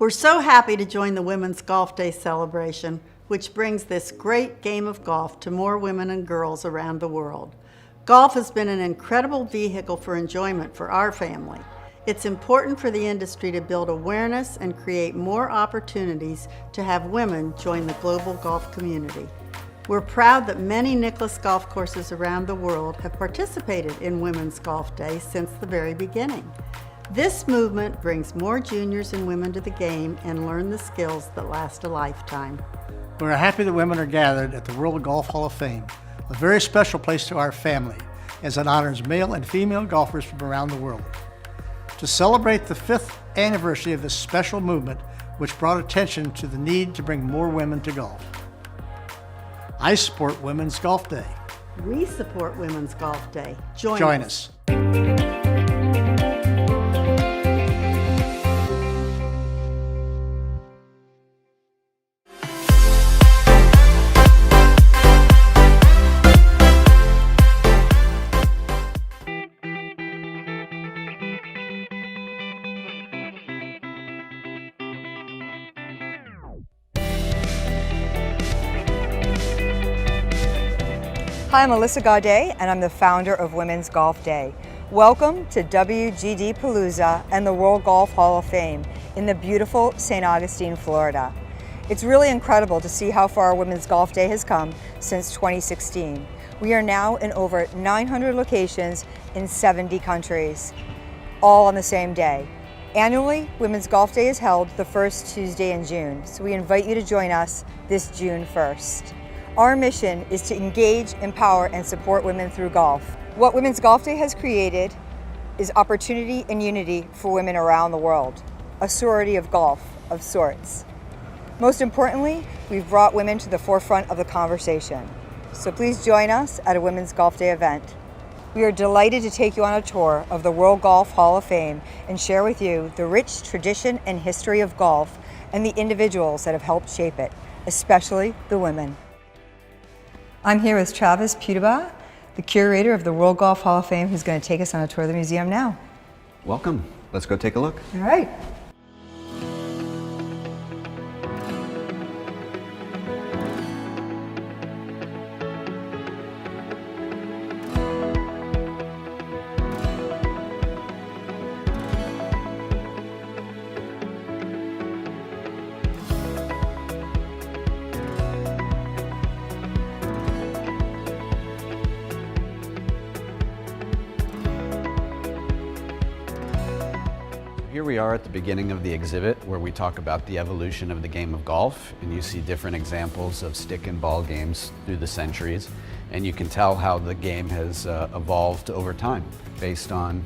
We're so happy to join the Women's Golf Day celebration, which brings this great game of golf to more women and girls around the world. Golf has been an incredible vehicle for enjoyment for our family. It's important for the industry to build awareness and create more opportunities to have women join the global golf community. We're proud that many Nicklaus golf courses around the world have participated in Women's Golf Day since the very beginning. This movement brings more juniors and women to the game and learn the skills that last a lifetime. We're happy that women are gathered at the World Golf Hall of Fame, a very special place to our family, as it honors male and female golfers from around the world. To celebrate the 5th anniversary of this special movement, which brought attention to the need to bring more women to golf. I support Women's Golf Day. We support Women's Golf Day. Join us. Hi, I'm Alyssa Gaudet, and I'm the founder of Women's Golf Day. Welcome to WGD Palooza and the World Golf Hall of Fame in the beautiful St. Augustine, Florida. It's really incredible to see how far Women's Golf Day has come since 2016. We are now in over 900 locations in 70 countries, all on the same day. Annually, Women's Golf Day is held the first Tuesday in June, so we invite you to join us this June 1st. Our mission is to engage, empower, and support women through golf. What Women's Golf Day has created is opportunity and unity for women around the world, a sorority of golf of sorts. Most importantly, we've brought women to the forefront of the conversation. So please join us at a Women's Golf Day event. We are delighted to take you on a tour of the World Golf Hall of Fame and share with you the rich tradition and history of golf and the individuals that have helped shape it, especially the women. I'm here with Travis Putaba, the curator of the World Golf Hall of Fame, who's going to take us on a tour of the museum now. Welcome. Let's go take a look. All right. Here we are at the beginning of the exhibit where we talk about the evolution of the game of golf, and you see different examples of stick and ball games through the centuries, and you can tell how the game has evolved over time based on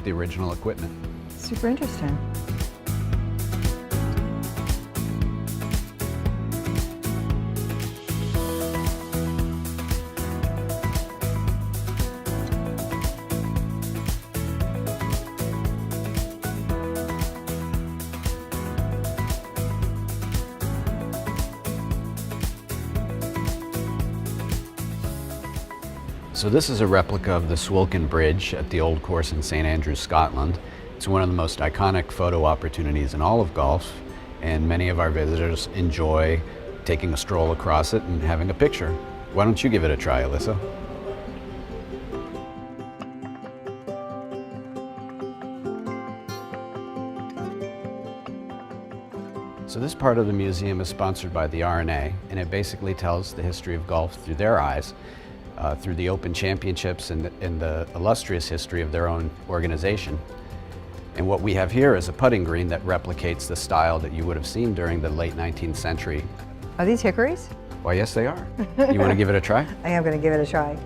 the original equipment. Super interesting. So this is a replica of the Swilcan Bridge at the Old Course in St. Andrews, Scotland. It's one of the most iconic photo opportunities in all of golf, and many of our visitors enjoy taking a stroll across it and having a picture. Why don't you give it a try, Alyssa? So this part of the museum is sponsored by the R&A, and it basically tells the history of golf through their eyes. Through the Open Championships and the illustrious history of their own organization. And what we have here is a putting green that replicates the style that you would have seen during the late 19th century. Are these hickories? Why, yes, they are. You want to give it a try? I am going to give it a try.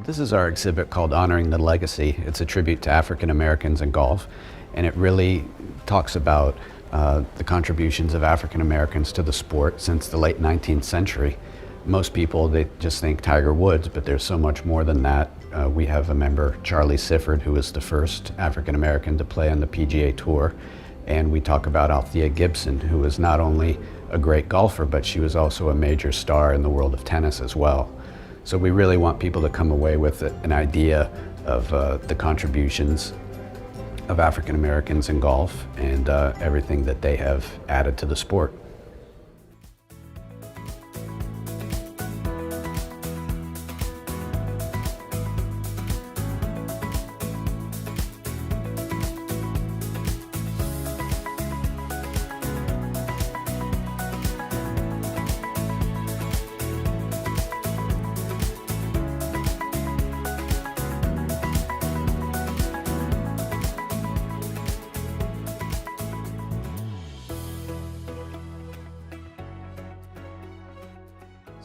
This is our exhibit called Honoring the Legacy. It's a tribute to African Americans in golf, and it really talks about the contributions of African Americans to the sport since the late 19th century. Most people, they just think Tiger Woods, but there's so much more than that. We have a member, Charlie Sifford, who was the first African American to play on the PGA Tour. And we talk about Althea Gibson, who was not only a great golfer, but she was also a major star in the world of tennis as well. So we really want people to come away with an idea of the contributions of African Americans in golf and everything that they have added to the sport.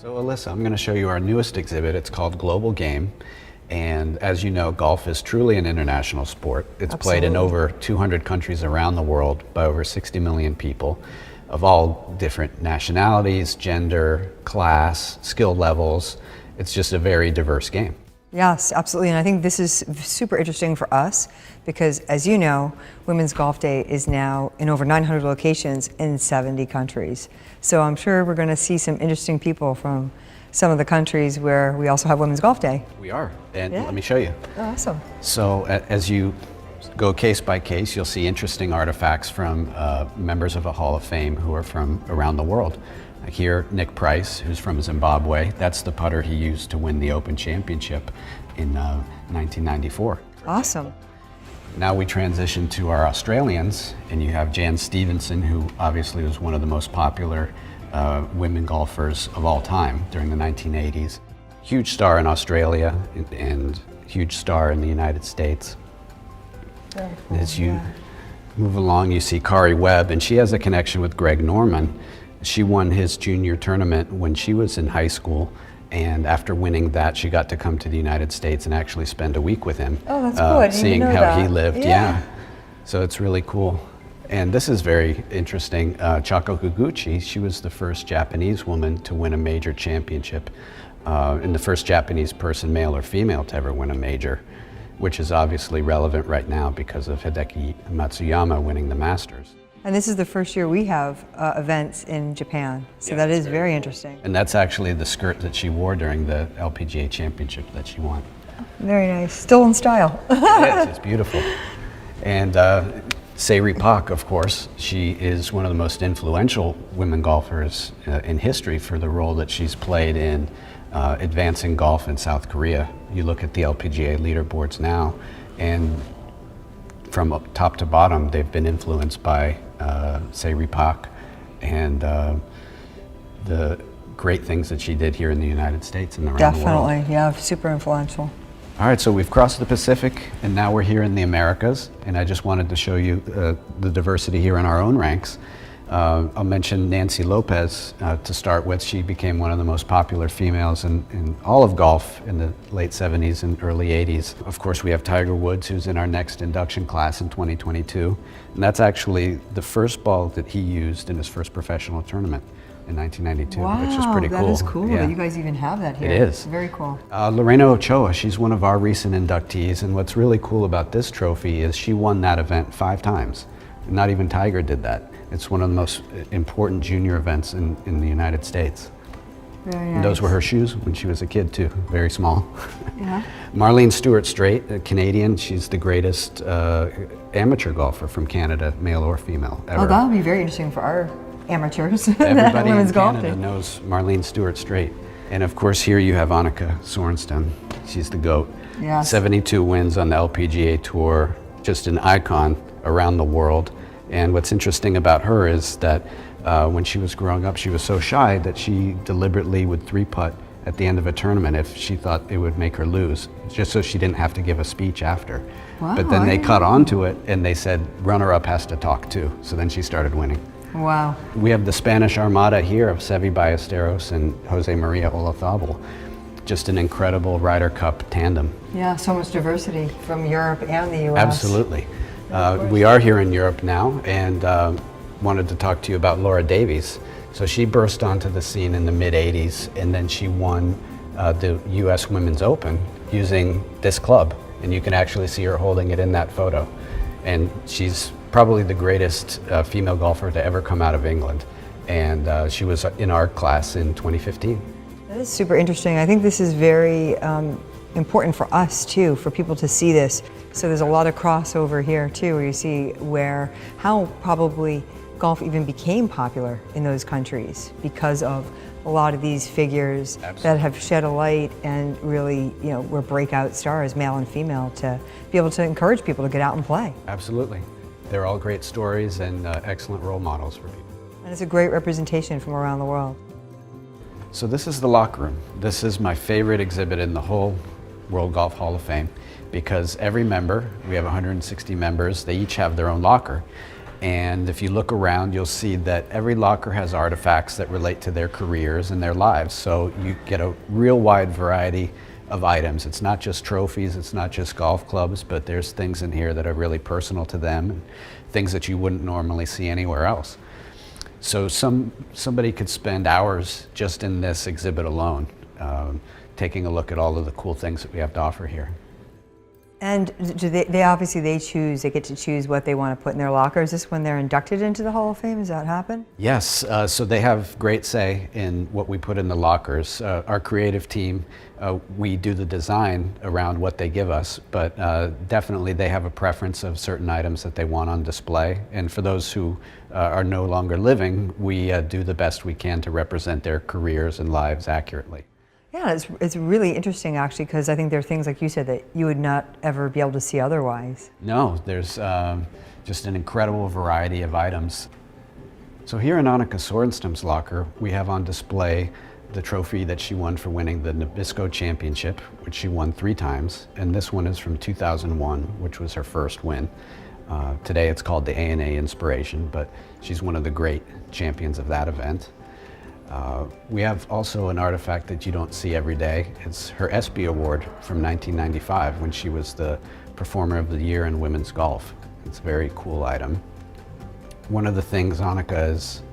So Alyssa, I'm going to show you our newest exhibit. It's called Global Game. And as you know, golf is truly an international sport. It's played in over 200 countries around the world by over 60 million people of all different nationalities, gender, class, skill levels. It's just a very diverse game. Yes, absolutely. And I think this is super interesting for us because, as you know, Women's Golf Day is now in over 900 locations in 70 countries. So I'm sure we're going to see some interesting people from some of the countries where we also have Women's Golf Day. We are, and Yeah. let me show you. Awesome. So as you go case by case, you'll see interesting artifacts from members of a Hall of Fame who are from around the world. Like here, Nick Price, who's from Zimbabwe. That's the putter he used to win the Open Championship in 1994. Awesome. Now we transition to our Australians, and you have Jan Stevenson, who obviously was one of the most popular women golfers of all time during the 1980s. Huge star in Australia and huge star in the United States. Very cool. As you move along, you see Kari Webb, and she has a connection with Greg Norman. She won his junior tournament when she was in high school, and after winning that, she got to come to the United States and actually spend a week with him. Oh, that's cool. I didn't seeing even know how he that. lived. Yeah. So it's really cool. And this is very interesting. Chako Higuchi, she was the first Japanese woman to win a major championship, and the first Japanese person, male or female, to ever win a major, which is obviously relevant right now because of Hideki Matsuyama winning the Masters. And this is the first year we have events in Japan. So that is very interesting. And that's actually the skirt that she wore during the LPGA championship that she won. Very nice. Still in style. It is, it's beautiful. And Sayri Pak, of course, she is one of the most influential women golfers in history for the role that she's played in advancing golf in South Korea. You look at the LPGA leaderboards now, and from top to bottom, they've been influenced by Sayri Pak and the great things that she did here in the United States and around the world. Definitely, yeah, super influential. All right, so we've crossed the Pacific, and now we're here in the Americas, and I just wanted to show you the diversity here in our own ranks. I'll mention Nancy Lopez to start with. She became one of the most popular females in all of golf in the late 70s and early 80s. Of course, we have Tiger Woods, who's in our next induction class in 2022, and that's actually the first ball that he used in his first professional tournament in 1992, which is pretty cool. That is cool Yeah. that you guys even have that here. It is. Very cool. Lorena Ochoa, she's one of our recent inductees, and what's really cool about this trophy is she won that event 5 times. Not even Tiger did that. It's one of the most important junior events in the United States. Very nice. And those were her shoes when she was a kid too, very small. Yeah. Marlene Stewart-Straight, a Canadian, she's the greatest amateur golfer from Canada, male or female, ever. Oh, that would be very interesting for our amateurs. Everybody in Women's Golf Canada Day. knows Marlene Stewart-Straight. And of course here you have Annika Sorenstam. She's the GOAT. Yes. 72 wins on the LPGA Tour, just an icon around the world. And what's interesting about her is that when she was growing up, she was so shy that she deliberately would 3-putt at the end of a tournament if she thought it would make her lose, just so she didn't have to give a speech after. Wow, But then I they didn't caught know. on to it and they said, runner-up has to talk too. So then she started winning. Wow. We have the Spanish Armada here of Seve Ballesteros and Jose Maria Olazabal. just an incredible Ryder Cup tandem. Yeah, so much diversity from Europe and the U.S. Absolutely. We are here in Europe now, and wanted to talk to you about Laura Davies. So she burst onto the scene in the mid-'80s, and then she won the U.S. Women's Open using this club, and you can actually see her holding it in that photo. And she's probably the greatest female golfer to ever come out of England, and she was in our class in 2015. That is super interesting. I think this is very important for us too, for people to see this. So there's a lot of crossover here too, where you see how probably golf even became popular in those countries because of a lot of these figures that have shed a light and really, were breakout stars, male and female, to be able to encourage people to get out and play. Absolutely. They're all great stories and excellent role models for people. And it's a great representation from around the world. So this is the locker room. This is my favorite exhibit in the whole World Golf Hall of Fame, because every member, we have 160 members, they each have their own locker. And if you look around, you'll see that every locker has artifacts that relate to their careers and their lives. So you get a real wide variety of items. It's not just trophies, it's not just golf clubs, but there's things in here that are really personal to them, and things that you wouldn't normally see anywhere else. So somebody could spend hours just in this exhibit alone, taking a look at all of the cool things that we have to offer here. And do they obviously they get to choose what they want to put in their locker. Is this when they're inducted into the Hall of Fame? Does that happen? Yes, so they have great say in what we put in the lockers. Our creative team, we do the design around what they give us, but definitely they have a preference of certain items that they want on display. And for those who are no longer living, we do the best we can to represent their careers and lives accurately. Yeah, it's really interesting actually, because I think there are things, like you said, that you would not ever be able to see otherwise. No, there's just an incredible variety of items. So here in Annika Sorenstam's locker, we have on display the trophy that she won for winning the Nabisco Championship, which she won 3 times, and this one is from 2001, which was her first win. Today it's called the A&A Inspiration, but she's one of the great champions of that event. We have also an artifact that you don't see every day. It's her ESPY Award from 1995, when she was the Performer of the Year in women's golf. It's a very cool item. One of the things Annika is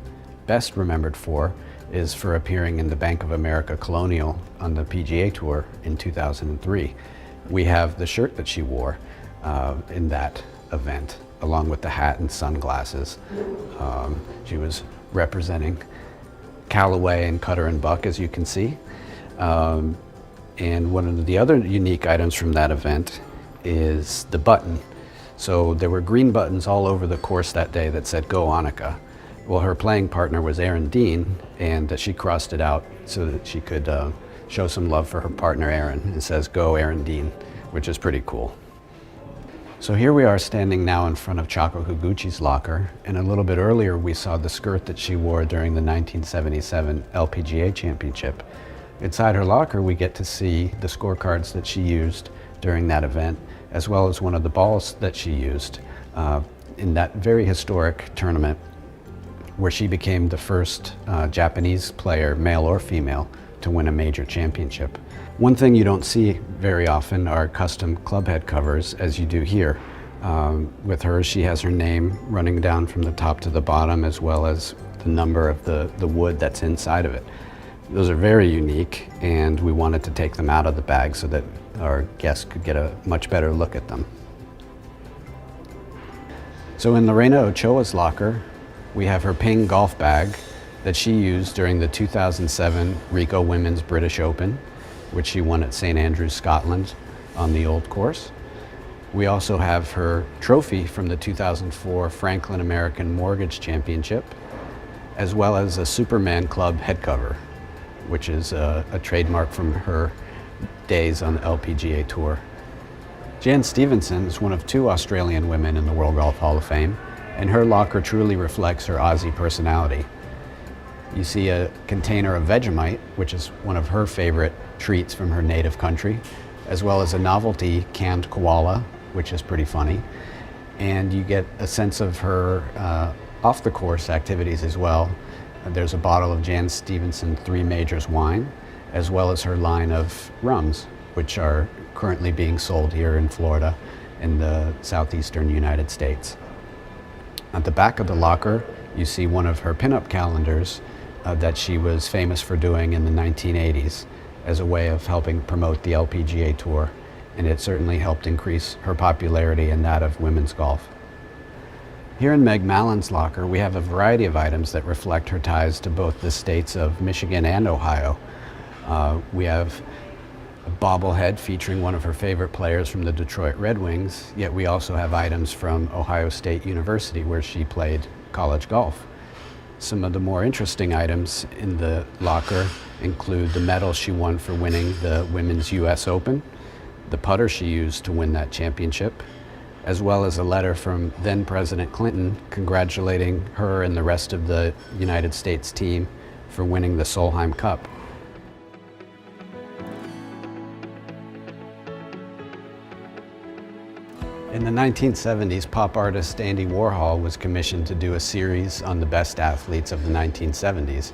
best remembered for is for appearing in the Bank of America Colonial on the PGA Tour in 2003. We have the shirt that she wore in that event, along with the hat and sunglasses. She was representing Callaway and Cutter and Buck, as you can see. And one of the other unique items from that event is the button. So there were green buttons all over the course that day that said, "Go Annika." Well, her playing partner was Erin Dean, and she crossed it out so that she could show some love for her partner Erin. It says, "Go Erin Dean," which is pretty cool. So here we are standing now in front of Chako Higuchi's locker, and a little bit earlier we saw the skirt that she wore during the 1977 LPGA Championship. Inside her locker we get to see the scorecards that she used during that event, as well as one of the balls that she used in that very historic tournament where she became the first Japanese player, male or female, to win a major championship. One thing you don't see very often are custom club head covers, as you do here. With hers, she has her name running down from the top to the bottom, as well as the number of the wood that's inside of it. Those are very unique, and we wanted to take them out of the bag so that our guests could get a much better look at them. So in Lorena Ochoa's locker, we have her Ping golf bag that she used during the 2007 Ricoh Women's British Open, which she won at St Andrews, Scotland on the Old Course. We also have her trophy from the 2004 Franklin American Mortgage Championship, as well as a Superman Club head cover, which is a trademark from her days on the LPGA Tour. Jan Stevenson is one of 2 Australian women in the World Golf Hall of Fame, and her locker truly reflects her Aussie personality. You see a container of Vegemite, which is one of her favorite treats from her native country, as well as a novelty canned koala, which is pretty funny. And you get a sense of her off the course activities as well. There's a bottle of Jan Stevenson 3 Majors wine, as well as her line of rums, which are currently being sold here in Florida in the southeastern United States. At the back of the locker, you see one of her pinup calendars that she was famous for doing in the 1980s as a way of helping promote the LPGA Tour, and it certainly helped increase her popularity and that of women's golf. Here in Meg Mallon's locker, we have a variety of items that reflect her ties to both the states of Michigan and Ohio. We have a bobblehead featuring one of her favorite players from the Detroit Red Wings, yet we also have items from Ohio State University where she played college golf. Some of the more interesting items in the locker include the medal she won for winning the Women's US Open, the putter she used to win that championship, as well as a letter from then President Clinton congratulating her and the rest of the United States team for winning the Solheim Cup. In the 1970s, pop artist Andy Warhol was commissioned to do a series on the best athletes of the 1970s.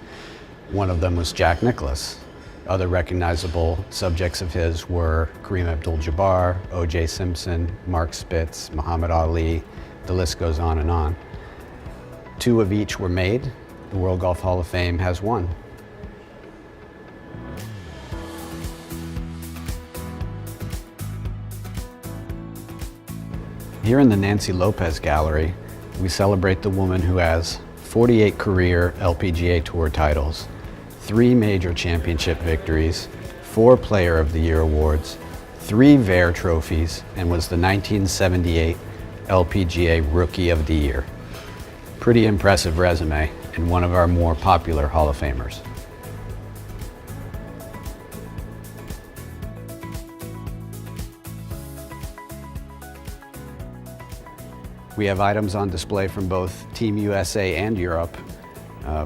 One of them was Jack Nicklaus. Other recognizable subjects of his were Kareem Abdul-Jabbar, O.J. Simpson, Mark Spitz, Muhammad Ali, the list goes on and on. 2 of each were made. The World Golf Hall of Fame has 1. Here in the Nancy Lopez Gallery, we celebrate the woman who has 48 career LPGA Tour titles, 3 major championship victories, 4 Player of the Year awards, 3 VAIR trophies, and was the 1978 LPGA Rookie of the Year. Pretty impressive resume, and one of our more popular Hall of Famers. We have items on display from both Team USA and Europe.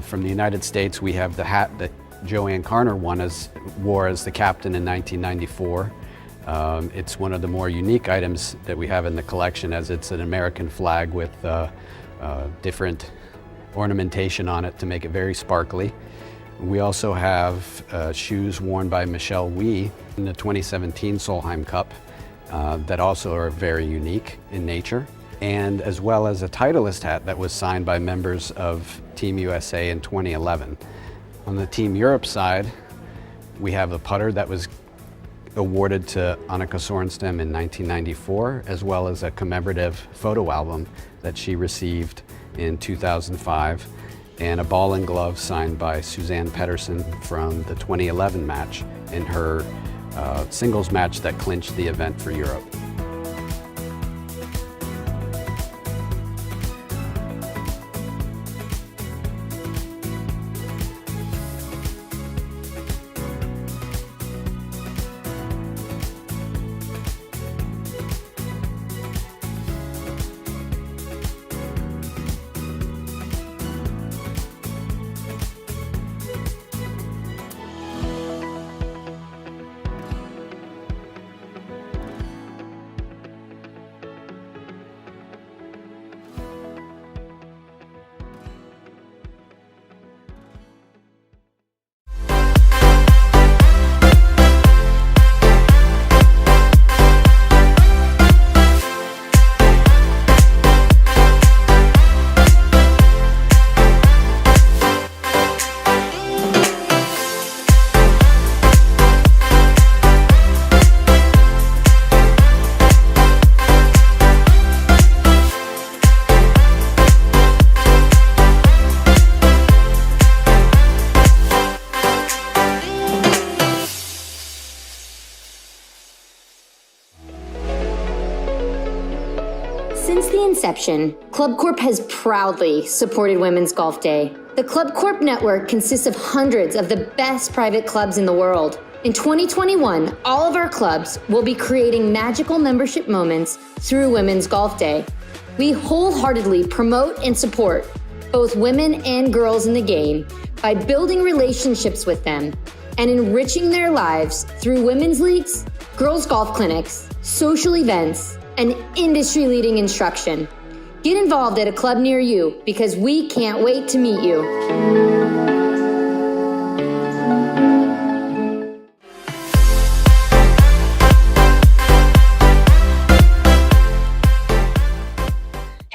From the United States, we have the hat that Joanne Carner wore as the captain in 1994. It's one of the more unique items that we have in the collection, as it's an American flag with different ornamentation on it to make it very sparkly. We also have shoes worn by Michelle Wie in the 2017 Solheim Cup that also are very unique in nature, and as well as a Titleist hat that was signed by members of Team USA in 2011. On the Team Europe side, we have a putter that was awarded to Annika Sorenstam in 1994, as well as a commemorative photo album that she received in 2005, and a ball and glove signed by Suzanne Pettersson from the 2011 match in her singles match that clinched the event for Europe. Since the inception, Club Corp has proudly supported Women's Golf Day. The Club Corp network consists of hundreds of the best private clubs in the world. In 2021, all of our clubs will be creating magical membership moments through Women's Golf Day. We wholeheartedly promote and support both women and girls in the game by building relationships with them and enriching their lives through women's leagues, girls' golf clinics, social events, and industry-leading instruction. Get involved at a club near you because we can't wait to meet you.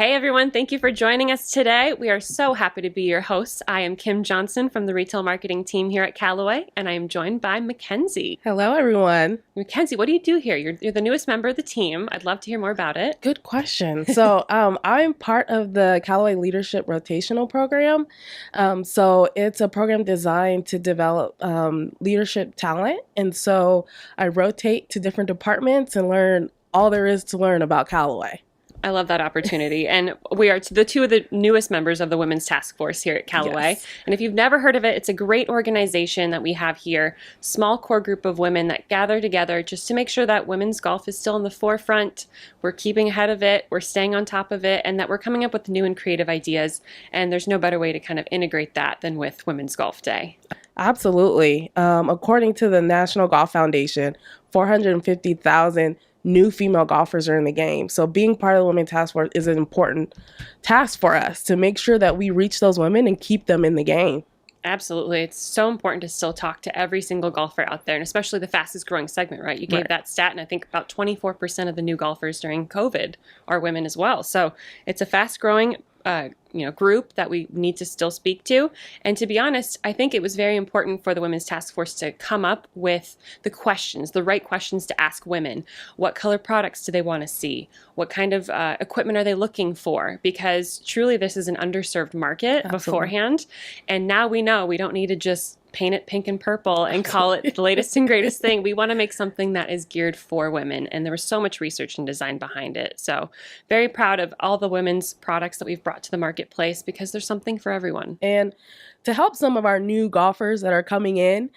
Hey everyone, thank you for joining us today. We are so happy to be your hosts. I am Kim Johnson from the retail marketing team here at Callaway, and I am joined by Mackenzie. Hello, everyone. Mackenzie, what do you do here? You're the newest member of the team. I'd love to hear more about it. Good question. So I'm part of the Callaway Leadership Rotational Program. So it's a program designed to develop leadership talent. And so I rotate to different departments and learn all there is to learn about Callaway. I love that opportunity. And we are the two of the newest members of the Women's Task Force here at Callaway. Yes. And if you've never heard of it, it's a great organization that we have here. Small core group of women that gather together just to make sure that women's golf is still in the forefront. We're keeping ahead of it. We're staying on top of it. And that we're coming up with new and creative ideas. And there's no better way to kind of integrate that than with Women's Golf Day. Absolutely. According to the National Golf Foundation, 450,000 new female golfers are in the game. So being part of the Women's Task Force is an important task for us to make sure that we reach those women and keep them in the game. Absolutely. It's so important to still talk to every single golfer out there, and especially the fastest growing segment, right? You gave that stat, and I think about 24% of the new golfers during COVID are women as well. So it's a fast growing group that we need to still speak to. And to be honest, I think it was very important for the Women's Task Force to come up with the right questions to ask women. What color products do they want to see? What kind of equipment are they looking for? Because truly this is an underserved market beforehand. And now we know we don't need to just paint it pink and purple and call it the latest and greatest thing. We want to make something that is geared for women. And there was so much research and design behind it. So very proud of all the women's products that we've brought to the marketplace because there's something for everyone. And to help some of our new golfers that are coming in,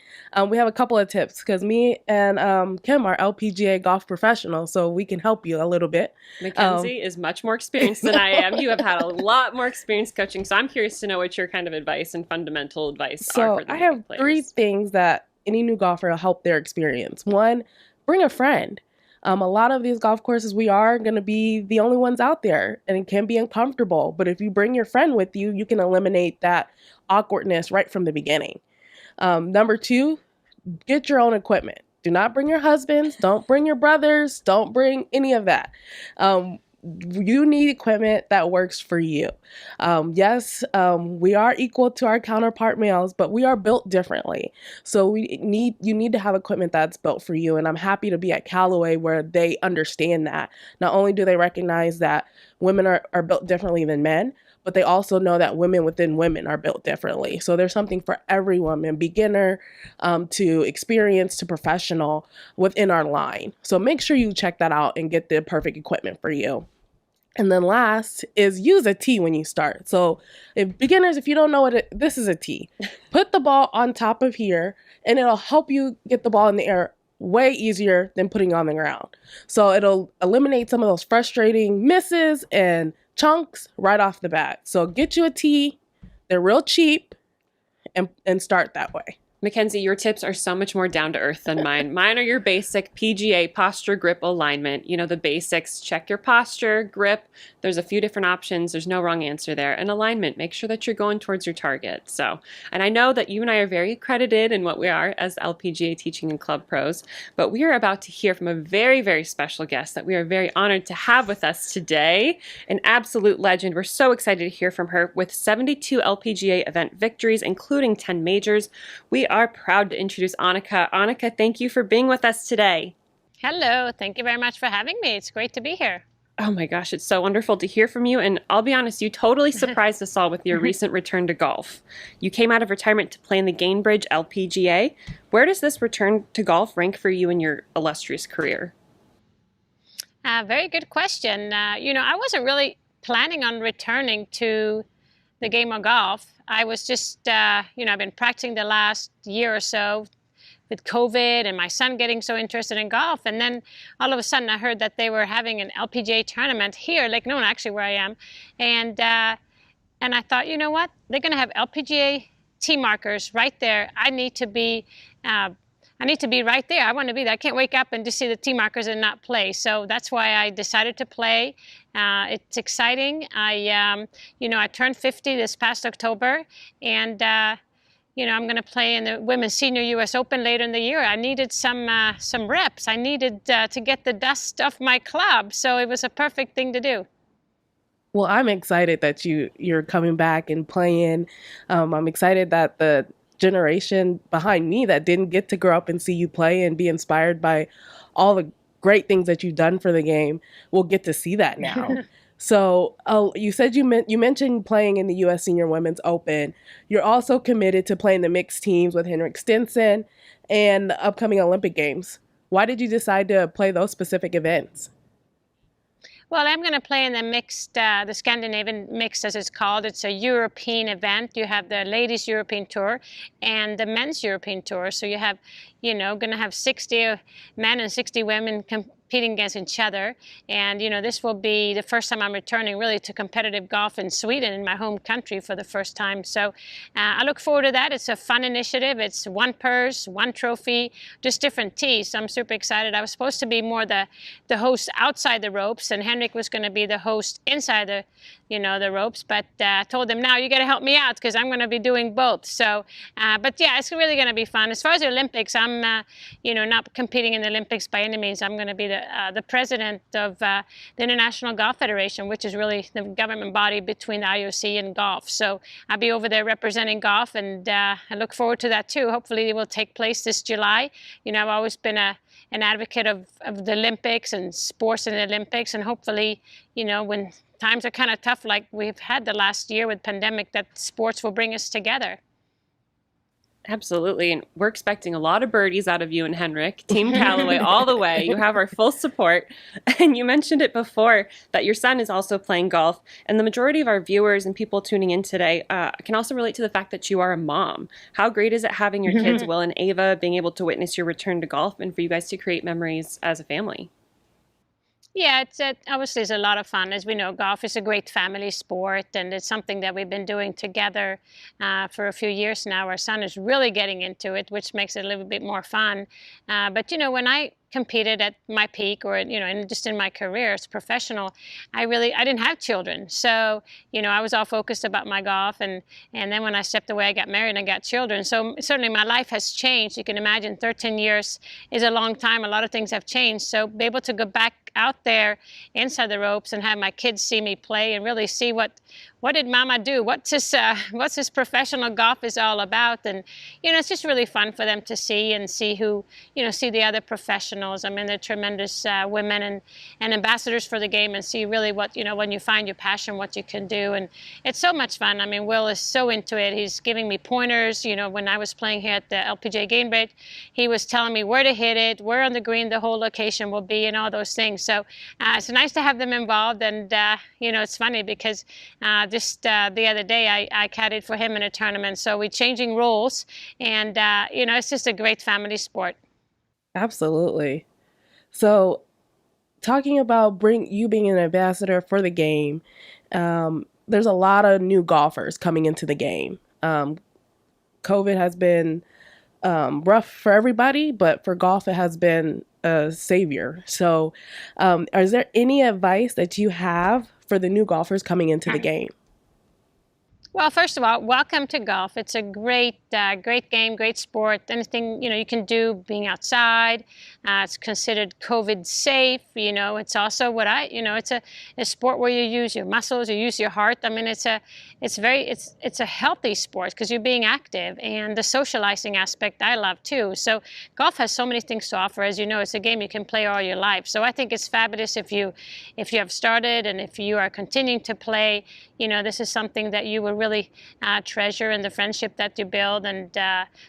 we have a couple of tips because me and Kim are LPGA golf professionals, so we can help you a little bit. Mackenzie is much more experienced than I am. You have had a lot more experience coaching, so I'm curious to know what your kind of advice and fundamental advice are for the I have players. 3 things that any new golfer will help their experience. 1, bring a friend. A lot of these golf courses, we are going to be the only ones out there, and it can be uncomfortable. But if you bring your friend with you, you can eliminate that awkwardness right from the beginning. Number 2, get your own equipment. Do not bring your husbands. Don't bring your brothers. Don't bring any of that. You need equipment that works for you. Yes, we are equal to our counterpart males, but we are built differently. So you need to have equipment that's built for you. And I'm happy to be at Callaway where they understand that. Not only do they recognize that women are built differently than men, but they also know that women within women are built differently. So there's something for every woman, beginner to experienced to professional within our line. So make sure you check that out and get the perfect equipment for you. And then last is use a tee when you start. So if you don't know this is a tee. Put the ball on top of here and it'll help you get the ball in the air way easier than putting it on the ground. So it'll eliminate some of those frustrating misses and chunks right off the bat. So get you a tee. They're real cheap and start that way. Mackenzie, your tips are so much more down to earth than mine. Mine are your basic PGA posture, grip, alignment. You know, the basics. Check your posture, grip. There's a few different options. There's no wrong answer there. And alignment. Make sure that you're going towards your target. So, and I know that you and I are very accredited in what we are as LPGA teaching and club pros, but we are about to hear from a very, very special guest that we are very honored to have with us today. An absolute legend. We're so excited to hear from her with 72 LPGA event victories, including 10 majors. We are proud to introduce Annika. Annika, thank you for being with us today. Hello, thank you very much for having me. It's great to be here. Oh my gosh, it's so wonderful to hear from you. And I'll be honest, you totally surprised us all with your recent return to golf. You came out of retirement to play in the Gainbridge LPGA. Where does this return to golf rank for you in your illustrious career? Very good question. I wasn't really planning on returning to the game of golf. I was just, I've been practicing the last year or so with COVID and my son getting so interested in golf. And then all of a sudden I heard that they were having an LPGA tournament here, Lake Nona, actually where I am. And I thought, you know what? They're going to have LPGA tee markers right there. I need to be right there. I want to be there. I can't wake up and just see the tee markers and not play. So that's why I decided to play. It's exciting. I turned 50 this past October, and I'm going to play in the Women's Senior U.S. Open later in the year. I needed some reps. I needed to get the dust off my club, so it was a perfect thing to do. Well, I'm excited that you're coming back and playing. I'm excited that the generation behind me that didn't get to grow up and see you play and be inspired by all the great things that you've done for the game will get to see that now. So you said you mentioned playing in the U.S. Senior Women's Open. You're also committed to playing the mixed teams with Henrik Stenson and the upcoming Olympic Games. Why did you decide to play those specific events? Well, I'm going to play in the mixed, the Scandinavian mixed, as it's called. It's a European event. You have the Ladies European Tour and the Men's European Tour. So you have, going to have 60 men and 60 women competing against each other. And, this will be the first time I'm returning really to competitive golf in Sweden, in my home country, for the first time. So I look forward to that. It's a fun initiative. It's one purse, one trophy, just different tees. So I'm super excited. I was supposed to be more the host outside the ropes, and Henrik was going to be the host inside the ropes. But I told him, now you got to help me out because I'm going to be doing both. So, but yeah, it's really going to be fun. As far as the Olympics, I'm, not competing in the Olympics by any means. I'm going to be the president of the International Golf Federation, which is really the government body between the IOC and golf. So I'll be over there representing golf, and I look forward to that too. Hopefully it will take place this July. I've always been an advocate of the Olympics and sports in the Olympics, and hopefully, when times are kind of tough like we've had the last year with pandemic, that sports will bring us together. Absolutely. And we're expecting a lot of birdies out of you and Henrik. Team Callaway all the way. You have our full support. And you mentioned it before that your son is also playing golf. And the majority of our viewers and people tuning in today can also relate to the fact that you are a mom. How great is it having your kids, Will and Ava, being able to witness your return to golf and for you guys to create memories as a family? Yeah, it's obviously it's a lot of fun. As we know, golf is a great family sport, and it's something that we've been doing together for a few years now. Our son is really getting into it, which makes it a little bit more fun. But when I competed at my peak, or and just in my career as a professional, I didn't have children. So I was all focused about my golf, and then when I stepped away, I got married and I got children. So certainly my life has changed. You can imagine 13 years is a long time. A lot of things have changed. So be able to go back out there inside the ropes and have my kids see me play and really see what did Mama do? What's this professional golf is all about? And it's just really fun for them to see and see who see the other professionals. I mean, they're tremendous women and ambassadors for the game, and see really what when you find your passion, what you can do. And it's so much fun. I mean, Will is so into it. He's giving me pointers. When I was playing here at the LPGA Gamebridge, he was telling me where to hit it, where on the green the whole location will be, and all those things. So it's nice to have them involved. And it's funny because just the other day I caddied for him in a tournament. So we're changing roles, and it's just a great family sport. Absolutely. So talking about you being an ambassador for the game, there's a lot of new golfers coming into the game. COVID has been rough for everybody, but for golf, it has been a savior. So is there any advice that you have for the new golfers coming into the game? Well, first of all, welcome to golf. It's a great game, great sport. Anything you can do, being outside. It's considered COVID safe. It's also it's a sport where you use your muscles, you use your heart. I mean, it's a healthy sport because you're being active, and the socializing aspect I love too. So golf has so many things to offer. As you know, it's a game you can play all your life. So I think it's fabulous if you have started, and if you are continuing to play. This is something that you will really treasure, and the friendship that you build. And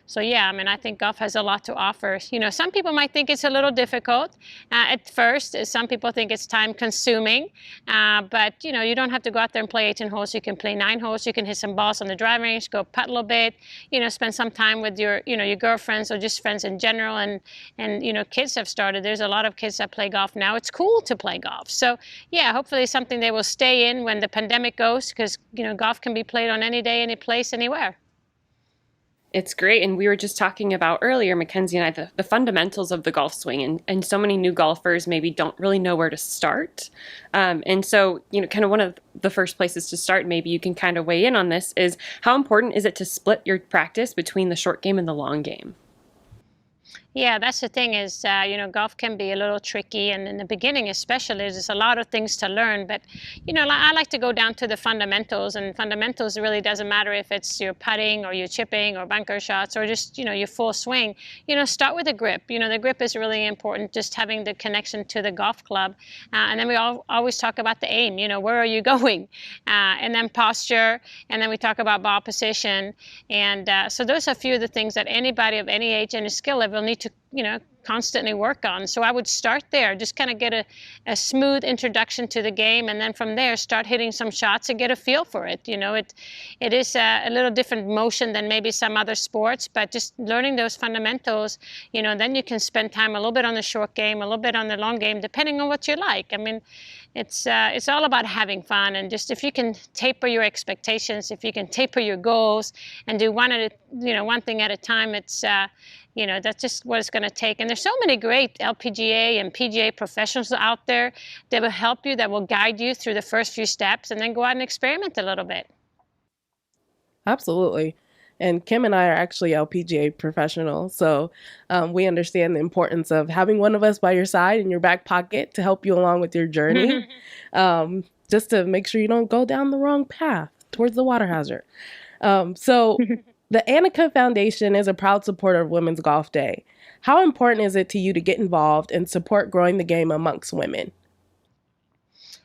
so, yeah, I mean, I think golf has a lot to offer. Some people might think it's a little difficult at first. Some people think it's time consuming. But, you don't have to go out there and play 18 holes. You can play 9 holes. You can hit some balls on the driving range, go putt a little bit, spend some time with your girlfriends or just friends in general. And kids have started. There's a lot of kids that play golf now. It's cool to play golf. So, yeah, hopefully it's something they will stay in when the pandemic goes, because golf can be played on any day, any place, anywhere. It's great. And we were just talking about earlier, Mackenzie and I, the fundamentals of the golf swing. And so many new golfers maybe don't really know where to start. And so, kind of one of the first places to start, maybe you can kind of weigh in on this, is how important is it to split your practice between the short game and the long game? Yeah, that's the thing is, golf can be a little tricky, and in the beginning especially, there's a lot of things to learn. But, I like to go down to the fundamentals, and fundamentals really doesn't matter if it's your putting or your chipping or bunker shots or just, your full swing. Start with the grip. The grip is really important, just having the connection to the golf club. And then we always talk about the aim, where are you going? And then posture, and then we talk about ball position. And so those are a few of the things that anybody of any age and skill level need to constantly work on. So I would start there, just kind of get a smooth introduction to the game, and then from there start hitting some shots and get a feel for it. It is a little different motion than maybe some other sports, but just learning those fundamentals, then you can spend time a little bit on the short game, a little bit on the long game, depending on what you like. I mean, it's all about having fun, and just if you can taper your expectations, if you can taper your goals, and do one thing at a time, it's that's just what it's going to take. And there's so many great LPGA and PGA professionals out there that will help you, that will guide you through the first few steps, and then go out and experiment a little bit. Absolutely. And Kim and I are actually LPGA professionals, so we understand the importance of having one of us by your side in your back pocket to help you along with your journey, just to make sure you don't go down the wrong path towards the water hazard. So the Annika Foundation is a proud supporter of Women's Golf Day. How important is it to you to get involved and support growing the game amongst women?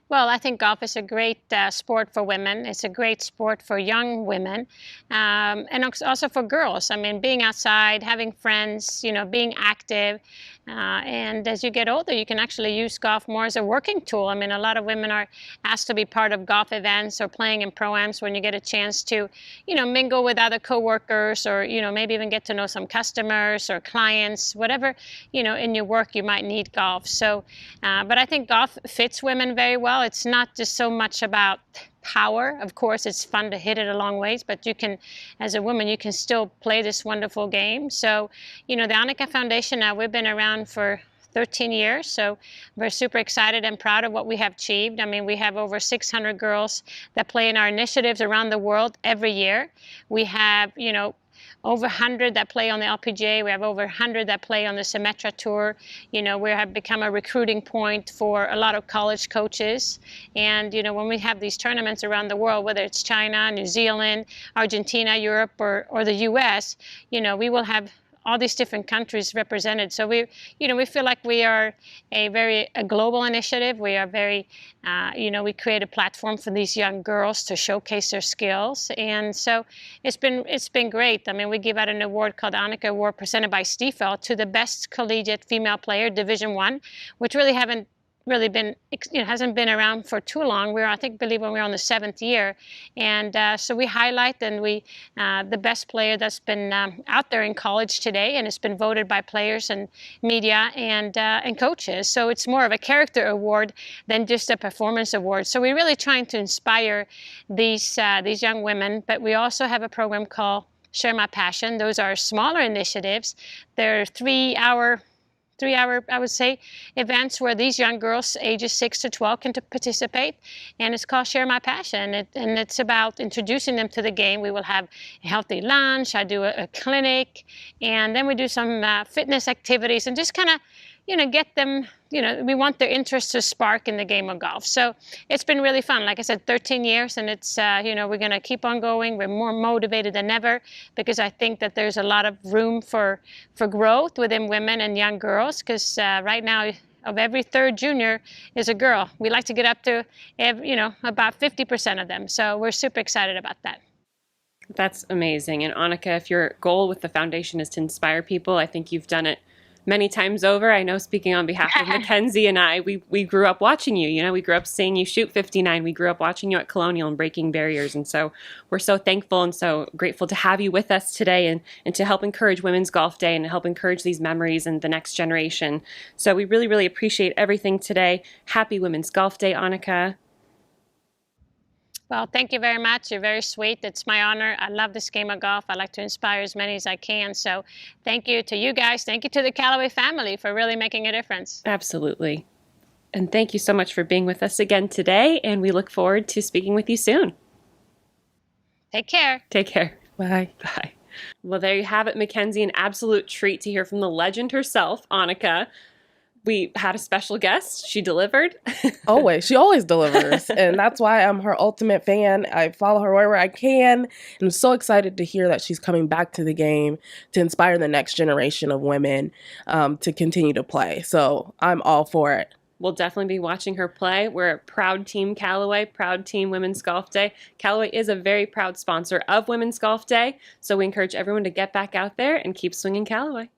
Well, I think golf is a great sport for women. It's a great sport for young women, and also for girls. I mean, being outside, having friends, being active. And as you get older, you can actually use golf more as a working tool. I mean, a lot of women are asked to be part of golf events or playing in pro-ams when you get a chance to, mingle with other coworkers, or, maybe even get to know some customers or clients, whatever, in your work you might need golf. So, but I think golf fits women very well. It's not just so much about power. Of course, it's fun to hit it a long ways, but you can, as a woman, you can still play this wonderful game. So, the Annika Foundation, now we've been around for 13 years, so we're super excited and proud of what we have achieved. I mean, we have over 600 girls that play in our initiatives around the world every year. We have, over 100 that play on the LPGA. We have over 100 that play on the Symetra Tour. We have become a recruiting point for a lot of college coaches. And, when we have these tournaments around the world, whether it's China, New Zealand, Argentina, Europe, or the US, we will have all these different countries represented. So we feel like we are a global initiative. We are very, we create a platform for these young girls to showcase their skills. And so it's been great. I mean, we give out an award called the Annika Award presented by Stiefel to the best collegiate female player, Division I, which really hasn't been around for too long. I believe when we're on the 7th year. And so we highlight the best player that's been out there in college today, and it's been voted by players and media and coaches. So it's more of a character award than just a performance award. So we're really trying to inspire these young women, but we also have a program called Share My Passion. Those are smaller initiatives. They're 3-hour, I would say, events where these young girls ages 6 to 12 can participate, and it's called Share My Passion, and it's about introducing them to the game. We will have a healthy lunch, I do a clinic, and then we do some fitness activities, and just kind of, get them, we want their interest to spark in the game of golf. So it's been really fun. Like I said, 13 years, and it's, we're going to keep on going. We're more motivated than ever, because I think that there's a lot of room for growth within women and young girls, because right now, of every third junior is a girl. We like to get up to, about 50% of them. So we're super excited about that. That's amazing. And Annika, if your goal with the foundation is to inspire people, I think you've done it many times over. I know, speaking on behalf of Mackenzie and I, we grew up watching you. We grew up seeing you shoot 59. We grew up watching you at Colonial and breaking barriers. And so we're so thankful and so grateful to have you with us today, and to help encourage Women's Golf Day and help encourage these memories in the next generation. So we really, really appreciate everything today. Happy Women's Golf Day, Annika. Well, thank you very much. You're very sweet. It's my honor. I love this game of golf. I like to inspire as many as I can. So thank you to you guys. Thank you to the Callaway family for really making a difference. Absolutely. And thank you so much for being with us again today. And we look forward to speaking with you soon. Take care. Take care. Bye. Bye. Well, there you have it, Mackenzie. An absolute treat to hear from the legend herself, Annika. We had a special guest. She delivered. Always. She always delivers. And that's why I'm her ultimate fan. I follow her wherever I can. And I'm so excited to hear that she's coming back to the game to inspire the next generation of women to continue to play. So I'm all for it. We'll definitely be watching her play. We're a proud team Callaway, proud team Women's Golf Day. Callaway is a very proud sponsor of Women's Golf Day. So we encourage everyone to get back out there and keep swinging Callaway.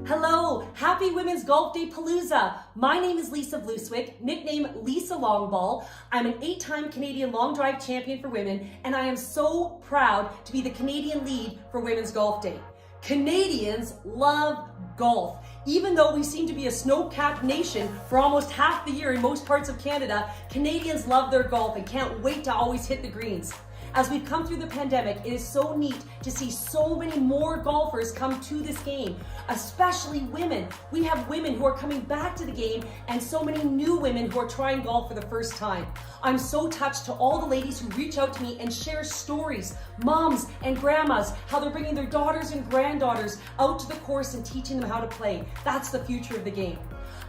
Hello, happy Women's Golf Day Palooza. My name is Lisa Vlooswick, nickname Lisa Longball. I'm an 8-time Canadian long drive champion for women, and I am so proud to be the Canadian lead for Women's Golf Day. Canadians love golf. Even though we seem to be a snow-capped nation for almost half the year in most parts of Canada, Canadians love their golf and can't wait to always hit the greens. As we've come through the pandemic, it is so neat to see so many more golfers come to this game, especially women. We have women who are coming back to the game and so many new women who are trying golf for the first time. I'm so touched to all the ladies who reach out to me and share stories, moms and grandmas, how they're bringing their daughters and granddaughters out to the course and teaching them how to play. That's the future of the game.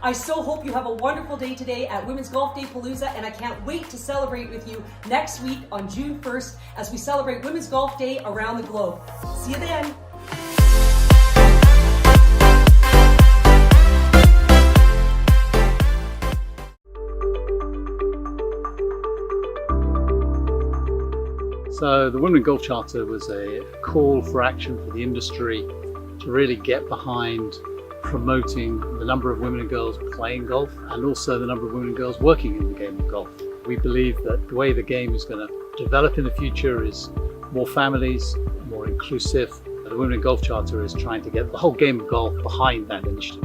I so hope you have a wonderful day today at Women's Golf Day Palooza, and I can't wait to celebrate with you next week on June 1st as we celebrate Women's Golf Day around the globe. See you then. So the Women in Golf Charter was a call for action for the industry to really get behind promoting the number of women and girls playing golf and also the number of women and girls working in the game of golf. We believe that the way the game is going to develop in the future is more families, more inclusive. The Women in Golf Charter is trying to get the whole game of golf behind that initiative.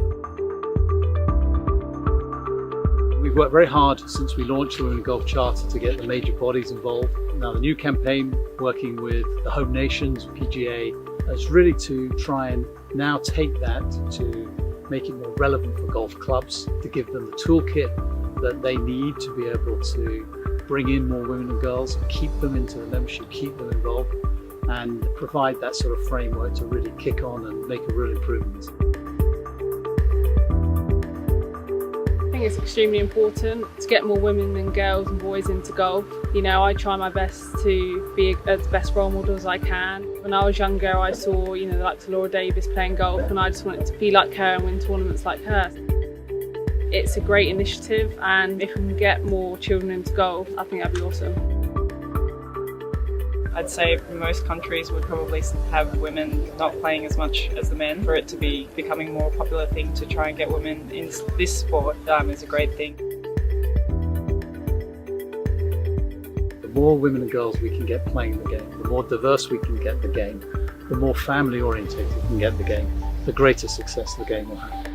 We've worked very hard since we launched the Women in Golf Charter to get the major bodies involved. Now the new campaign, working with the home nations, PGA, is really to try and now take that to make it more relevant for golf clubs, to give them the toolkit that they need to be able to bring in more women and girls, keep them into the membership, keep them involved, and provide that sort of framework to really kick on and make a real improvement. I think it's extremely important to get more women and girls and boys into golf. You know, I try my best to be the best role model as I can. When I was younger, I saw, the likes of Laura Davis playing golf, and I just wanted to be like her and win tournaments like her. It's a great initiative, and if we can get more children into golf, I think that'd be awesome. I'd say most countries would probably have women not playing as much as the men. For it to be becoming a more popular thing to try and get women in this sport is a great thing. The more women and girls we can get playing the game, the more diverse we can get the game, the more family orientated we can get the game, the greater success the game will have.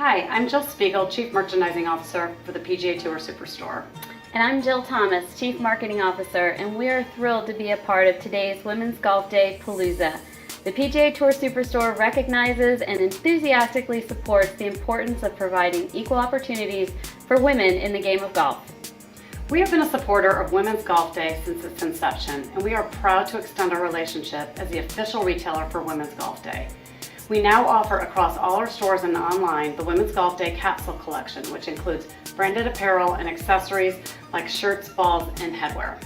Hi, I'm Jill Spiegel, Chief Merchandising Officer for the PGA Tour Superstore. And I'm Jill Thomas, Chief Marketing Officer, and we are thrilled to be a part of today's Women's Golf Day Palooza. The PGA Tour Superstore recognizes and enthusiastically supports the importance of providing equal opportunities for women in the game of golf. We have been a supporter of Women's Golf Day since its inception, and we are proud to extend our relationship as the official retailer for Women's Golf Day. We now offer across all our stores and online the Women's Golf Day capsule collection, which includes branded apparel and accessories like shirts, balls, and headwear.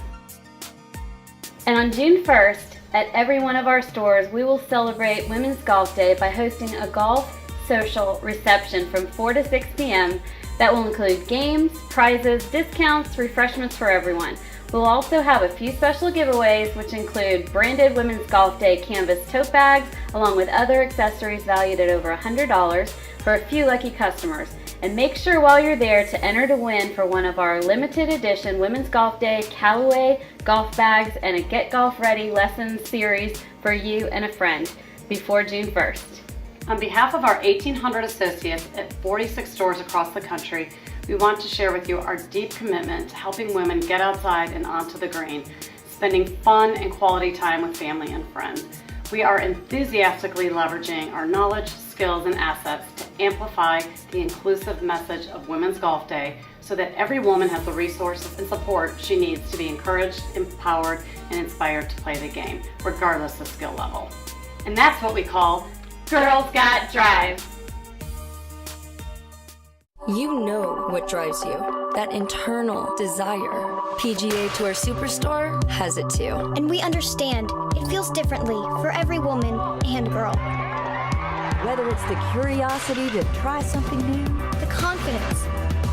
And on June 1st, at every one of our stores, we will celebrate Women's Golf Day by hosting a golf social reception from 4 to 6 p.m. that will include games, prizes, discounts, refreshments for everyone. We'll also have a few special giveaways, which include branded Women's Golf Day canvas tote bags, along with other accessories valued at over $100 for a few lucky customers. And make sure while you're there to enter to win for one of our limited edition Women's Golf Day Callaway golf bags and a Get Golf Ready lessons series for you and a friend before June 1st. On behalf of our 1,800 associates at 46 stores across the country, we want to share with you our deep commitment to helping women get outside and onto the green, spending fun and quality time with family and friends. We are enthusiastically leveraging our knowledge, skills, and assets to amplify the inclusive message of Women's Golf Day so that every woman has the resources and support she needs to be encouraged, empowered, and inspired to play the game, regardless of skill level. And that's what we call Girls Got Drive. You know what drives you, that internal desire. PGA Tour Superstore has it too. And we understand it feels differently for every woman and girl. Whether it's the curiosity to try something new, the confidence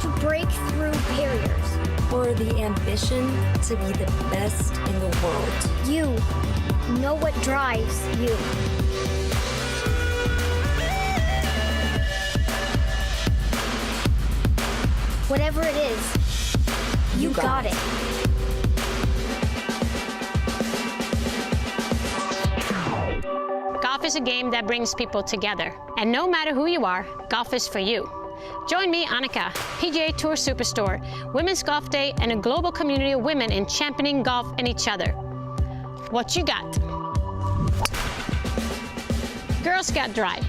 to break through barriers, or the ambition to be the best in the world. You know what drives you. Whatever it is, you got it. Golf is a game that brings people together. And no matter who you are, golf is for you. Join me, Annika, PGA Tour Superstore, Women's Golf Day, and a global community of women in championing golf and each other. What you got? Girls Got Drive.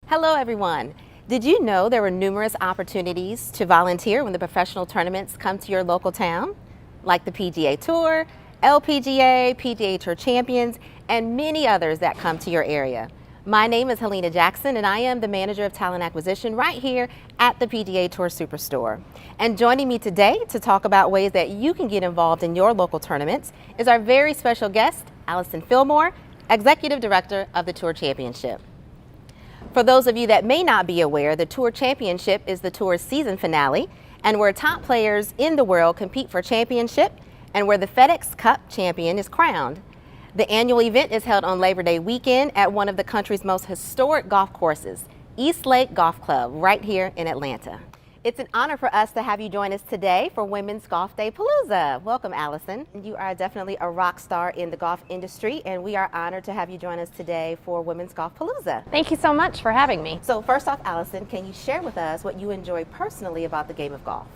Hello, everyone. Did you know there were numerous opportunities to volunteer when the professional tournaments come to your local town? Like the PGA Tour, LPGA, PGA Tour Champions, and many others that come to your area. My name is Helena Jackson, and I am the Manager of Talent Acquisition right here at the PGA Tour Superstore. And joining me today to talk about ways that you can get involved in your local tournaments is our very special guest, Allison Fillmore, Executive Director of the Tour Championship. For those of you that may not be aware, the Tour Championship is the Tour's season finale, and where top players in the world compete for championship, and where the FedEx Cup champion is crowned. The annual event is held on Labor Day weekend at one of the country's most historic golf courses, East Lake Golf Club, right here in Atlanta. It's an honor for us to have you join us today for Women's Golf Day Palooza. Welcome, Allison. You are definitely a rock star in the golf industry, and we are honored to have you join us today for Women's Golf Palooza. Thank you so much for having me. So first off, Allison, can you share with us what you enjoy personally about the game of golf?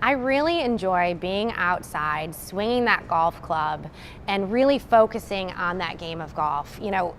I really enjoy being outside, swinging that golf club, and really focusing on that game of golf. You know,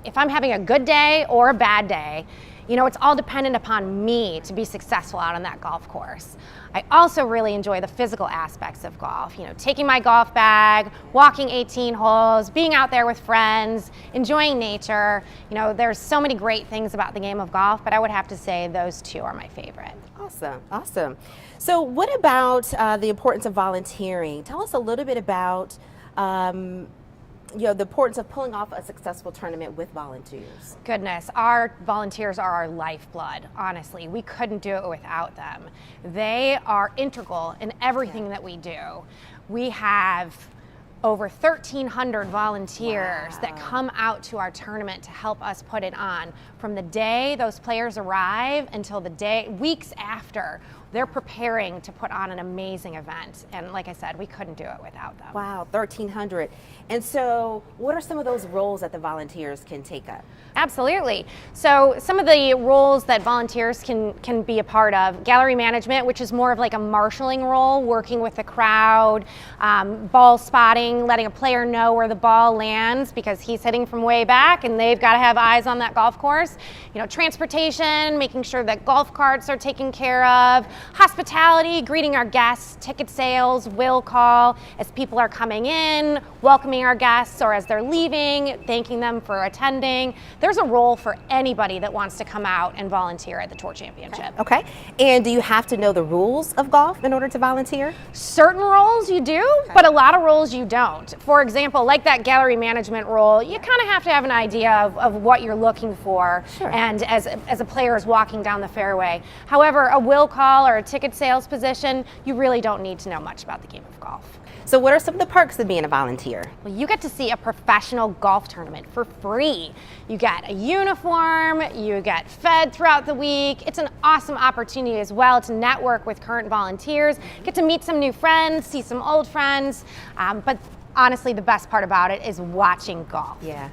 if I'm having a good day or a bad day, you know, it's all dependent upon me to be successful out on that golf course. I also really enjoy the physical aspects of golf, you know, taking my golf bag, walking 18 holes, being out there with friends, enjoying nature. You know, there's so many great things about the game of golf, but I would have to say those two are my favorite. Awesome, awesome. So what about the importance of volunteering? Tell us a little bit about you know, the importance of pulling off a successful tournament with volunteers. Goodness, our volunteers are our lifeblood, honestly. We couldn't do it without them. They are integral in everything that we do. We have over 1,300 volunteers that come out to our tournament to help us put it on. From the day those players arrive until the day, weeks after, they're preparing to put on an amazing event. And like I said, we couldn't do it without them. Wow, 1,300. And so what are some of those roles that the volunteers can take up? Absolutely. So some of the roles that volunteers can be a part of, gallery management, which is more of like a marshaling role, working with the crowd, ball spotting, letting a player know where the ball lands because he's hitting from way back and they've got to have eyes on that golf course. You know, transportation, making sure that golf carts are taken care of, hospitality, greeting our guests, ticket sales, will call as people are coming in, welcoming our guests, or as they're leaving, thanking them for attending. There's a role for anybody that wants to come out and volunteer at the Tour Championship. Okay. And do you have to know the rules of golf in order to volunteer? Certain roles you do, but a lot of roles you don't. For example, like that gallery management role, you kind of have to have an idea of what you're looking for. Sure. And as a player is walking down the fairway. However, a will call or a ticket sales position, you really don't need to know much about the game of golf. So what are some of the perks of being a volunteer? Well, you get to see a professional golf tournament for free. You get a uniform, you get fed throughout the week. It's an awesome opportunity as well to network with current volunteers, get to meet some new friends, see some old friends, but honestly, the best part about it is watching golf. Yeah.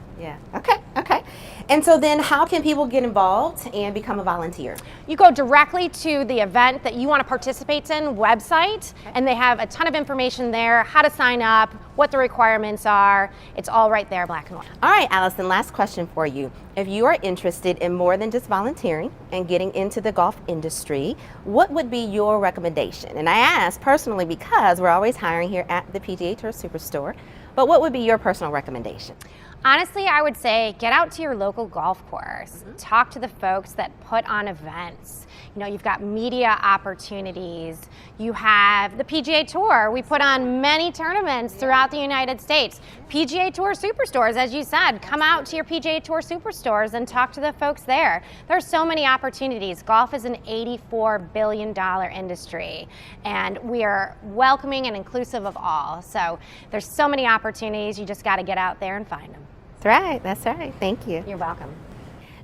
Okay. And so then how can people get involved and become a volunteer? You go directly to the event that you want to participate in website, and they have a ton of information there, how to sign up, what the requirements are. It's all right there, black and white. All right, Allison, last question for you. If you are interested in more than just volunteering and getting into the golf industry, what would be your recommendation? And I ask personally because we're always hiring here at the PGA Tour Superstore, but what would be your personal recommendation? Honestly, I would say get out to your local golf course. Talk to the folks that put on events. You know, you've got media opportunities. You have the PGA Tour. We put on many tournaments throughout the United States. PGA Tour Superstores, as you said, come out to your PGA Tour Superstores and talk to the folks there. There's so many opportunities. Golf is an $84 billion industry, and we are welcoming and inclusive of all. So there's so many opportunities. You just got to get out there and find them. That's right. Thank you. You're welcome.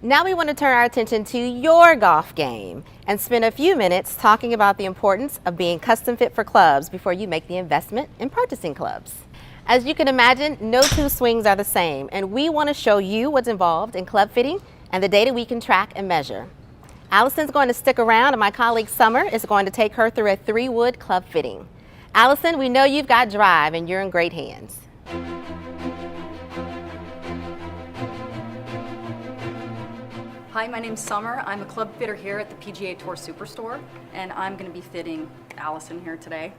Now we want to turn our attention to your golf game and spend a few minutes talking about the importance of being custom fit for clubs before you make the investment in purchasing clubs. As you can imagine, no two swings are the same, and we want to show you what's involved in club fitting and the data we can track and measure. Allison's going to stick around, and my colleague Summer is going to take her through a 3-wood club fitting. Allison, we know you've got drive and you're in great hands. Hi, my name's Summer. I'm a club fitter here at the PGA Tour Superstore, and I'm going to be fitting Allison here today.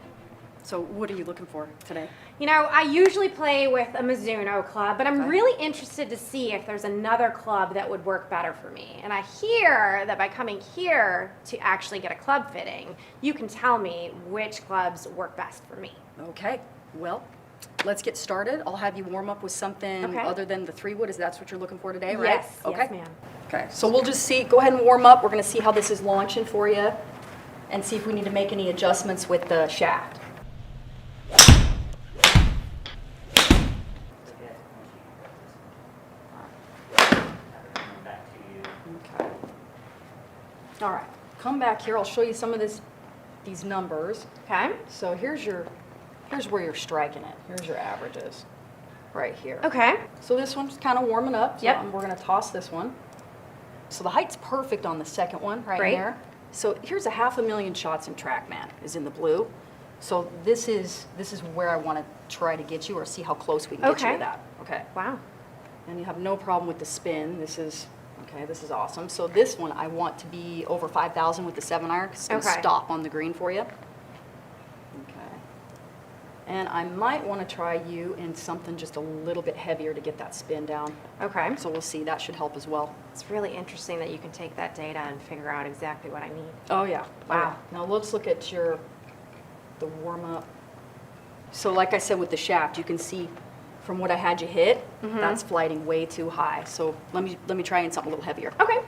So what are you looking for today? You know, I usually play with a Mizuno club, but I'm really interested to see if there's another club that would work better for me. And I hear that by coming here to actually get a club fitting, you can tell me which clubs work best for me. Okay, well, let's get started. I'll have you warm up with something other than the 3-wood. Is that what you're looking for today, right? Yes, okay. yes, ma'am. Okay, so we'll just see, go ahead and warm up. We're going to see how this is launching for you and see if we need to make any adjustments with the shaft. Okay. All right, come back here. I'll show you some of these numbers. Okay. So here's where you're striking it. Here's your averages right here. Okay. So this one's kind of warming up. So Yep. we're going to toss this one. So the height's perfect on the second one right Great. there. So here's 500,000 shots in TrackMan is in the blue. So this is where I want to try to get you or see how close we can get you Okay. to that. Okay. Wow. And you have no problem with the spin. This is awesome. So this one I want to be over 5,000 with the 7-iron because it's going to Okay. stop on the green for you. Okay. And I might want to try you in something just a little bit heavier to get that spin down. Okay. So we'll see. That should help as well. It's really interesting that you can take that data and figure out exactly what I need. Oh yeah. Wow. Now let's look at the warm up. So like I said with the shaft, you can see from what I had you hit, that's flighting way too high. So let me try in something a little heavier. Okay.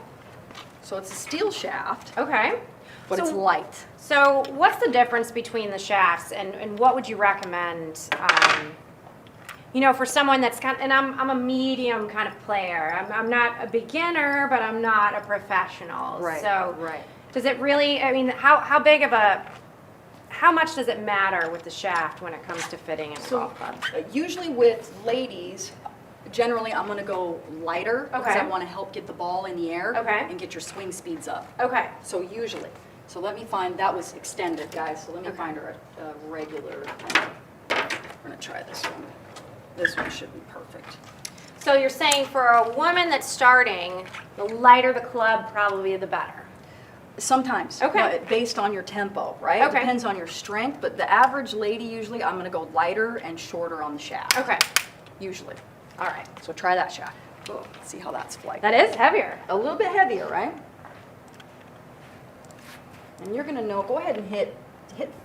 So it's a steel shaft. Okay. But So- it's light. So what's the difference between the shafts and what would you recommend, you know, for someone that's and I'm a medium kind of player. I'm not a beginner, but I'm not a professional. Right, So right. Does it really, I mean, how much does it matter with the shaft when it comes to fitting in a golf club? Usually with ladies, generally I'm going to go lighter because I want to help get the ball in the air and get your swing speeds up. Okay. So usually. So let me find, that was extended, guys, so let me find her a regular. We're going to try this one. This one should be perfect. So you're saying for a woman that's starting, the lighter the club, probably the better. Sometimes, based on your tempo, right? It depends on your strength, but the average lady usually, I'm going to go lighter and shorter on the shaft. Okay. Usually. All right, so try that shaft. Oh, let's see how that's flight. That is heavier. A little bit heavier, right? And you're going to know, go ahead and hit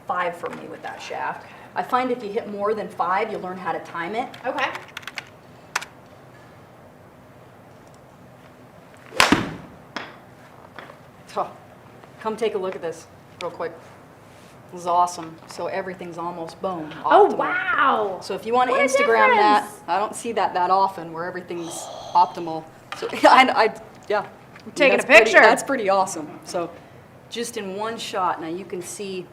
5 for me with that shaft. I find if you hit more than 5, you learn how to time it. Okay. Oh, come take a look at this real quick. This is awesome. So everything's almost boom. Optimal. Oh, wow. So if you want to What a Instagram that, difference. I don't see that often where everything's optimal. So yeah. I'm taking That's a picture. That's pretty awesome. So just in one shot, now you can see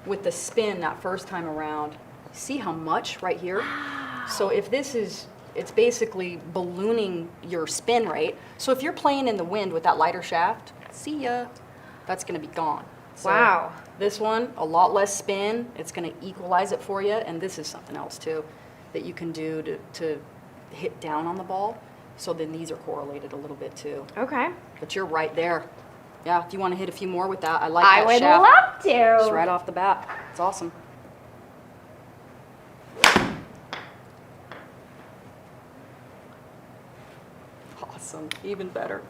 with the spin that first time around, see how much right here? So if this is, it's basically ballooning your spin rate. So if you're playing in the wind with that lighter shaft, see ya, that's gonna be gone. So Wow. This one, a lot less spin, it's gonna equalize it for you, and this is something else too that you can do to hit down on the ball. So then these are correlated a little bit too. Okay. But you're right there. Yeah, if you want to hit a few more with that, I like I that would shaft. love to. Just right off the bat. It's awesome. Awesome. Even better.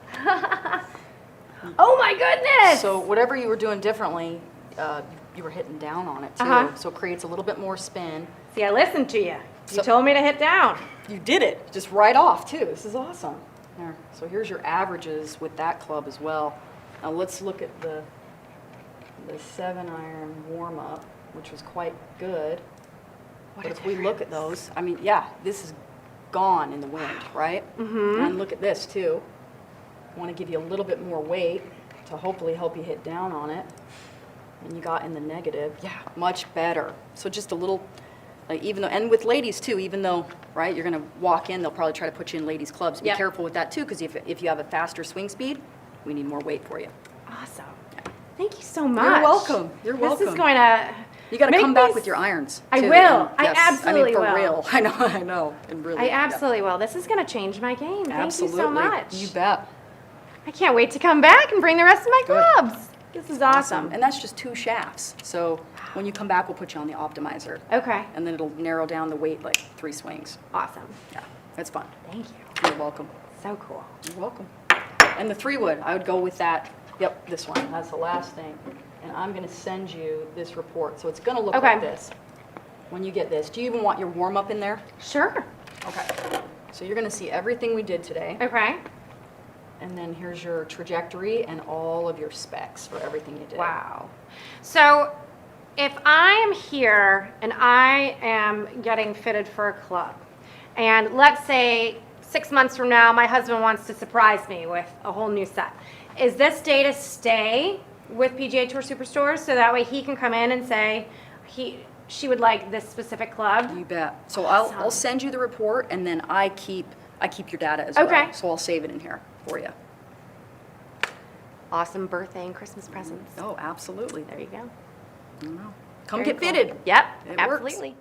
Oh my goodness! So whatever you were doing differently, you were hitting down on it too. So it creates a little bit more spin. See, I listened to you. You told me to hit down. You did it, just right off too. This is awesome. There. So here's your averages with that club as well. Now let's look at the 7-iron warm-up, which was quite good. But if we look at those, I mean, yeah, this is gone in the wind, right? Mm-hmm. And look at this too. I want to give you a little bit more weight to hopefully help you hit down on it. And you got in the negative. Yeah, much better. So just a little, like even though, and with ladies too, even though, right, you're going to walk in, they'll probably try to put you in ladies' clubs. Be careful with that too, because if you have a faster swing speed, we need more weight for you. Awesome. Thank you so much. You're welcome. You're welcome. This is going to. You got to come back with your irons. I too. will. And I absolutely for will. real. I know. And really. I absolutely will. This is going to change my game. Absolutely. Thank you so much. You bet. I can't wait to come back and bring the rest of my clubs. This is awesome. And that's just 2 shafts. So when you come back, we'll put you on the optimizer. Okay. And then it'll narrow down the weight like 3 swings. Awesome. Yeah, that's fun. Thank you. You're welcome. So cool. You're welcome. And the 3-wood, I would go with that. Yep, this one. That's the last thing. And I'm going to send you this report. So it's going to look like this when you get this. Do you even want your warm-up in there? Sure. Okay. So you're going to see everything we did today. Okay. And then here's your trajectory and all of your specs for everything you did. Wow. So if I am here and I am getting fitted for a club, and let's say 6 months from now, my husband wants to surprise me with a whole new set, is this data stay with PGA Tour Superstores so that way he can come in and say she would like this specific club? You bet. So I'll send you the report, and then I keep your data as well. So I'll save it in here for you. Awesome birthday and Christmas presents. Oh, absolutely. There you go. I know. Come Very get cool. fitted. Yep, It absolutely. works.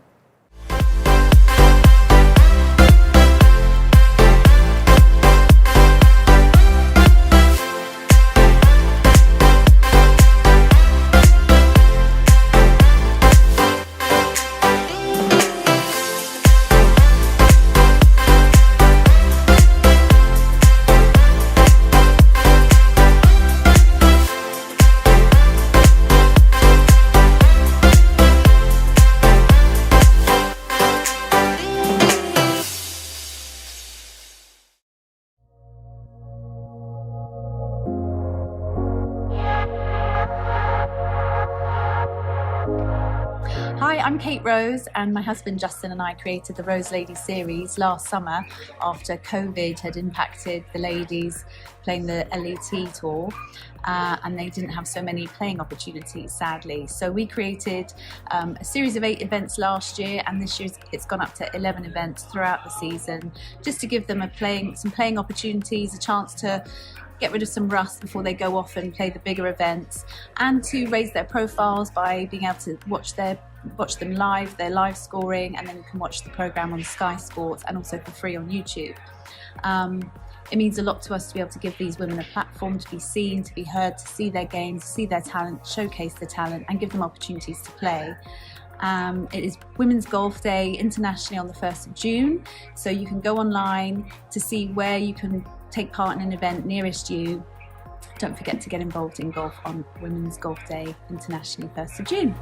Hi, I'm Kate Rose, and my husband Justin and I created the Rose Ladies series last summer after COVID had impacted the ladies playing the LET tour, and they didn't have so many playing opportunities, sadly. So we created a series of 8 events last year, and this year it's gone up to 11 events throughout the season, just to give them some playing opportunities, a chance to get rid of some rust before they go off and play the bigger events, and to raise their profiles by being able to watch them live, their live scoring, and then you can watch the program on Sky Sports and also for free on YouTube. It means a lot to us to be able to give these women a platform to be seen, to be heard, to see their games, to see their talent, showcase their talent, and give them opportunities to play. It is Women's Golf Day internationally on the 1st of June, so you can go online to see where you can take part in an event nearest you. Don't forget to get involved in golf on Women's Golf Day internationally, 1st of June.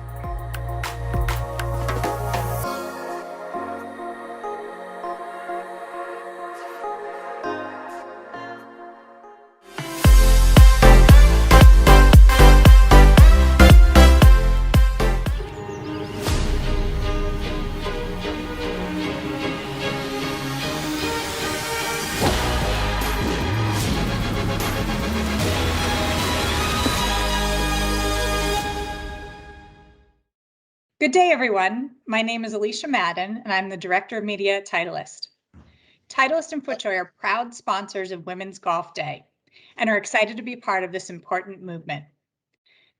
Good day, everyone. My name is Alicia Madden, and I'm the Director of Media at Titleist. Titleist and FootJoy are proud sponsors of Women's Golf Day and are excited to be part of this important movement.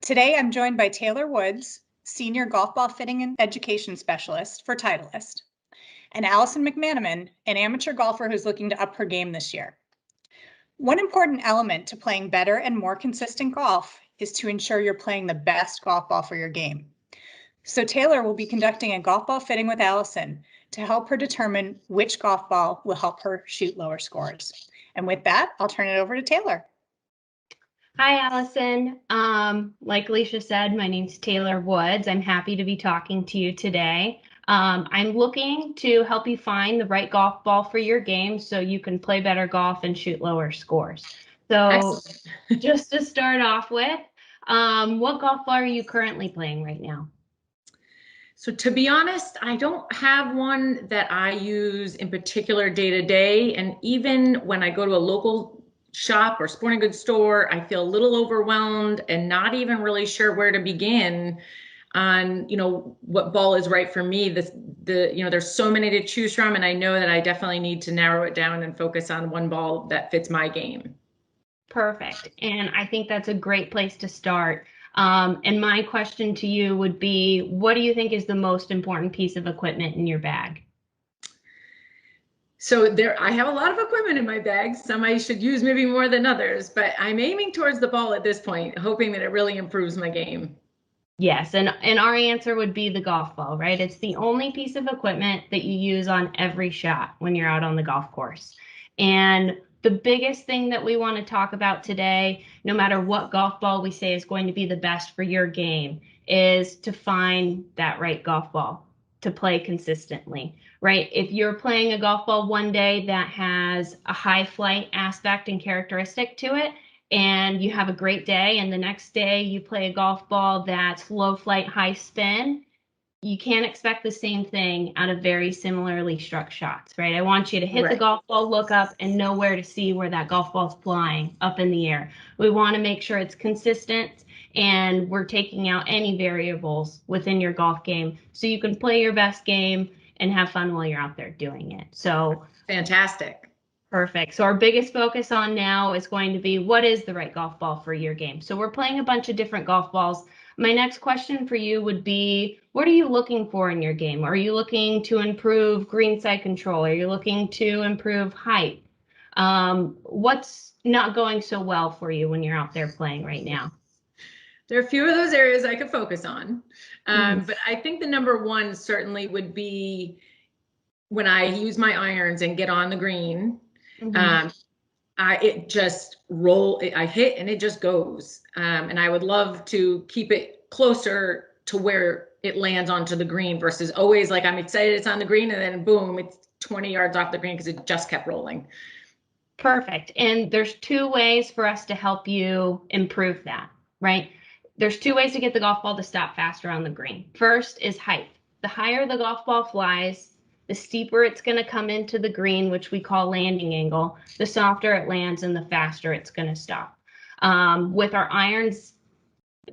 Today, I'm joined by Taylor Woods, Senior Golf Ball Fitting and Education Specialist for Titleist, and Allison McManaman, an amateur golfer who's looking to up her game this year. One important element to playing better and more consistent golf is to ensure you're playing the best golf ball for your game. So Taylor will be conducting a golf ball fitting with Allison to help her determine which golf ball will help her shoot lower scores. And with that, I'll turn it over to Taylor. Hi, Allison. Like Alicia said, my name's Taylor Woods. I'm happy to be talking to you today. I'm looking to help you find the right golf ball for your game so you can play better golf and shoot lower scores. So just to start off with, what golf ball are you currently playing right now? So to be honest, I don't have one that I use in particular day to day. And even when I go to a local shop or sporting goods store, I feel a little overwhelmed and not even really sure where to begin on, what ball is right for me. There's so many to choose from, and I know that I definitely need to narrow it down and focus on one ball that fits my game. Perfect. And I think that's a great place to start. And my question to you would be, what do you think is the most important piece of equipment in your bag? So I have a lot of equipment in my bag. Some I should use maybe more than others, but I'm aiming towards the ball at this point, hoping that it really improves my game. Yes, and our answer would be the golf ball, right? It's the only piece of equipment that you use on every shot when you're out on the golf course. And the biggest thing that we want to talk about today, no matter what golf ball we say is going to be the best for your game, is to find that right golf ball to play consistently, right? If you're playing a golf ball one day that has a high flight aspect and characteristic to it, and you have a great day, and the next day you play a golf ball that's low flight, high spin, you can't expect the same thing out of very similarly struck shots, right? I want you to hit the golf ball, look up, and know where to see where that golf ball's flying up in the air. We want to make sure it's consistent and we're taking out any variables within your golf game so you can play your best game and have fun while you're out there doing it. So fantastic. Perfect. So our biggest focus on now is going to be, what is the right golf ball for your game? So we're playing a bunch of different golf balls. My next question for you would be, what are you looking for in your game? Are you looking to improve greenside control? Are you looking to improve height? What's not going so well for you when you're out there playing right now? There are a few of those areas I could focus on. But I think the number one certainly would be when I use my irons and get on the green. It just I hit and it just goes. And I would love to keep it closer to where it lands onto the green versus always like I'm excited it's on the green and then boom, it's 20 yards off the green because it just kept rolling. Perfect. And there's 2 ways for us to help you improve that, right? There's 2 ways to get the golf ball to stop faster on the green. First is height. the higher the golf ball flies, the steeper it's going to come into the green, which we call landing angle, the softer it lands and the faster it's going to stop. With our irons,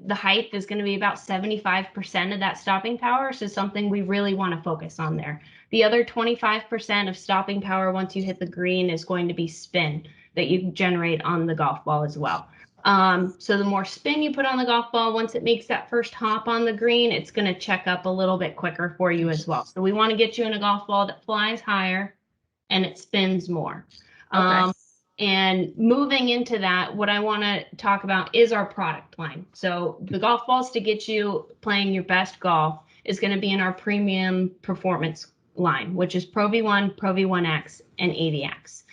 the height is going to be about 75% of that stopping power, so something we really want to focus on there. The other 25% of stopping power once you hit the green is going to be spin that you generate on the golf ball as well. So the more spin you put on the golf ball, once it makes that first hop on the green, it's going to check up a little bit quicker for you as well. So we want to get you in a golf ball that flies higher and it spins more. Okay. And moving into that, what I want to talk about is our product line. So the golf balls to get you playing your best golf is going to be in our premium performance line, which is Pro V1, Pro V1X, and AVX.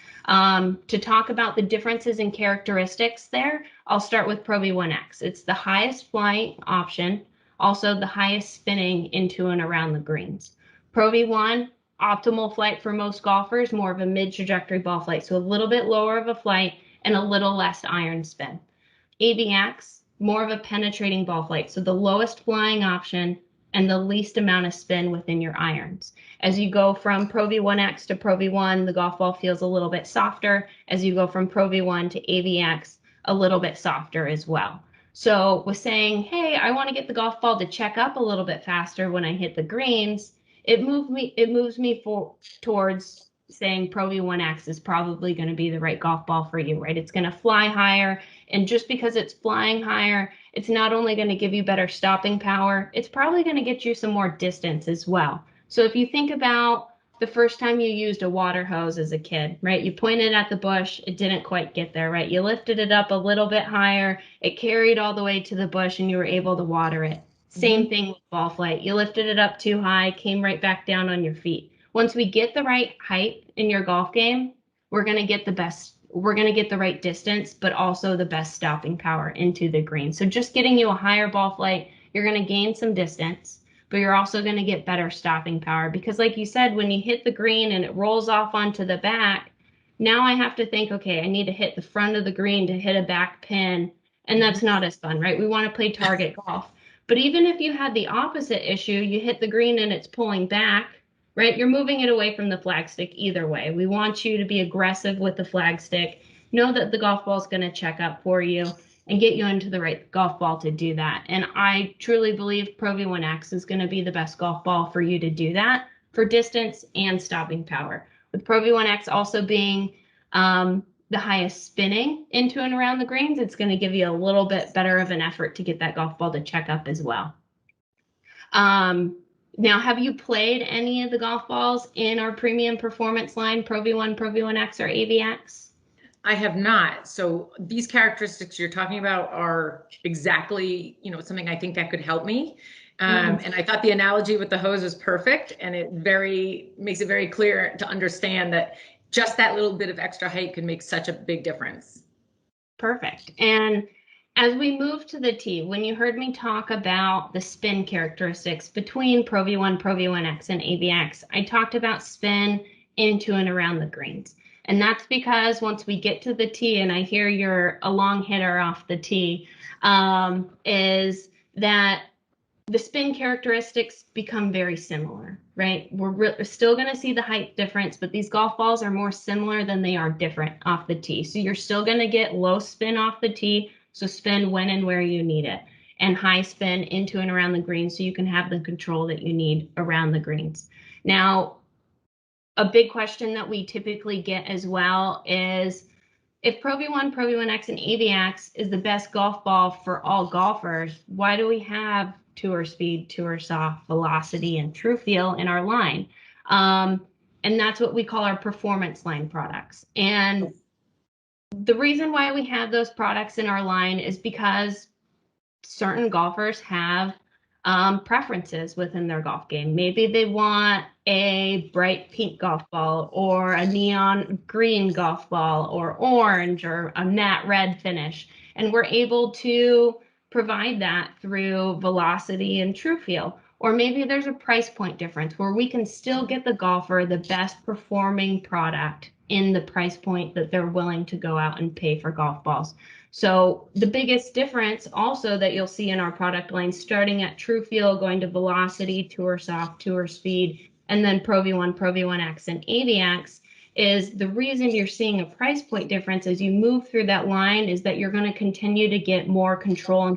To talk about the differences in characteristics there, I'll start with Pro V1X. It's the highest flying option, also the highest spinning into and around the greens. Pro V1, optimal flight for most golfers, more of a mid-trajectory ball flight, so a little bit lower of a flight and a little less iron spin. AVX, more of a penetrating ball flight, so the lowest flying option and the least amount of spin within your irons. As you go from Pro V1X to Pro V1, the golf ball feels a little bit softer. As you go from Pro V1 to AVX, a little bit softer as well. So with saying, hey, I want to get the golf ball to check up a little bit faster when I hit the greens, it moves me towards saying Pro V1X is probably going to be the right golf ball for you, right? It's going to fly higher, and just because it's flying higher, it's not only going to give you better stopping power, it's probably going to get you some more distance as well. So if you think about the first time you used a water hose as a kid, right? You pointed at the bush, it didn't quite get there, right? You lifted it up a little bit higher, it carried all the way to the bush, and you were able to water it. Same thing with ball flight. You lifted it up too high, came right back down on your feet. Once we get the right height in your golf game, we're going to get the right distance, but also the best stopping power into the green. So just getting you a higher ball flight, you're going to gain some distance, but you're also going to get better stopping power, because like you said, when you hit the green and it rolls off onto the back, now I have to think, okay, I need to hit the front of the green to hit a back pin, and that's not as fun, right? We want to play target golf. But even if you had the opposite issue, you hit the green and it's pulling back, right? You're moving it away from the flag stick either way. We want you to be aggressive with the flag stick. Know that the golf ball is going to check up for you and get you into the right golf ball to do that. And I truly believe Pro V1X is going to be the best golf ball for you to do that for distance and stopping power. With Pro V1X also being the highest spinning into and around the greens, it's going to give you a little bit better of an effort to get that golf ball to check up as well. Now, have you played any of the golf balls in our premium performance line, Pro V1, Pro V1X, or AVX? I have not. So these characteristics you're talking about are exactly, something I think that could help me. And I thought the analogy with the hose was perfect, and it makes it very clear to understand that just that little bit of extra height could make such a big difference. Perfect. And as we move to the tee, when you heard me talk about the spin characteristics between Pro V1, Pro V1X, and AVX, I talked about spin into and around the greens. And that's because once we get to the tee, and I hear you're a long hitter off the tee, is that the spin characteristics become very similar, right? We're still going to see the height difference, but these golf balls are more similar than they are different off the tee. So you're still going to get low spin off the tee, so spin when and where you need it, and high spin into and around the greens so you can have the control that you need around the greens. Now, a big question that we typically get as well is, if Pro V1, Pro V1X, and AVX is the best golf ball for all golfers, why do we have Tour Speed, Tour Soft, Velocity, and True Feel in our line? And that's what we call our performance line products. And the reason why we have those products in our line is because certain golfers have preferences within their golf game. Maybe they want a bright pink golf ball, or a neon green golf ball, or orange, or a matte red finish. And we're able to provide that through Velocity and True Feel. Or maybe there's a price point difference where we can still get the golfer the best performing product in the price point that they're willing to go out and pay for golf balls. So the biggest difference also that you'll see in our product line, starting at True Feel, going to Velocity, Tour Soft, Tour Speed, and then Pro V1, Pro V1X, and AVX, is the reason you're seeing a price point difference as you move through that line is that you're going to continue to get more control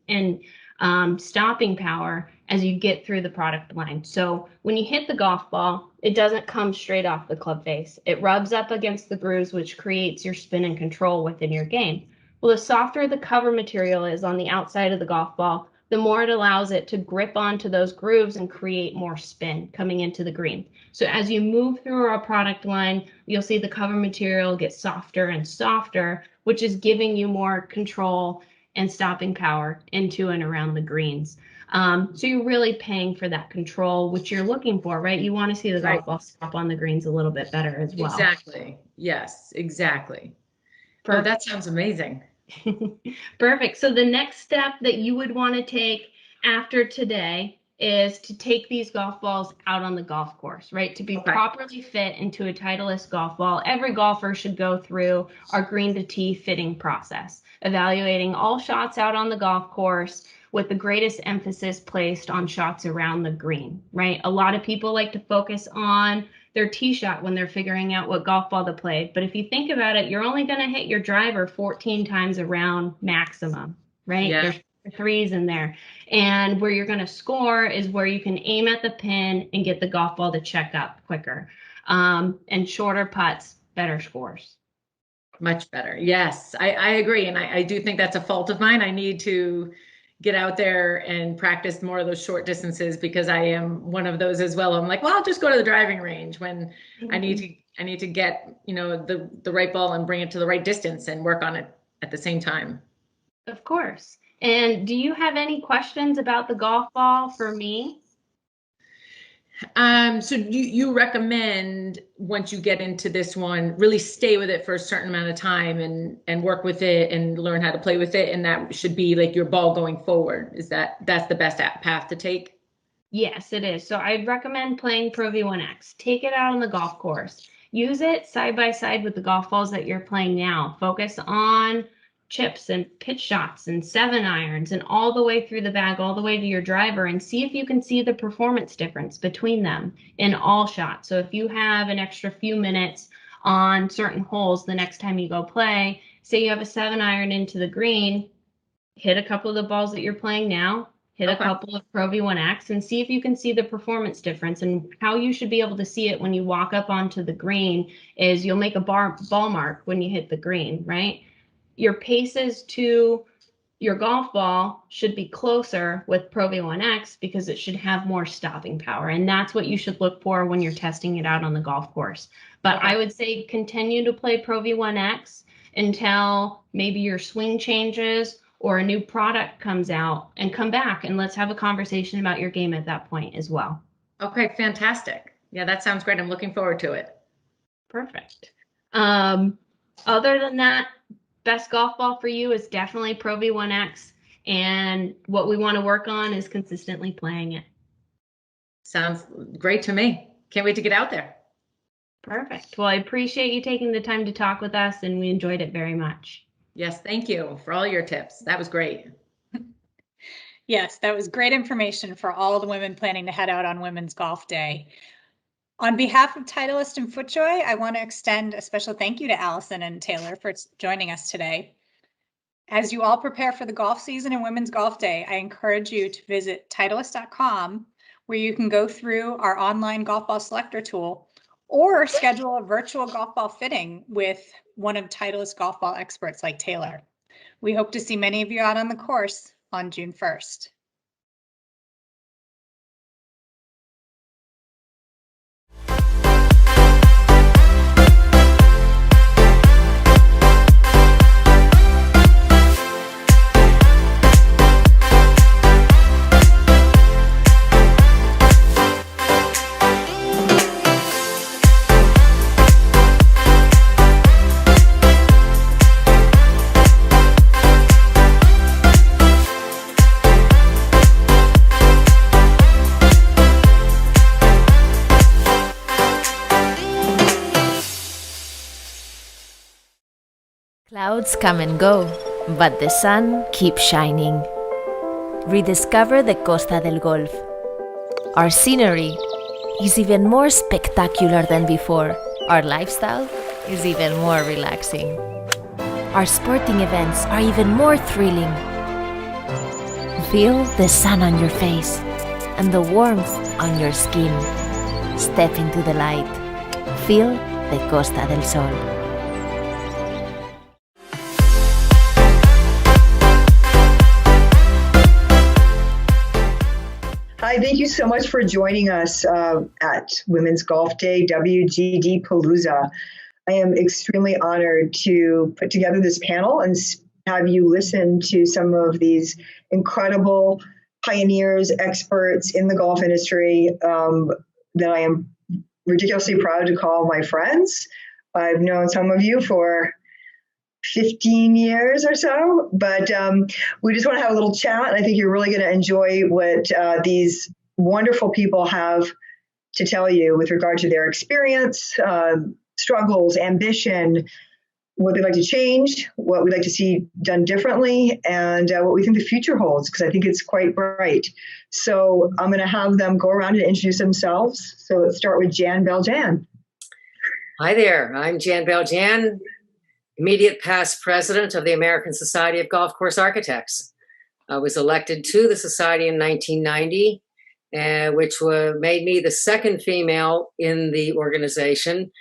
and stopping power as you get through the product line. So when you hit the golf ball, it doesn't come straight off the club face. It rubs up against the grooves, which creates your spin and control within your game. Well, the softer the cover material is on the outside of the golf ball, the more it allows it to grip onto those grooves and create more spin coming into the green. So as you move through our product line, you'll see the cover material get softer and softer, which is giving you more control and stopping power into and around the greens. So you're really paying for that control, which you're looking for, right? You want to see the golf ball stop on the greens a little bit better as well. Exactly. Yes, exactly. Perfect. Oh, that sounds amazing. Perfect. So the next step that you would want to take after today is to take these golf balls out on the golf course, right? To be properly fit into a Titleist golf ball, every golfer should go through our green to tee fitting process, evaluating all shots out on the golf course with the greatest emphasis placed on shots around the green, right? A lot of people like to focus on their tee shot when they're figuring out what golf ball to play. But if you think about it, you're only going to hit your driver 14 times around maximum, right? Yeah. There's threes in there. And where you're going to score is where you can aim at the pin and get the golf ball to check up quicker. And shorter putts, better scores. Much better. Yes, I agree. And I do think that's a fault of mine. I need to get out there and practice more of those short distances because I am one of those as well. I'm like, well, I'll just go to the driving range when I need to get, the right ball and bring it to the right distance and work on it at the same time. Of course. And do you have any questions about the golf ball for me? So you recommend once you get into this one, really stay with it for a certain amount of time and work with it and learn how to play with it. And that should be like your ball going forward. That's the best path to take? Yes, it is. So I'd recommend playing Pro V1X. Take it out on the golf course. Use it side by side with the golf balls that you're playing now. Focus on chips and pitch shots and 7-irons and all the way through the bag, all the way to your driver, and see if you can see the performance difference between them in all shots. So if you have an extra few minutes on certain holes the next time you go play, say you have a 7-iron into the green, hit a couple of the balls that you're playing now, hit a couple of Pro V1X and see if you can see the performance difference. And how you should be able to see it when you walk up onto the green is you'll make a ball mark when you hit the green, right? Your paces to your golf ball should be closer with Pro V1X because it should have more stopping power. And that's what you should look for when you're testing it out on the golf course. But I would say continue to play Pro V1X until maybe your swing changes or a new product comes out, and come back and let's have a conversation about your game at that point as well. Okay, fantastic. Yeah, that sounds great. I'm looking forward to it. Perfect. Other than that, best golf ball for you is definitely Pro V1X. And what we want to work on is consistently playing it. Sounds great to me. Can't wait to get out there. Perfect. Well, I appreciate you taking the time to talk with us, and we enjoyed it very much. Yes, thank you for all your tips. That was great. Yes, that was great information for all the women planning to head out on Women's Golf Day. On behalf of Titleist and FootJoy, I want to extend a special thank you to Allison and Taylor for joining us today. As you all prepare for the golf season and Women's Golf Day, I encourage you to visit Titleist.com, where you can go through our online golf ball selector tool or schedule a virtual golf ball fitting with one of Titleist golf ball experts like Taylor. We hope to see many of you out on the course on June 1st. Clouds come and go, but the sun keeps shining. Rediscover the Costa del Golf. Our scenery is even more spectacular than before. Our lifestyle is even more relaxing. Our sporting events are even more thrilling. Feel the sun on your face and the warmth on your skin. Step into the light. Feel the Costa del Sol. Hi, thank you so much for joining us at Women's Golf Day, WGD Palooza. I am extremely honored to put together this panel and have you listen to some of these incredible pioneers, experts in the golf industry that I am ridiculously proud to call my friends. I've known some of you for 15 years or so, but we just want to have a little chat. And I think you're really going to enjoy what these wonderful people have to tell you with regard to their experience, struggles, ambition, what they'd like to change, what we'd like to see done differently, and what we think the future holds, because I think it's quite bright. So I'm going to have them go around and introduce themselves. So let's start with Jan Beljan. Hi there, I'm Jan Beljan, immediate past president of the American Society of Golf Course Architects. I was elected to the society in 1990, which made me the second female in the organization.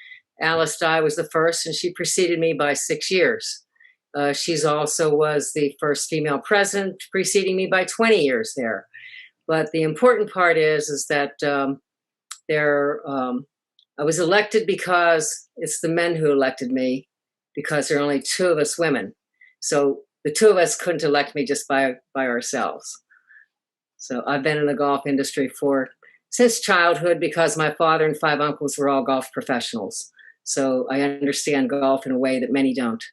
Alice Dye was the first, and she preceded me by 6 years. She's also was the first female president, preceding me by 20 years there. But the important part is that I was elected because it's the men who elected me, because there are only two of us women. So the two of us couldn't elect me just by ourselves. So I've been in the golf industry since childhood, because my father and 5 uncles were all golf professionals. So I understand golf in a way that many don't.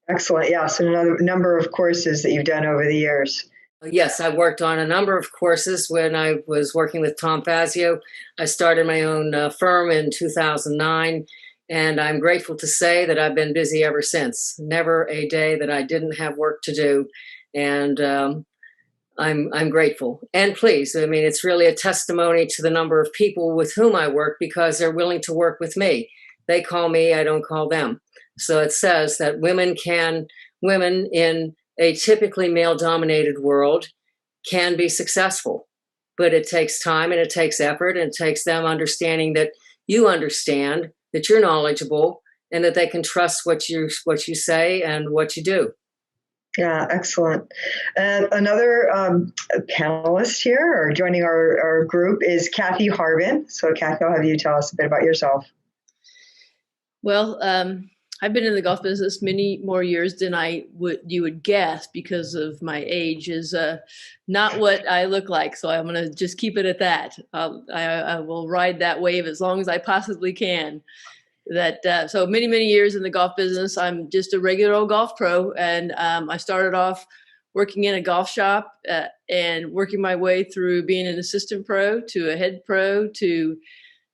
Excellent. Yes, and another number of courses that you've done over the years. Yes, I worked on a number of courses when I was working with Tom Fazio. I started my own firm in 2009, and I'm grateful to say that I've been busy ever since. Never a day that I didn't have work to do, and I'm grateful and pleased. I mean, it's really a testimony to the number of people with whom I work, because they're willing to work with me. They call me, I don't call them. So it says that women in a typically male-dominated world can be successful, but it takes time and it takes effort, and it takes them understanding that you understand, that you're knowledgeable, and that they can trust what you say and what you do. Yeah, excellent. And another panelist here, or joining our group, is Kathy Harvin. So Kathy, I'll have you tell us a bit about yourself. Well, I've been in the golf business many more years than you would guess, because of my age is not what I look like. So I'm going to just keep it at that. I will ride that wave as long as I possibly can. So many years in the golf business. I'm just a regular old golf pro, and I started off working in a golf shop and working my way through being an assistant pro to a head pro to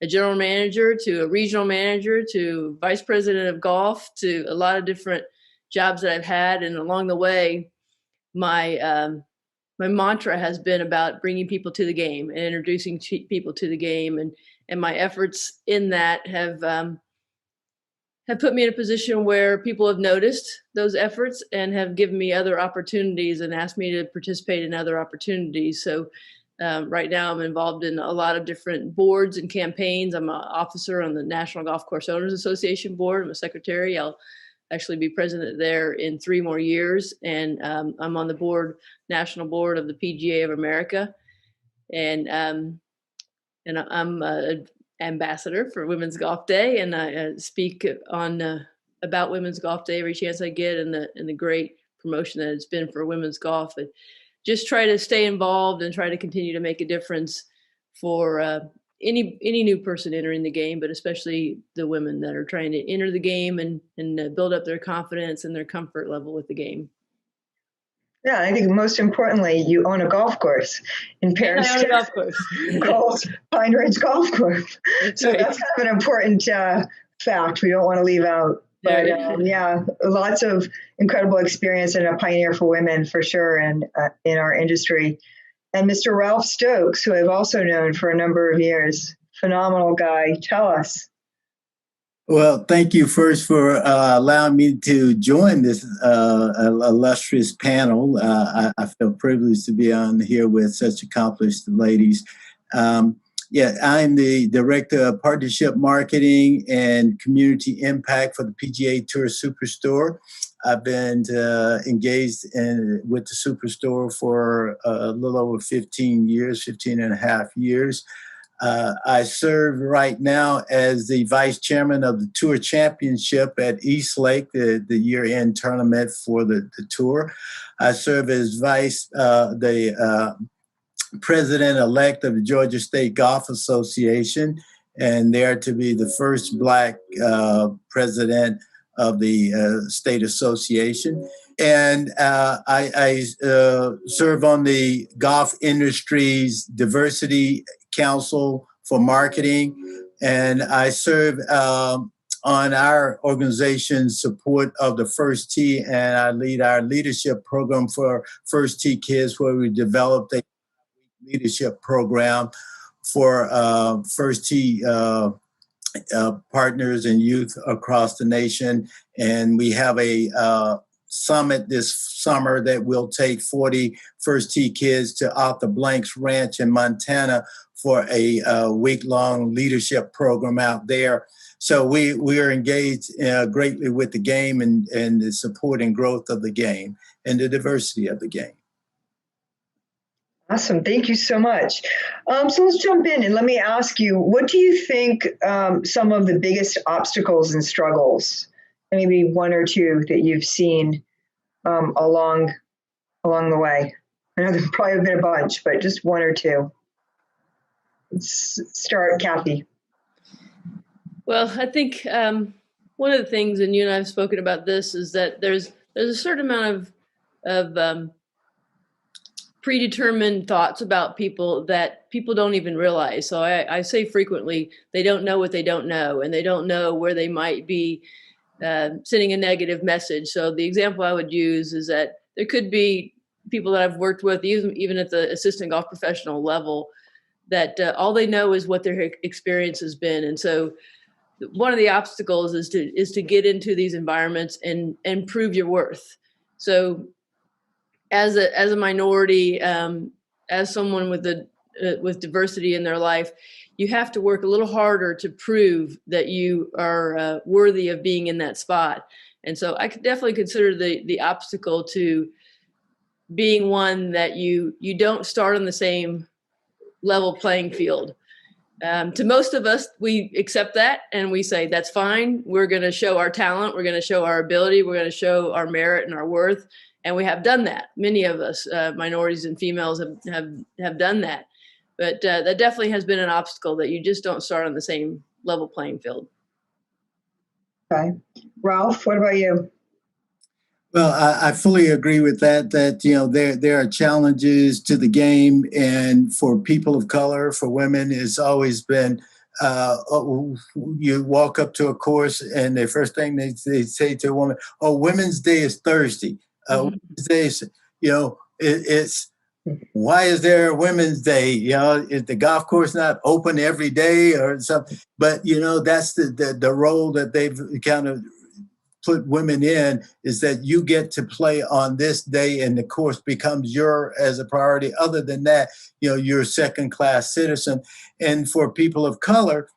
a general manager to a regional manager to vice president of golf, to a lot of different jobs that I've had. And along the way, my mantra has been about bringing people to the game and introducing people to the game, and my efforts in that have put me in a position where people have noticed those efforts and have given me other opportunities and asked me to participate in other opportunities. So right now I'm involved in a lot of different boards and campaigns. I'm an officer on the National Golf Course Owners Association board. I'm a secretary. I'll actually be president there in 3 more years. And I'm on the national board of the PGA of America. And I'm an ambassador for Women's Golf Day, and I speak on about Women's Golf Day every chance I get, and the great promotion that it's been for women's golf. And just try to stay involved and try to continue to make a difference for any new person entering the game, but especially the women that are trying to enter the game and build up their confidence and their comfort level with the game. Yeah, I think most importantly, you own a golf course in Paris. I own a golf course. Called Pine Ridge Golf Course. That's So right. that's kind of an important fact we don't want to leave out. But yeah, lots of incredible experience and a pioneer for women for sure, and in our industry. And Mr. Ralph Stokes, who I've also known for a number of years, phenomenal guy. Tell us. Well, thank you first for allowing me to join this illustrious panel. I feel privileged to be on here with such accomplished ladies. Yeah, I'm the Director of Partnership Marketing and Community Impact for the PGA Tour Superstore. I've been engaged with the Superstore for a little over 15 years, 15 and a half years. I serve right now as the Vice Chairman of the Tour Championship at East Lake, the year-end tournament for the Tour. I serve as the President-elect of the Georgia State Golf Association, and there to be the first Black president of the state association. And I serve on the Golf Industry's Diversity Council for Marketing, and I serve on our organization's support of the First Tee, and I lead our leadership program for First Tee Kids, where we developed a leadership program for First Tee partners and youth across the nation. And we have a summit this summer that will take 40 First Tee kids to Arthur Blank's Ranch in Montana for a week-long leadership program out there. So we are engaged greatly with the game and the support and growth of the game and the diversity of the game. Awesome. Thank you so much. So let's jump in and let me ask you, what do you think some of the biggest obstacles and struggles, maybe one or two that you've seen along the way? I know there probably have been a bunch, but just one or two. Let's start, Kathy. Well, I think one of the things, and you and I have spoken about this, is that there's a certain amount of predetermined thoughts about people that people don't even realize. So I say frequently, they don't know what they don't know, and they don't know where they might be sending a negative message. So the example I would use is that there could be people that I've worked with, even at the assistant golf professional level, that all they know is what their experience has been. And so one of the obstacles is to get into these environments and prove your worth. So as a minority, as someone with diversity in their life, you have to work a little harder to prove that you are worthy of being in that spot. And so I could definitely consider the obstacle to being one that you don't start on the same level playing field. To most of us, we accept that and we say, that's fine. We're going to show our talent. We're going to show our ability. We're going to show our merit and our worth. And we have done that. Many of us, minorities and females, have done that. But that definitely has been an obstacle, that you just don't start on the same level playing field. Okay. Ralph, what about you? Well, I fully agree with that, there are challenges to the game, and for people of color, for women, it's always been, you walk up to a course and the first thing they say to a woman, oh, Women's Day is Thursday. Women's Day is, it's, why is there a Women's Day? Is the golf course not open every day or something? But, that's the role that they've kind of put women in, is that you get to play on this day and the course becomes as a priority. Other than that, you're a second-class citizen. And for people of color,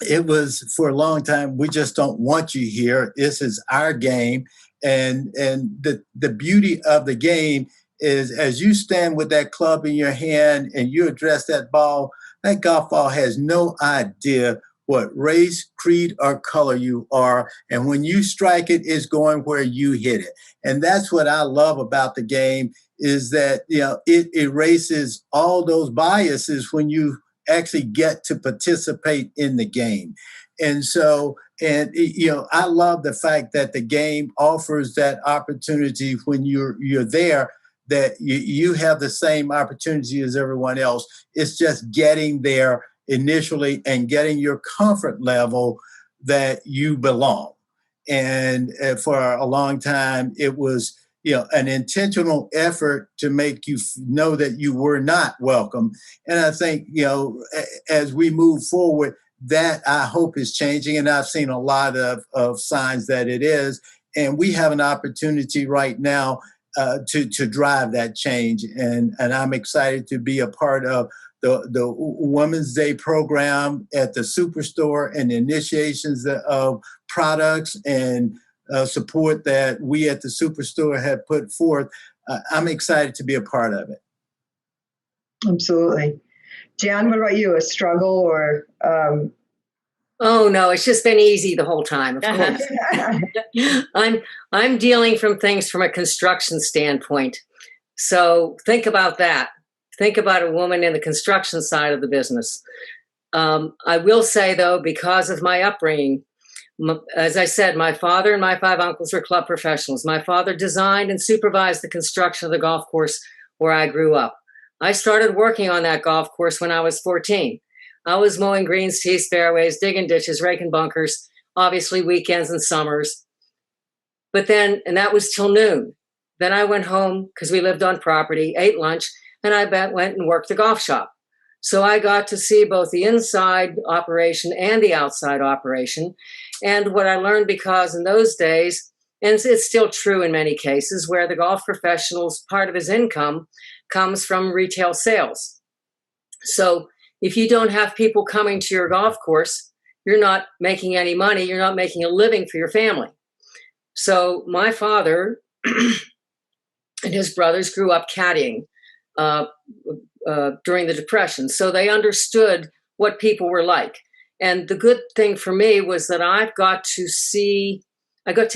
it was for a long time, we just don't want you here. This is our game. And the beauty of the game is, as you stand with that club in your hand and you address that ball, that golf ball has no idea what race, creed, or color you are. And when you strike it, it's going where you hit it. And that's what I love about the game, is that, it erases all those biases when you actually get to participate in the game. And so, I love the fact that the game offers that opportunity when you're there, that you have the same opportunity as everyone else. It's just getting there initially and getting your comfort level that you belong. And for a long time, it was, an intentional effort to make you know that you were not welcome. And I think, as we move forward, that I hope is changing. And I've seen a lot of signs that it is. And we have an opportunity right now to drive that change. And I'm excited to be a part of the Women's Day program at the Superstore and the initiations of products and support that we at the Superstore have put forth. I'm excited to be a part of it. Absolutely. Jan, what about you? A struggle or? Oh no, it's just been easy the whole time. Of course, I'm dealing from things from a construction standpoint. So think about that. Think about a woman in the construction side of the business. I will say though, because of my upbringing, as I said, my father and my 5 uncles were club professionals. My father designed and supervised the construction of the golf course where I grew up. I started working on that golf course when I was 14. I was mowing greens, tees, fairways, digging ditches, raking bunkers, obviously weekends and summers. But then, and that was till noon. Then I went home because we lived on property, ate lunch, and I went and worked the golf shop. So I got to see both the inside operation and the outside operation. And what I learned, because in those days, and it's still true in many cases, where the golf professional's part of his income comes from retail sales. So if you don't have people coming to your golf course, you're not making any money, you're not making a living for your family. So my father and his brothers grew up caddying during the Depression. So they understood what people were like. And the good thing for me was that I got to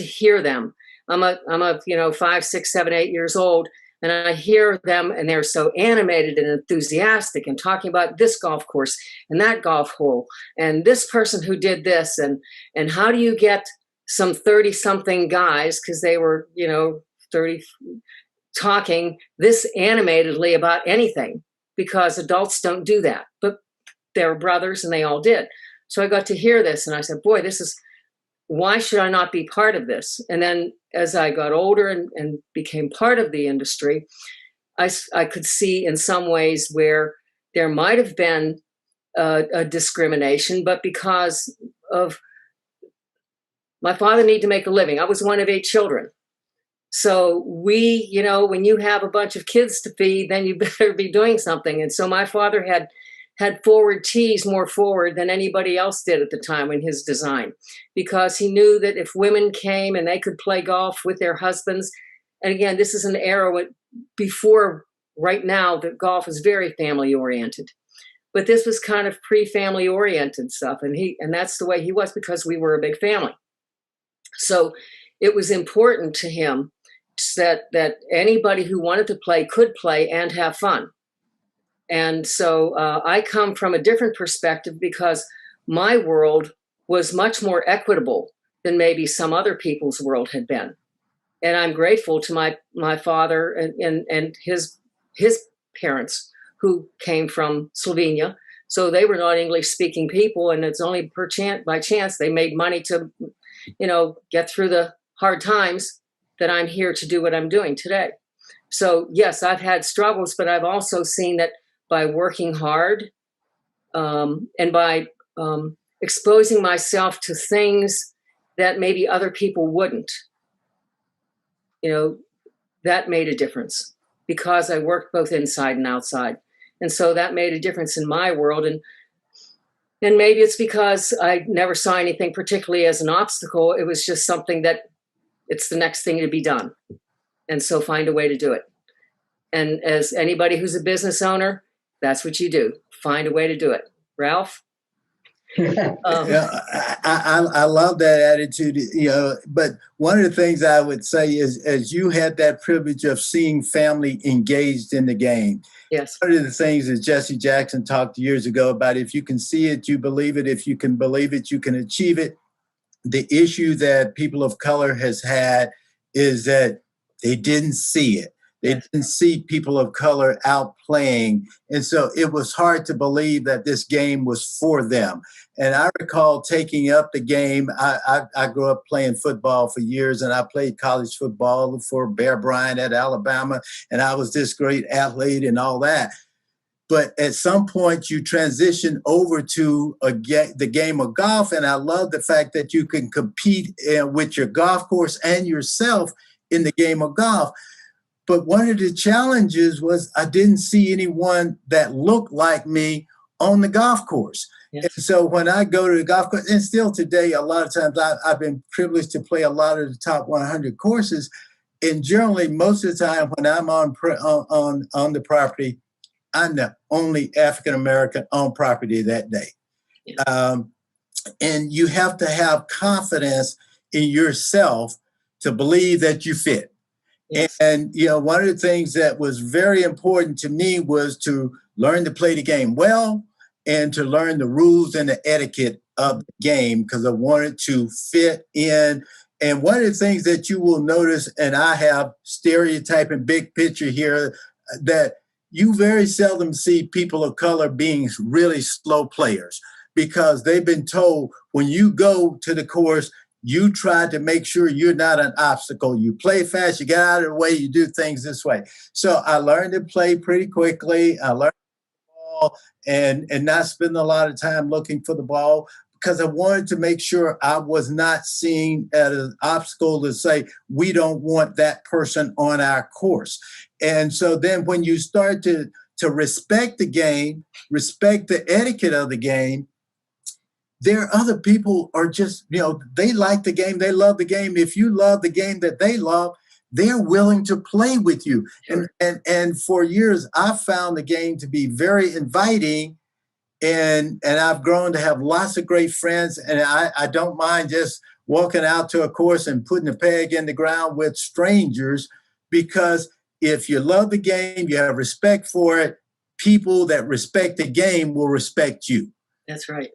hear them. I'm a 5, 6, 7, 8 years old, and I hear them, and they're so animated and enthusiastic and talking about this golf course and that golf hole and this person who did this, and how do you get some 30-something guys, because they were 30, talking this animatedly about anything, because adults don't do that, but they're brothers and they all did. So I got to hear this and I said, boy, why should I not be part of this? And then as I got older and became part of the industry, I could see in some ways where there might have been a discrimination, but because of my father needed to make a living. I was one of 8 children. So we, when you have a bunch of kids to feed, then you better be doing something. And so my father had forward tees more forward than anybody else did at the time in his design, because he knew that if women came and they could play golf with their husbands, and again, this is an era before right now that golf is very family oriented, but this was kind of pre-family oriented stuff. And that's the way he was, because we were a big family. So it was important to him that anybody who wanted to play could play and have fun. And so I come from a different perspective, because my world was much more equitable than maybe some other people's world had been. And I'm grateful to my father and his parents, who came from Slovenia. So they were not English speaking people, and it's only by chance they made money to, get through the hard times that I'm here to do what I'm doing today. So yes, I've had struggles, but I've also seen that by working hard and by exposing myself to things that maybe other people wouldn't, that made a difference, because I worked both inside and outside. And so that made a difference in my world. And maybe it's because I never saw anything particularly as an obstacle. It was just something that it's the next thing to be done. And so find a way to do it. And as anybody who's a business owner, that's what you do. Find a way to do it. Ralph? I love that attitude, but one of the things I would say is, as you had that privilege of seeing family engaged in the game. Yes. One of the things that Jesse Jackson talked years ago about, if you can see it, you believe it. If you can believe it, you can achieve it. The issue that people of color has had is that they didn't see it. They didn't see people of color out playing. And so it was hard to believe that this game was for them. And I recall taking up the game. I grew up playing football for years, and I played college football for Bear Bryant at Alabama. And I was this great athlete and all that. But at some point, you transition over to the game of golf. And I love the fact that you can compete with your golf course and yourself in the game of golf. But one of the challenges was I didn't see anyone that looked like me on the golf course. Yes. And so when I go to the golf course, and still today, a lot of times I've been privileged to play a lot of the top 100 courses. And generally, most of the time when I'm on the property, I'm the only African-American on property that day. Yeah. And you have to have confidence in yourself to believe that you fit. Yes. And, one of the things that was very important to me was to learn to play the game well and to learn the rules and the etiquette of the game, because I wanted to fit in. And one of the things that you will notice, and I have stereotyping big picture here, that you very seldom see people of color being really slow players, because they've been told when you go to the course, you try to make sure you're not an obstacle. You play fast, you get out of the way, you do things this way. So I learned to play pretty quickly. I learned the ball and not spend a lot of time looking for the ball, because I wanted to make sure I was not seen as an obstacle to say, we don't want that person on our course. And so then when you start to respect the game, respect the etiquette of the game, there are other people are just, they like the game, they love the game. If you love the game that they love, they're willing to play with you. Sure. And for years, I found the game to be very inviting. And I've grown to have lots of great friends, and I don't mind just walking out to a course and putting a peg in the ground with strangers, because if you love the game, you have respect for it, people that respect the game will respect you. That's right.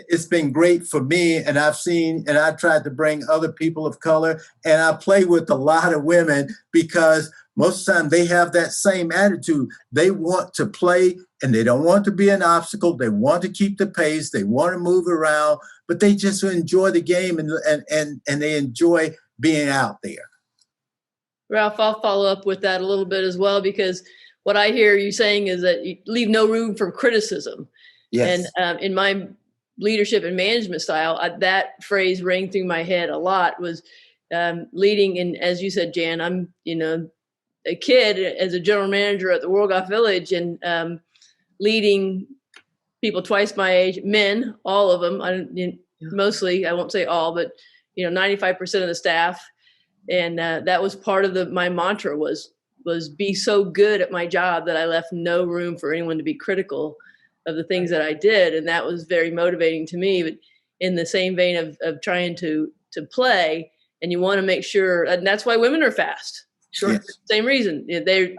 It's been great for me, and I've tried to bring other people of color, and I play with a lot of women, because most of the time they have that same attitude. They want to play and they don't want to be an obstacle. They want to keep the pace. They want to move around, but they just enjoy the game and they enjoy being out there. Ralph, I'll follow up with that a little bit as well, because what I hear you saying is that you leave no room for criticism. Yes. And in my leadership and management style, that phrase rang through my head a lot, was leading. And as you said, Jan, I'm, a kid as a general manager at the World Golf Village, and leading people twice my age, men, all of them, mostly, I won't say all, but 95% of the staff. And that was part of my mantra was be so good at my job that I left no room for anyone to be critical of the things that I did. And that was very motivating to me. But in the same vein of trying to play, and you want to make sure, and that's why women are fast. Sure. Yes. Same reason. They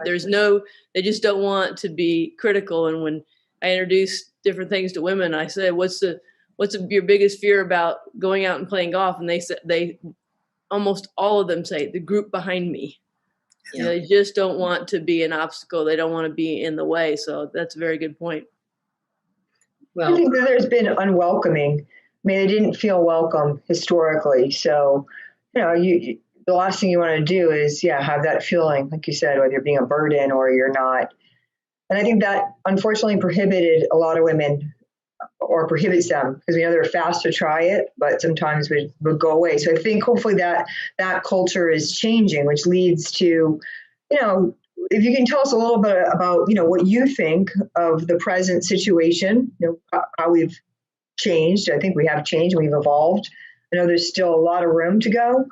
just don't want to be critical. And when I introduce different things to women, I say, what's your biggest fear about going out and playing golf? And they almost all of them say, the group behind me. Yeah. They just don't want to be an obstacle. They don't want to be in the way. So that's a very good point. Well, I think that there's been unwelcoming. I mean, they didn't feel welcome historically. So, the last thing you want to do is, have that feeling, like you said, whether you're being a burden or you're not. And I think that unfortunately prohibited a lot of women, or prohibits them, because we know they're fast to try it, but sometimes would go away. So I think hopefully that culture is changing, which leads to, if you can tell us a little bit about, what you think of the present situation, how we've changed. I think we have changed, we've evolved. I know there's still a lot of room to go,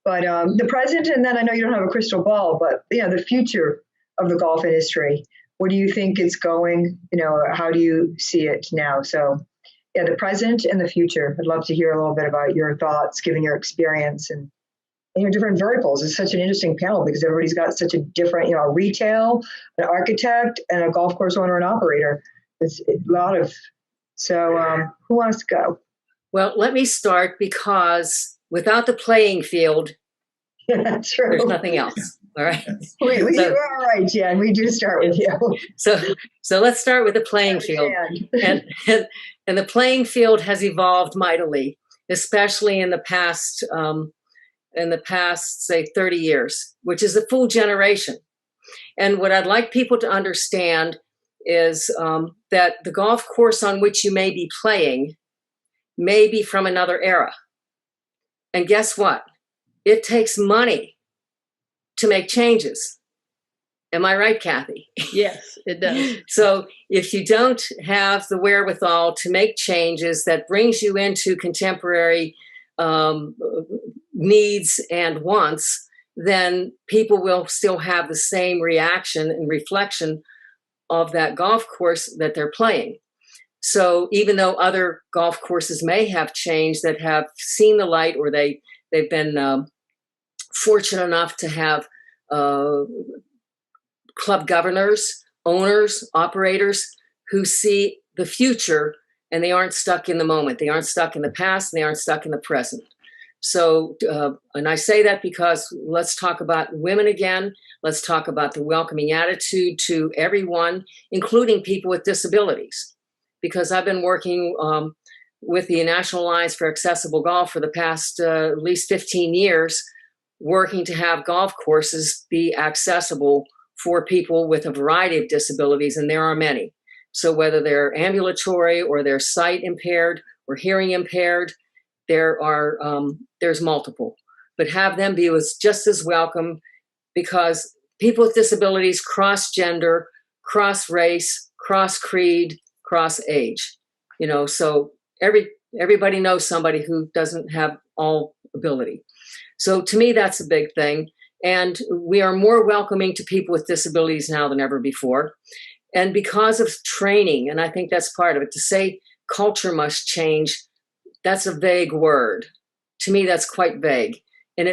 but the present, and then I know you don't have a crystal ball, but the future of the golf industry. What do you think it's going? How do you see it now? So, the present and the future. I'd love to hear a little bit about your thoughts, given your experience and your different verticals. It's such an interesting panel because everybody's got such a different, a retail, an architect, and a golf course owner and operator. It's a lot of. So, who wants to go? Well, let me start, because without the playing field, that's true. There's nothing else. All right. You are right, Jen. We do start with you. So let's start with the playing field. And the playing field has evolved mightily, especially in the past, say, 30 years, which is a full generation. And what I'd like people to understand is that the golf course on which you may be playing may be from another era. And guess what? It takes money to make changes. Am I right, Kathy? Yes, it does. So if you don't have the wherewithal to make changes that brings you into contemporary needs and wants, then people will still have the same reaction and reflection of that golf course that they're playing. So even though other golf courses may have changed, that have seen the light, or they've been fortunate enough to have club governors, owners, operators who see the future, and they aren't stuck in the moment. They aren't stuck in the past, and they aren't stuck in the present. So, and I say that because let's talk about women again. Let's talk about the welcoming attitude to everyone, including people with disabilities. Because I've been working with the National Alliance for Accessible Golf for the past at least 15 years, working to have golf courses be accessible for people with a variety of disabilities, and there are many. So whether they're ambulatory or they're sight impaired or hearing impaired, there's multiple. But have them be just as welcome, because people with disabilities cross gender, cross race, cross creed, cross age. So everybody knows somebody who doesn't have all ability. So to me, that's a big thing. And we are more welcoming to people with disabilities now than ever before. And because of training, and I think that's part of it, to say culture must change, that's a vague word. To me, that's quite vague. And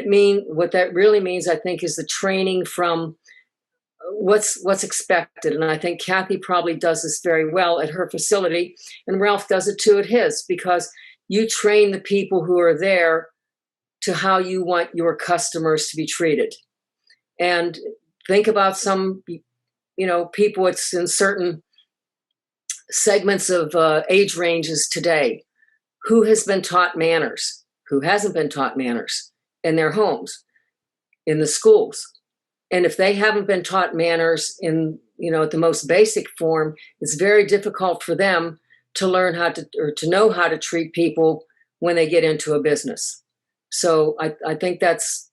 what that really means, I think, is the training from what's expected. And I think Kathy probably does this very well at her facility, and Ralph does it too at his, because you train the people who are there to how you want your customers to be treated. And think about some, people it's in certain segments of age ranges today. Who has been taught manners? Who hasn't been taught manners in their homes, in the schools? And if they haven't been taught manners in, at the most basic form, it's very difficult for them to learn to know how to treat people when they get into a business. So I think that's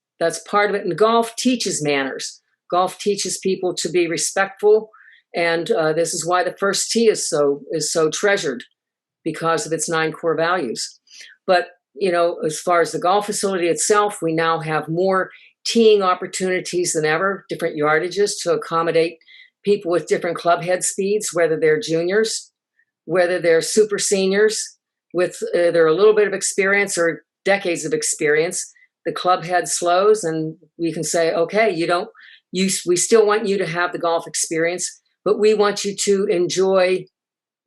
part of it. And golf teaches manners. Golf teaches people to be respectful. And this is why the first tee is so treasured, because of its 9 core values. But, as far as the golf facility itself, we now have more teeing opportunities than ever, different yardages to accommodate people with different club head speeds, whether they're juniors, whether they're super seniors with either a little bit of experience or decades of experience. The club head slows, and we can say, okay, we still want you to have the golf experience, but we want you to enjoy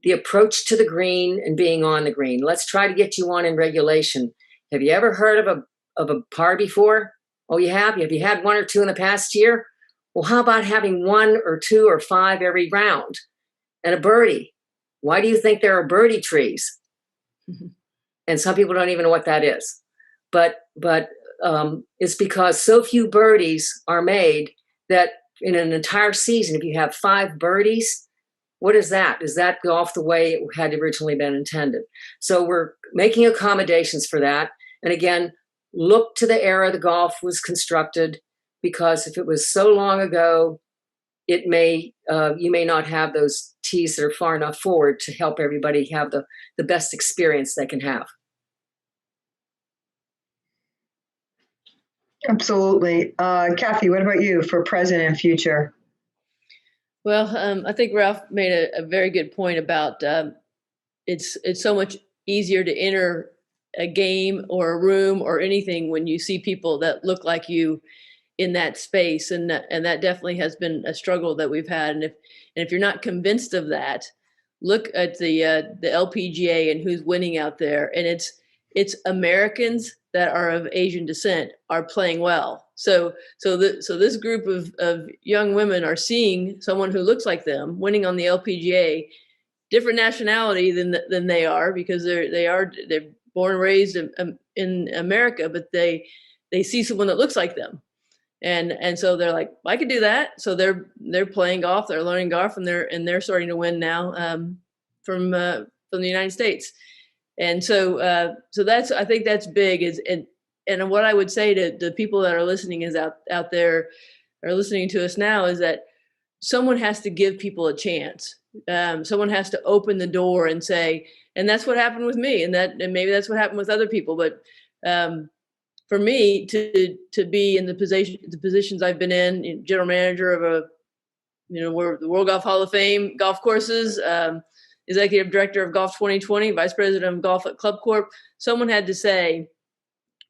the approach to the green and being on the green. Let's try to get you on in regulation. Have you ever heard of a par before? Oh, you have? Have you had 1 or 2 in the past year? Well, how about having 1 or 2 or 5 every round? And a birdie. Why do you think there are birdie trees? Mm-hmm. And some people don't even know what that is. But it's because so few birdies are made that in an entire season, if you have 5 birdies, what is that? Is that golf the way it had originally been intended? So we're making accommodations for that. And again, look to the era the golf was constructed, because if it was so long ago, you may not have those tees that are far enough forward to help everybody have the best experience they can have. Absolutely. Kathy, what about you for present and future? Well, I think Ralph made a very good point about it's so much easier to enter a game or a room or anything when you see people that look like you in that space, and that definitely has been a struggle that we've had. And if you're not convinced of that, look at the LPGA and who's winning out there, and it's Americans that are of Asian descent are playing well. So this group of young women are seeing someone who looks like them winning on the LPGA, different nationality than they are, because they're born and raised in America, but they see someone that looks like them, and so they're like, I could do that. So they're playing golf, they're learning golf, and they're starting to win now from the United States. And so that's, I think that's big. And what I would say to the people that are listening is out there are listening to us now is that someone has to give people a chance. Someone has to open the door and say, and that's what happened with me, and maybe that's what happened with other people. But for me to be in the positions I've been in, general manager of we're the World Golf Hall of Fame golf courses, executive director of Golf 2020, vice president of golf at Club Corp. Someone had to say,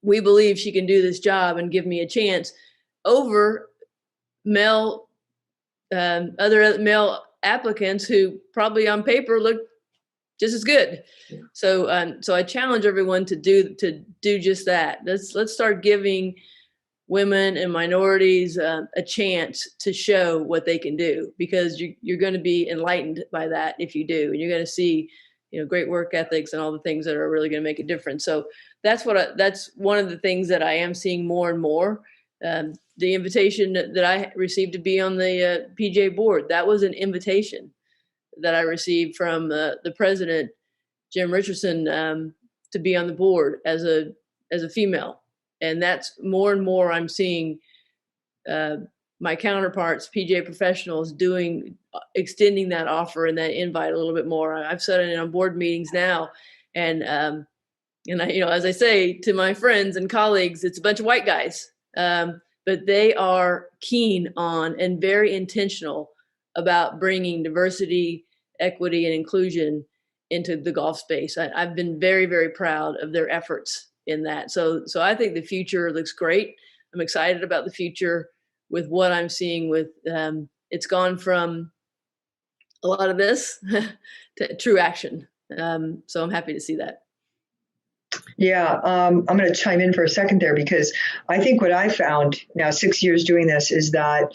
we believe she can do this job and give me a chance over other male applicants who probably on paper look just as good. Yeah. So I challenge everyone to do just that. Let's start giving women and minorities a chance to show what they can do, because you're going to be enlightened by that if you do, and you're going to see great work ethics and all the things that are really going to make a difference. So that's one of the things that I am seeing more and more. The invitation that I received to be on the PGA board, that was an invitation that I received from the president, Jim Richardson, to be on the board as a female. And that's more and more I'm seeing my counterparts, PGA professionals, extending that offer and that invite a little bit more. I've said it on board meetings now, and I, as I say to my friends and colleagues, it's a bunch of white guys, but they are keen on and very intentional about bringing diversity, equity, and inclusion into the golf space. I've been very, very proud of their efforts in that. So I think the future looks great. I'm excited about the future with what I'm seeing with, it's gone from a lot of this to true action. So I'm happy to see that. Yeah, I'm going to chime in for a second there, because I think what I found now 6 years doing this is that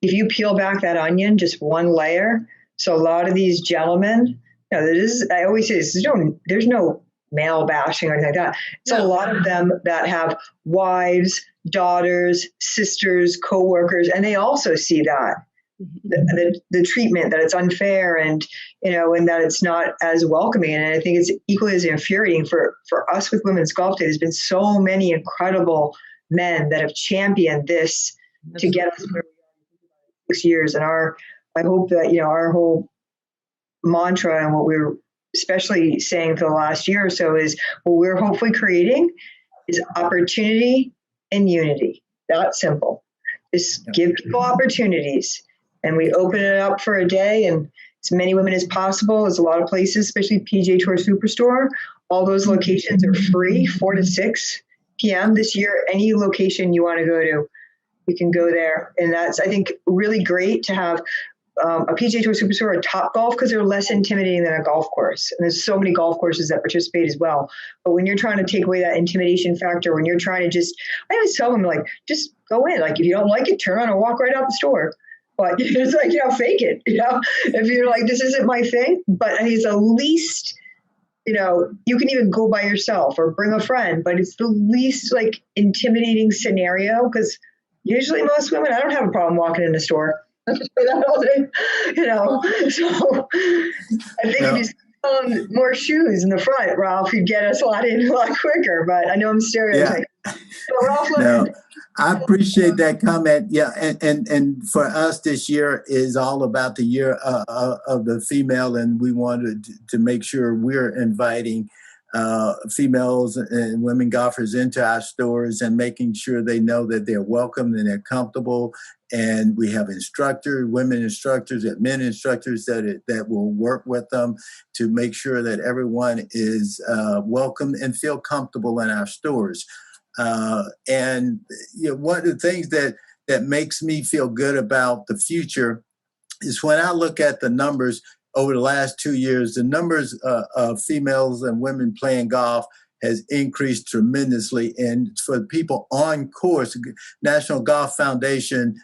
if you peel back that onion just one layer, so a lot of these gentlemen, I always say this, there's no male bashing or anything like that. It's a lot of them that have wives, daughters, sisters, co-workers, and they also see that. The treatment, that it's unfair, and and that it's not as welcoming. And I think it's equally as infuriating for us with Women's Golf Day. There's been so many incredible men that have championed this to get us where we are in 6 years. And I hope that our whole mantra and what we're especially saying for the last year or so is what we're hopefully creating is opportunity and unity. That simple. Just give people opportunities. And we open it up for a day, and as many women as possible. There's a lot of places, especially PGA Tour Superstore. All those locations are free, 4 to 6 p.m. this year. Any location you want to go to, you can go there. And that's, I think, really great to have a PGA Tour Superstore or Topgolf, because they're less intimidating than a golf course. And there's so many golf courses that participate as well. But when you're trying to take away that intimidation factor, when you're trying to I always tell them, just go in. If you don't like it, turn around and walk right out the store. But it's fake it, if you're like, this isn't my thing. But it's the least, you can even go by yourself or bring a friend, but it's the least intimidating scenario, because usually most women, I don't have a problem walking in the store. I just say that all day, so I think if you sell more shoes in the front, Ralph, you'd get us a lot quicker, but I know I'm stereotyping. Yeah. So Ralph, no. I appreciate that comment. Yeah, and for us this year is all about the year of the female, and we wanted to make sure we're inviting females and women golfers into our stores and making sure they know that they're welcome and they're comfortable. And we have women instructors, and men instructors that will work with them to make sure that everyone is welcome and feel comfortable in our stores. And one of the things that makes me feel good about the future is when I look at the numbers over the last 2 years, the numbers of females and women playing golf has increased tremendously. And for people on course, National Golf Foundation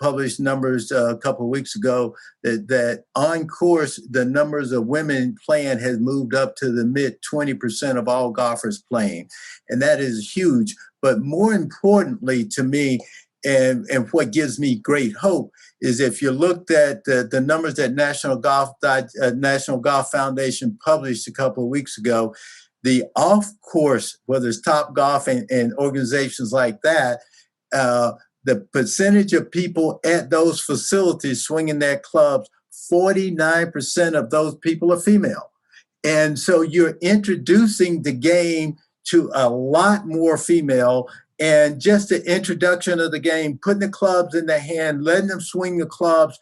published numbers a couple of weeks ago that on course, the numbers of women playing has moved up to the mid 20% of all golfers playing. And that is huge. But more importantly to me, and what gives me great hope is if you looked at the numbers that National Golf Foundation published a couple of weeks ago, the off course, whether it's Top Golf and organizations like that, the percentage of people at those facilities swinging their clubs, 49% of those people are female. And so you're introducing the game to a lot more female, and just the introduction of the game, putting the clubs in their hand, letting them swing the clubs,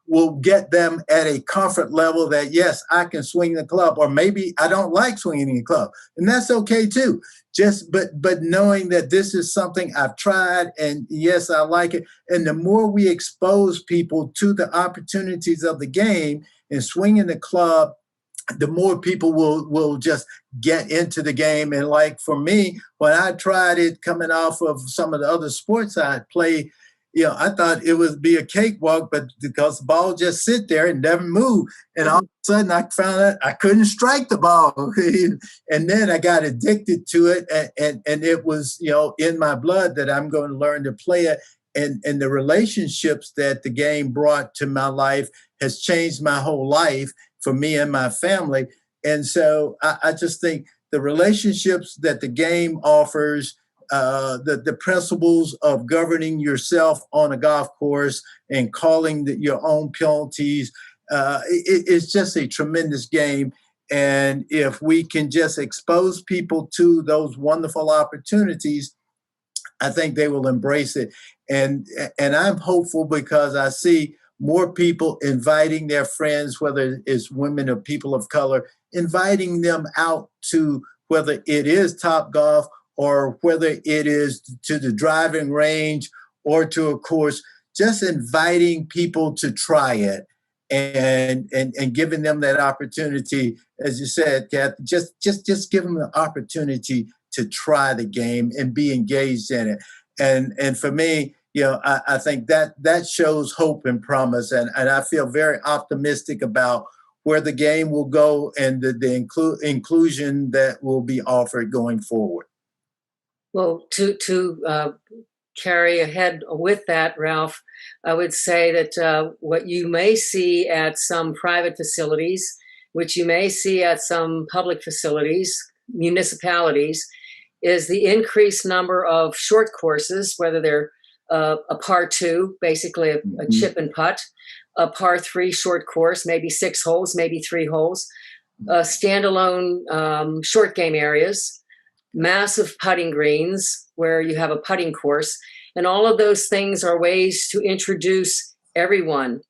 will get them at a comfort level that, yes, I can swing the club, or maybe I don't like swinging the club. And that's okay too. But knowing that this is something I've tried and yes, I like it. And the more we expose people to the opportunities of the game and swinging the club, the more people will just get into the game. And like for me, when I tried it coming off of some of the other sports I played, I thought it would be a cakewalk, but because the ball just sit there and never move. And all of a sudden I found out I couldn't strike the ball. And then I got addicted to it. And it was, in my blood that I'm going to learn to play it. And the relationships that the game brought to my life has changed my whole life for me and my family. And so I just think the relationships that the game offers, the principles of governing yourself on a golf course and calling your own penalties, it's just a tremendous game. And if we can just expose people to those wonderful opportunities, I think they will embrace it. And I'm hopeful because I see more people inviting their friends, whether it's women or people of color, inviting them out to whether it is Top Golf or whether it is to the driving range or to a course, just inviting people to try it and giving them that opportunity, as you said, Kath, just give them the opportunity to try the game and be engaged in it. And for me, I think that shows hope and promise. And I feel very optimistic about where the game will go and the inclusion that will be offered going forward. Well, to carry ahead with that, Ralph, I would say that what you may see at some private facilities, which you may see at some public facilities, municipalities, is the increased number of short courses, whether they're a par 2, basically a chip and putt, a par 3 short course, maybe 6 holes, maybe 3 holes, standalone short game areas, massive putting greens where you have a putting course. And all of those things are ways to introduce everyone,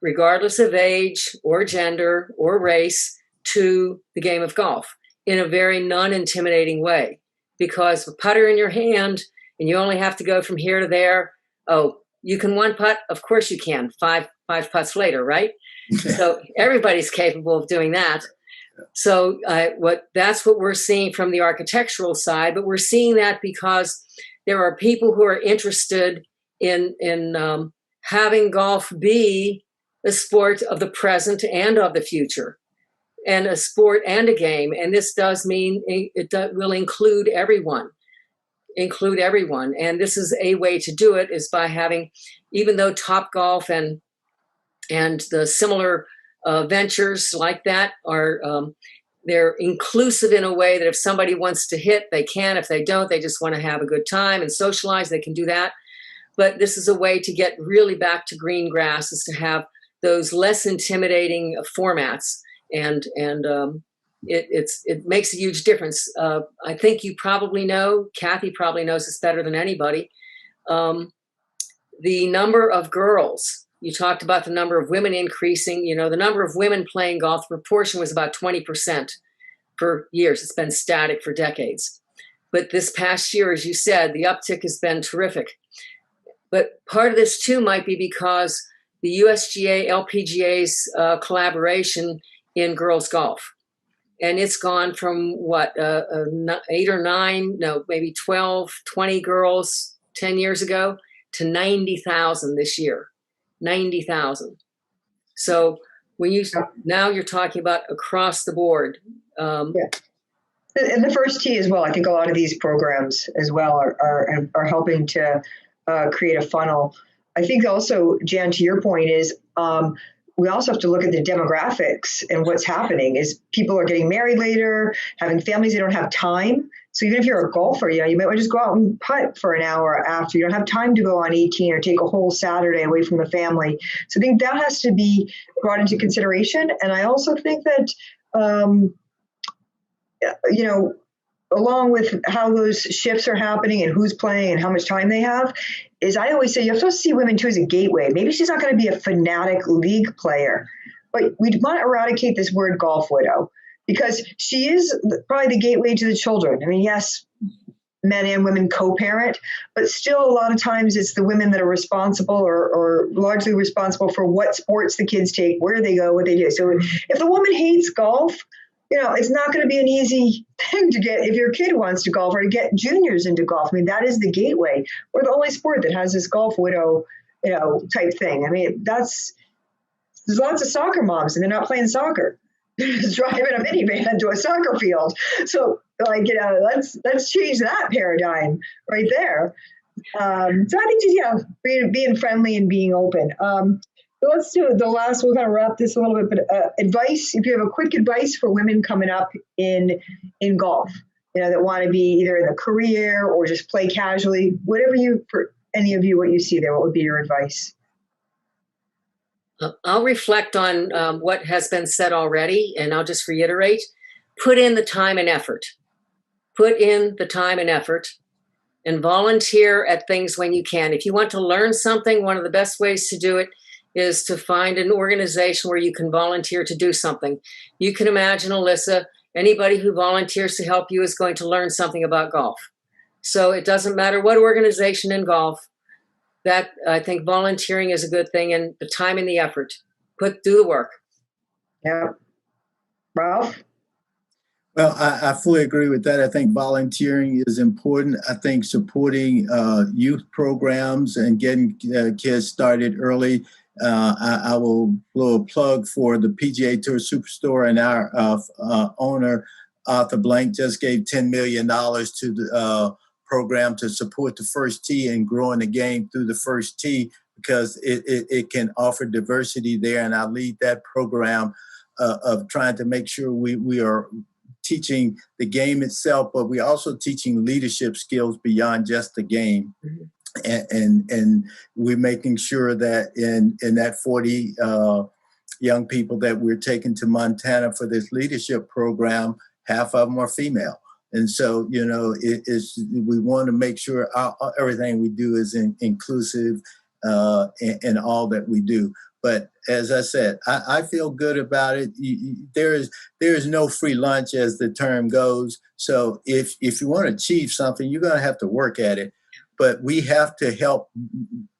regardless of age or gender or race, to the game of golf in a very non-intimidating way. Because with a putter in your hand and you only have to go from here to there, oh, you can one putt? Of course you can. Five putts later, right? So everybody's capable of doing that. So that's what we're seeing from the architectural side, but we're seeing that because there are people who are interested in having golf be a sport of the present and of the future, and a sport and a game. And this does mean it will include everyone. And this is a way to do it, is by having, even though Top Golf and the similar ventures like that are, they're inclusive in a way that if somebody wants to hit, they can. If they don't, they just want to have a good time and socialize, they can do that. But this is a way to get really back to green grass, is to have those less intimidating formats. And it makes a huge difference. I think you probably know, Kathy probably knows this better than anybody, the number of girls. You talked about the number of women increasing. The number of women playing golf, the proportion was about 20% for years. It's been static for decades. But this past year, as you said, the uptick has been terrific. But part of this too might be because the USGA, LPGA's collaboration in girls golf. And it's gone from what, 8 or 9, no, maybe 12, 20 girls 10 years ago to 90,000 this year. 90,000. So when now you're talking about across the board. And the first tee as well. I think a lot of these programs as well are helping to create a funnel. I think also, Jan, to your point is we also have to look at the demographics and what's happening is people are getting married later, having families, they don't have time. So even if you're a golfer, you might want to just go out and putt for an hour after. You don't have time to go on 18 or take a whole Saturday away from the family. So I think that has to be brought into consideration. And I also think that, along with how those shifts are happening and who's playing and how much time they have, is I always say you have to see women too as a gateway. Maybe she's not going to be a fanatic league player, but we want to eradicate this word golf widow because she is probably the gateway to the children. I mean, yes, men and women co-parent, but still a lot of times it's the women that are responsible or largely responsible for what sports the kids take, where they go, what they do. So if the woman hates golf, it's not going to be an easy thing to get if your kid wants to golf or to get juniors into golf. I mean, that is the gateway. We're the only sport that has this golf widow, type thing. I mean, there's lots of soccer moms and they're not playing soccer. They're just driving a minivan to a soccer field. So let's change that paradigm right there. So I think just, being friendly and being open. So let's do the last, we're going to wrap this a little bit, but advice, if you have a quick advice for women coming up in golf, that want to be either in a career or just play casually, for any of you, what you see there, what would be your advice? I'll reflect on what has been said already, and I'll just reiterate, put in the time and effort. Put in the time and effort and volunteer at things when you can. If you want to learn something, one of the best ways to do it is to find an organization where you can volunteer to do something. You can imagine, Alyssa, anybody who volunteers to help you is going to learn something about golf. So it doesn't matter what organization in golf, that I think volunteering is a good thing, and the time and the effort. Do the work. Yeah. Ralph? Well, I fully agree with that. I think volunteering is important. I think supporting youth programs and getting kids started early. I will blow a plug for the PGA Tour Superstore, and our owner, Arthur Blank, just gave $10 million to the program to support the first tee and growing the game through the first tee because it can offer diversity there. And I lead that program of trying to make sure we are teaching the game itself, but we're also teaching leadership skills beyond just the game. Mm-hmm. And we're making sure that in that 40 young people that we're taking to Montana for this leadership program, half of them are female. And so, we want to make sure everything we do is inclusive in all that we do. But as I said, I feel good about it. There is no free lunch, as the term goes. So if you want to achieve something, you're going to have to work at it. But we have to help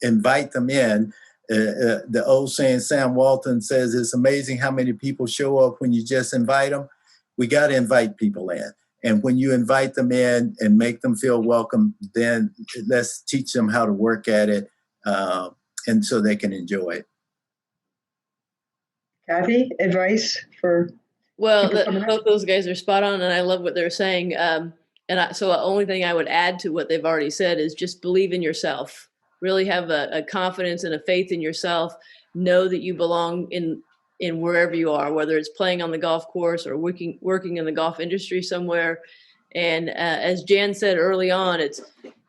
invite them in. The old saying, Sam Walton says, it's amazing how many people show up when you just invite them. We got to invite people in. And when you invite them in and make them feel welcome, then let's teach them how to work at it and so they can enjoy it. Kathy, advice for? Well, both those guys are spot on, and I love what they're saying. So the only thing I would add to what they've already said is just believe in yourself. Really have a confidence and a faith in yourself. Know that you belong in wherever you are, whether it's playing on the golf course or working in the golf industry somewhere. And as Jan said early on, it's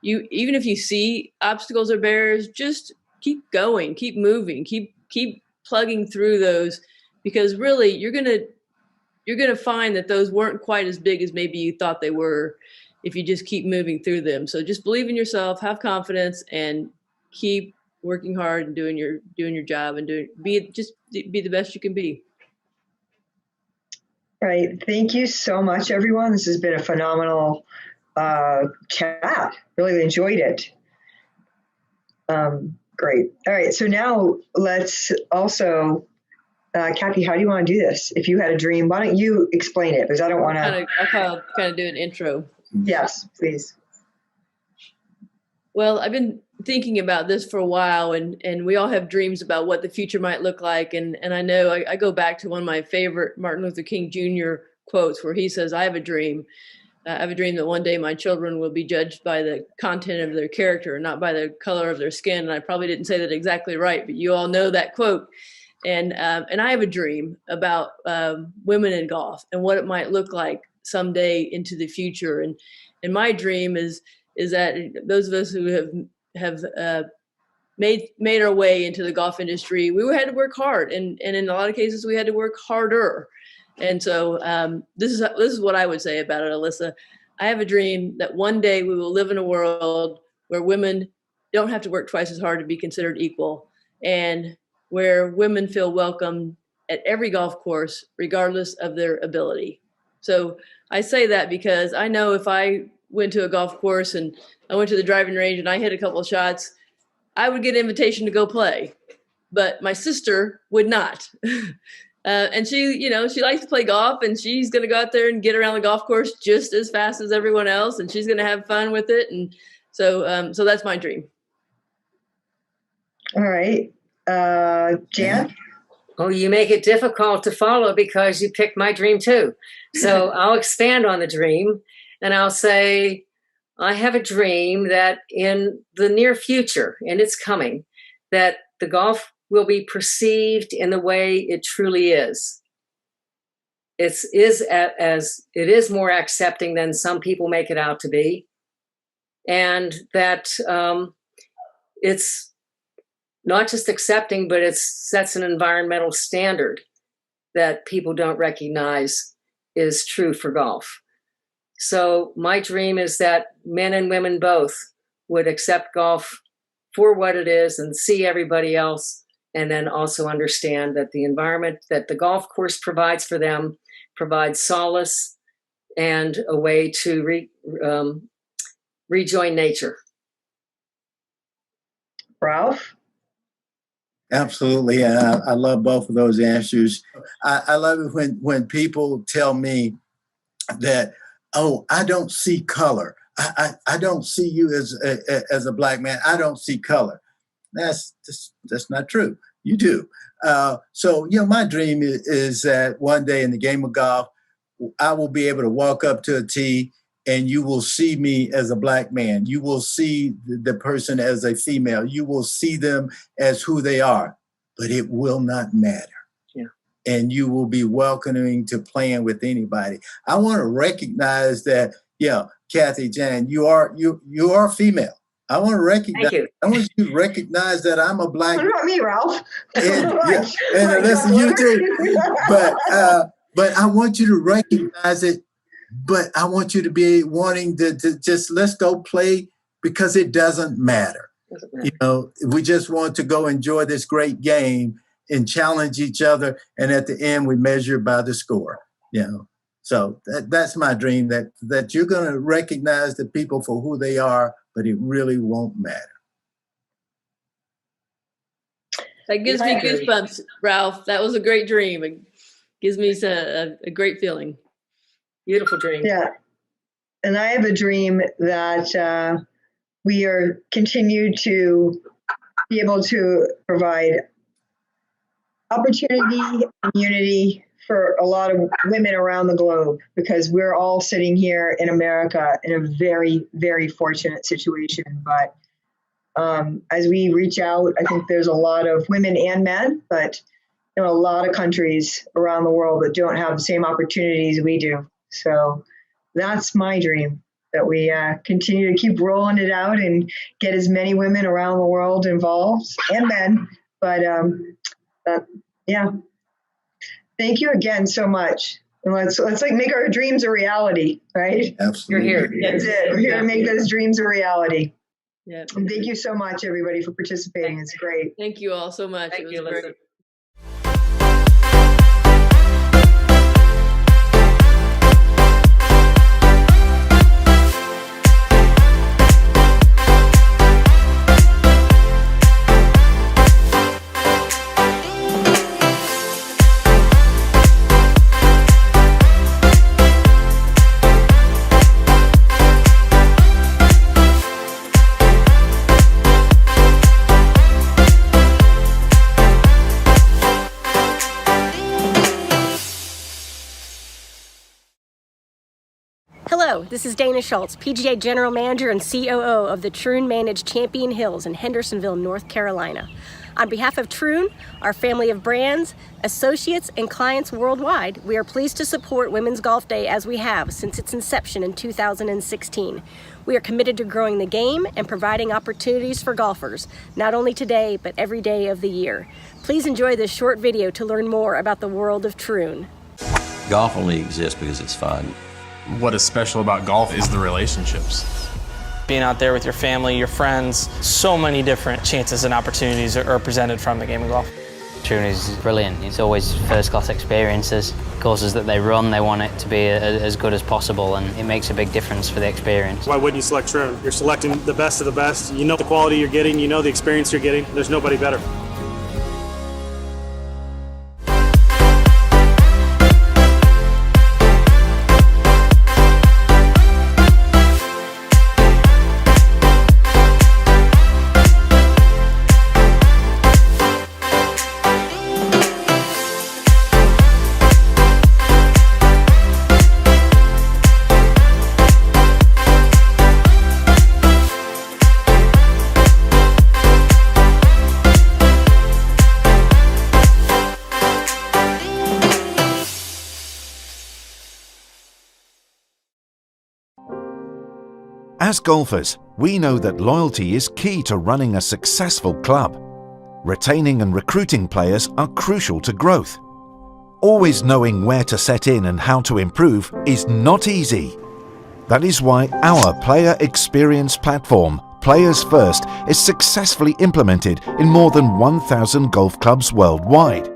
even if you see obstacles or barriers, just keep going, keep moving, keep plugging through those, because really you're gonna find that those weren't quite as big as maybe you thought they were if you just keep moving through them. So just believe in yourself, have confidence, and keep working hard and doing your job and be the best you can be. Right. Thank you so much, everyone. This has been a phenomenal chat. Really enjoyed it. Great. All right. So now let's also Kathy, how do you want to do this? If you had a dream, why don't you explain it? Because I don't want to. I'll kind of do an intro. Yes, please. Well, I've been thinking about this for a while, and we all have dreams about what the future might look like. And I know I go back to one of my favorite Martin Luther King Jr. quotes where he says, I have a dream. I have a dream that one day my children will be judged by the content of their character, not by the color of their skin. And I probably didn't say that exactly right, but you all know that quote. And I have a dream about women in golf and what it might look like someday into the future. And my dream is that those of us who have made our way into the golf industry, we had to work hard, and in a lot of cases we had to work harder. And so this is what I would say about it, Alyssa. I have a dream that one day we will live in a world where women don't have to work twice as hard to be considered equal, and where women feel welcome at every golf course, regardless of their ability. So I say that because I know if I went to a golf course and I went to the driving range and I hit a couple of shots, I would get an invitation to go play, but my sister would not. And she likes to play golf, and she's going to go out there and get around the golf course just as fast as everyone else, and she's going to have fun with it. And so that's my dream. All right. Jan? Oh, you make it difficult to follow because you picked my dream too. So I'll expand on the dream, and I'll say, I have a dream that in the near future, and it's coming, that the golf will be perceived in the way it truly is. It is more accepting than some people make it out to be, and that it's not just accepting, but it sets an environmental standard that people don't recognize is true for golf. So my dream is that men and women both would accept golf for what it is and see everybody else, and then also understand that the environment that the golf course provides for them provides solace and a way to rejoin nature. Ralph? Absolutely. And I love both of those answers. I love it when people tell me that, oh, I don't see color. I don't see you as a black man. I don't see color. That's not true. You do. So, my dream is that one day in the game of golf, I will be able to walk up to a tee and you will see me as a black man. You will see the person as a female. You will see them as who they are, but it will not matter. Yeah. And you will be welcoming to playing with anybody. I want to recognize that, Kathy, Jan, you are female. I want to recognize. I want you to recognize that I'm a black. What about me, Ralph? And listen, you too. But I want you to recognize it. But I want you to be wanting to just let's go play because it doesn't matter. We just want to go enjoy this great game and challenge each other. And at the end, we measure by the score. So that's my dream, that you're going to recognize the people for who they are, but it really won't matter. That gives me goosebumps, Ralph. That was a great dream. It gives me a great feeling. Beautiful dream. Yeah. And I have a dream that we are continue to be able to provide opportunity and unity for a lot of women around the globe, because we're all sitting here in America in a very, very fortunate situation. But as we reach out, I think there's a lot of women and men, but a lot of countries around the world that don't have the same opportunities we do. So that's my dream, that we continue to keep rolling it out and get as many women around the world involved, and men. But yeah. Thank you again so much. And let's make our dreams a reality, right? Absolutely. You're here. That's it. We're here to make those dreams a reality. Yeah. And thank you so much, everybody, for participating. It's great. Thank you all so much. Thank you, great. Alyssa. Hello, this is Dana Schultz, PGA General Manager and COO of the Troon Managed Champion Hills in Hendersonville, North Carolina. On behalf of Troon, our family of brands, associates, and clients worldwide, we are pleased to support Women's Golf Day as we have since its inception in 2016. We are committed to growing the game and providing opportunities for golfers, not only today, but every day of the year. Please enjoy this short video to learn more about the world of Troon. Golf only exists because it's fun. What is special about golf is the relationships. Being out there with your family, your friends, so many different chances and opportunities are presented from the game of golf. Troon is brilliant. It's always first-class experiences. Courses that they run, they want it to be as good as possible, and it makes a big difference for the experience. Why wouldn't you select Troon? You're selecting the best of the best. You know the quality you're getting, you know the experience you're getting. There's nobody better. As golfers, we know that loyalty is key to running a successful club. Retaining and recruiting players are crucial to growth. Always knowing where to set in and how to improve is not easy. That is why our player experience platform, Players First, is successfully implemented in more than 1,000 golf clubs worldwide.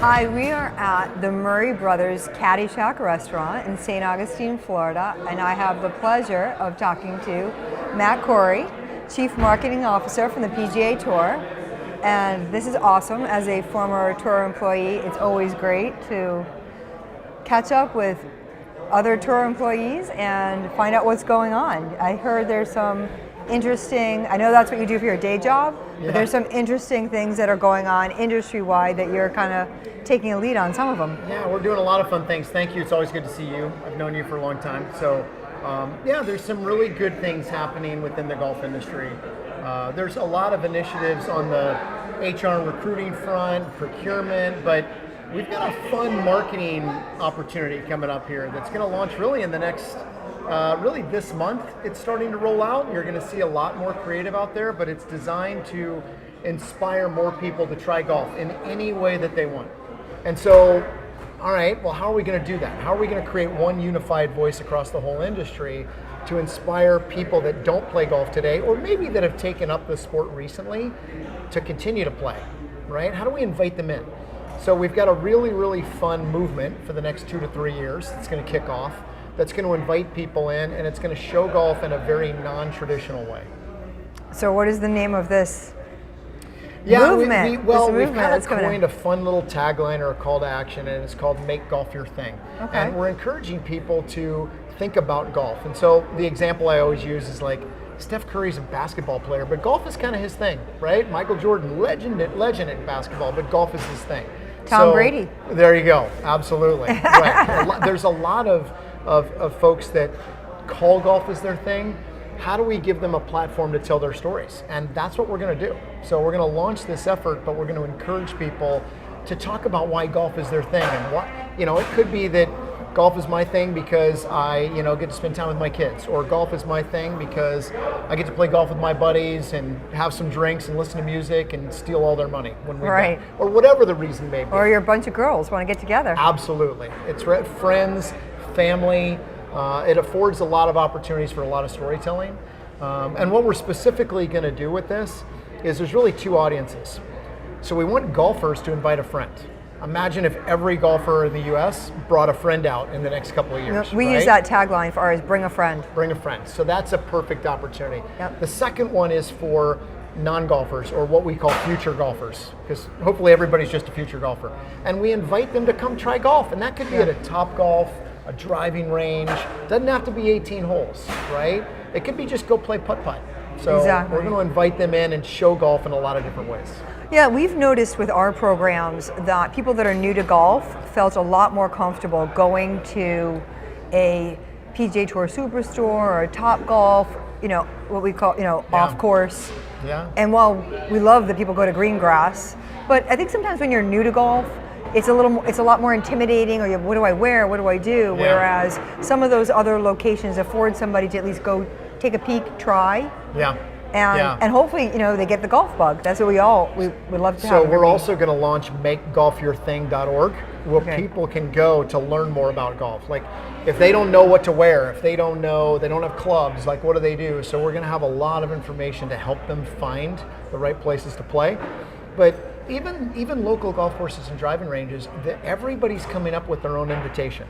Hi, we are at the Murray Brothers Caddy Shack restaurant in St. Augustine, Florida, and I have the pleasure of talking to Matt Corey, Chief Marketing Officer from the PGA Tour. And this is awesome. As a former tour employee, it's always great to catch up with other tour employees and find out what's going on. I heard there's some interesting, I know that's what you do for your day job, but there's some interesting things that are going on industry-wide that you're kind of taking a lead on, some of them. Yeah, we're doing a lot of fun things. Thank you. It's always good to see you. I've known you for a long time. So yeah, there's some really good things happening within the golf industry. There's a lot of initiatives on the HR and recruiting front, procurement, but we've got a fun marketing opportunity coming up here that's going to launch really in the next really this month. It's starting to roll out. You're going to see a lot more creative out there, but it's designed to inspire more people to try golf in any way that they want. And so, all right, well, how are we going to do that? How are we going to create one unified voice across the whole industry to inspire people that don't play golf today, or maybe that have taken up the sport recently, to continue to play, right? How do we invite them in? So we've got a really, really fun movement for the next 2 to 3 years that's going to kick off, that's going to invite people in, and it's going to show golf in a very non-traditional way. So what is the name of this movement? movement? We've kind of coined a fun little tagline or a call to action, and it's called Make Golf Your Thing. Okay. And we're encouraging people to think about golf. And so the example I always use is like, Steph Curry's a basketball player, but golf is kind of his thing, right? Michael Jordan, legend at basketball, but golf is his thing. Tom Brady. There you go, absolutely. Right. There's a lot of folks that call golf as their thing. How do we give them a platform to tell their stories? And that's what we're going to do. So we're going to launch this effort, but we're going to encourage people to talk about why golf is their thing. And what, it could be that golf is my thing because I, get to spend time with my kids, or golf is my thing because I get to play golf with my buddies and have some drinks and listen to music and steal all their money when we're right, done. Or whatever the reason may be. Or you're a bunch of girls want to get together. Absolutely, it's friends, family. It affords a lot of opportunities for a lot of storytelling. And what we're specifically going to do with this is there's really two audiences. So we want golfers to invite a friend. Imagine if every golfer in the U.S. brought a friend out in the next couple of years. We use that tagline for ours, bring a friend. Bring a friend. So that's a perfect opportunity. Yep. The second one is for non-golfers, or what we call future golfers, because hopefully everybody's just a future golfer. And we invite them to come try golf, and that could be at a Top Golf, a driving range. Doesn't have to be 18 holes, right? It could be just go play putt-putt. So we're going to invite them in and show golf in a lot of different ways. Yeah, we've noticed with our programs that people that are new to golf felt a lot more comfortable going to a PGA Tour Superstore or a Top Golf, what we call, off course. Yeah. And while we love that people go to green grass, but I think sometimes when you're new to golf, it's a lot more intimidating, or what do I wear, what do I do? Yeah. Whereas some of those other locations afford somebody to at least go take a peek, try. Yeah. And hopefully, they get the golf bug. That's what we would love to have. So we're also going to launch makegolfyourthing.org, where people can go to learn more about golf. Like, if they don't know what to wear, if they don't have clubs, like, what do they do? So we're going to have a lot of information to help them find the right places to play. But even local golf courses and driving ranges, everybody's coming up with their own invitation,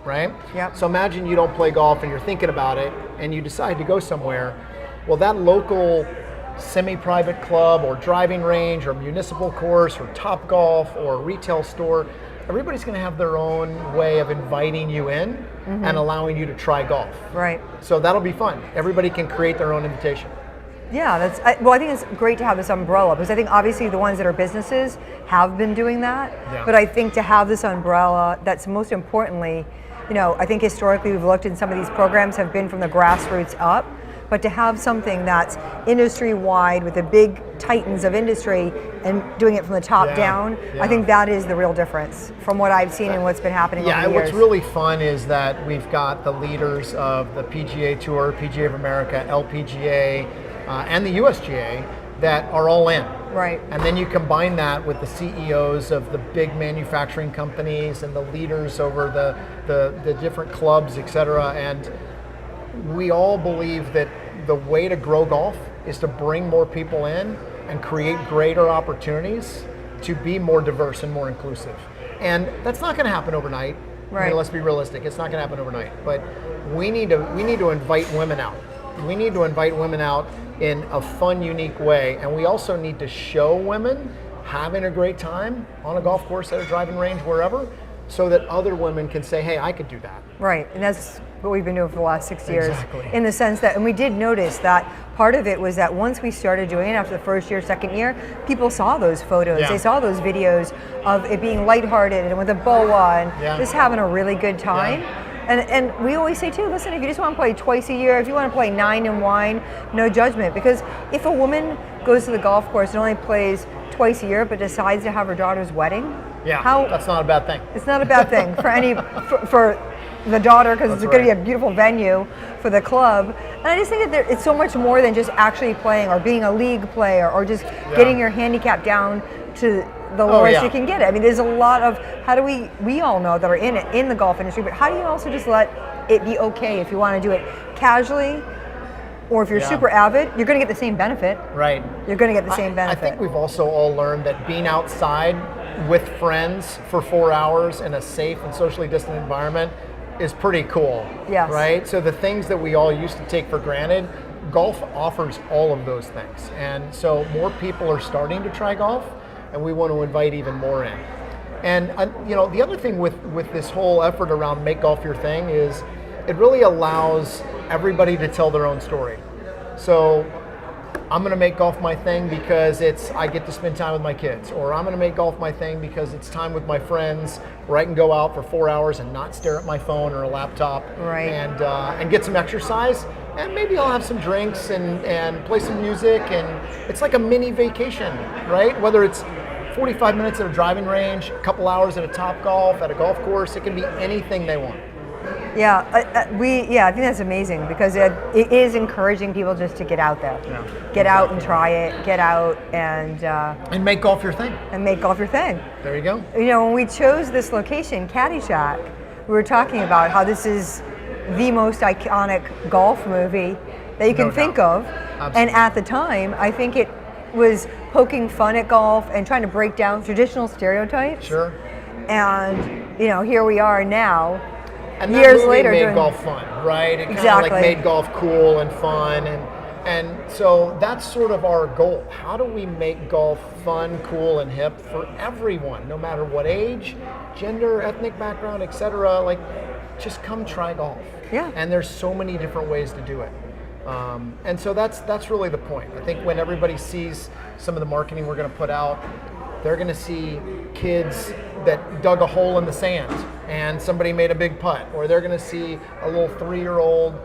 right? Yep. So imagine you don't play golf and you're thinking about it and you decide to go somewhere. Well, that local semi-private club or driving range or municipal course or Top Golf or retail store, everybody's going to have their own way of inviting you in and allowing you to try golf. Right. So that'll be fun. Everybody can create their own invitation. Yeah, I think it's great to have this umbrella, because I think obviously the ones that are businesses have been doing that. Yeah. But I think to have this umbrella, that's most importantly, I think historically we've looked, and some of these programs have been from the grassroots up. But to have something that's industry-wide with the big titans of industry and doing it from the top down, I think that is the real difference from what I've seen and what's been happening over the years. What's really fun is that we've got the leaders of the PGA Tour, PGA of America, LPGA, and the USGA that are all in. Right. And then you combine that with the CEOs of the big manufacturing companies and the leaders over the different clubs, et cetera. And we all believe that the way to grow golf is to bring more people in and create greater opportunities to be more diverse and more inclusive. And that's not going to happen overnight. Right. I mean, let's be realistic. It's not going to happen overnight. But we need to invite women out. We need to invite women out in a fun, unique way. And we also need to show women having a great time on a golf course, at a driving range, wherever, so that other women can say, hey, I could do that. Right, and that's what we've been doing for the last 6 years. Exactly. In the sense that, and we did notice that part of it was that once we started doing it after the first year, second year, people saw those photos. Yeah. They saw those videos of it being lighthearted and with a boa and just having a really good time. Yeah. And we always say too, listen, if you just want to play twice a year, if you want to play 9 and wine, no judgment. Because if a woman goes to the golf course and only plays twice a year but decides to have her daughter's wedding, that's not a bad thing. It's not a bad thing for the daughter, because it's going to be a beautiful venue for the club. And I just think that it's so much more than just actually playing or being a league player or just getting your handicap down to the lowest you can get it. I mean, there's a lot of, how do we all know that are in the golf industry, but how do you also just let it be okay if you want to do it casually, or if you're super avid, you're going to get the same benefit. Right. You're going to get the same benefit. I think we've also all learned that being outside with friends for 4 hours in a safe and socially distant environment is pretty cool. Yes. Right? So the things that we all used to take for granted, golf offers all of those things. And so more people are starting to try golf, and we want to invite even more in. And the other thing with this whole effort around Make Golf Your Thing is it really allows everybody to tell their own story. So I'm going to make golf my thing because I get to spend time with my kids, or I'm going to make golf my thing because it's time with my friends where I can go out for 4 hours and not stare at my phone or a laptop, and get some exercise, and maybe I'll have some drinks and play some music, and it's like a mini vacation, right? Whether it's 45 minutes at a driving range, a couple hours at a Top Golf, at a golf course, it can be anything they want. Yeah, I think that's amazing, because it is encouraging people just to get out there, get out and try it, get out and make golf your thing. And make golf your thing. There you go. When we chose this location, Caddyshack, we were talking about how this is the most iconic golf movie that you can think of. Absolutely. And at the time, I think it was poking fun at golf and trying to break down traditional stereotypes. Sure. And here we are now. And years that movie later made doing golf fun, right? It kind of Exactly. like made golf cool and fun, And so that's sort of our goal. How do we make golf fun, cool, and hip for everyone, no matter what age, gender, ethnic background, etc.? Like, just come try golf. Yeah. And there's so many different ways to do it. And so that's really the point. I think when everybody sees some of the marketing we're going to put out, they're going to see kids that dug a hole in the sand and somebody made a big putt, or they're going to see a little 3-year-old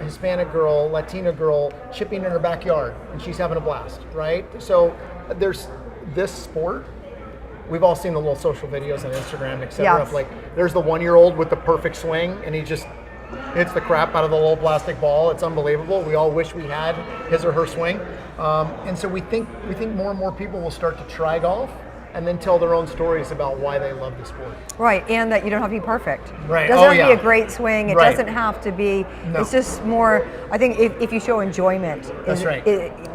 Hispanic girl, Latina girl chipping in her backyard, and she's having a blast, right? So there's this sport. We've all seen the little social videos on Instagram, et cetera. Yes. Of like, there's the 1-year-old with the perfect swing, and he just hits the crap out of the little plastic ball. It's unbelievable. We all wish we had his or her swing. And so we think more and more people will start to try golf and then tell their own stories about why they love the sport. Right, and that you don't have to be perfect. Right. It doesn't have to be a great swing. It Right. doesn't have to be, No. it's just more, I think if you show enjoyment, That's right.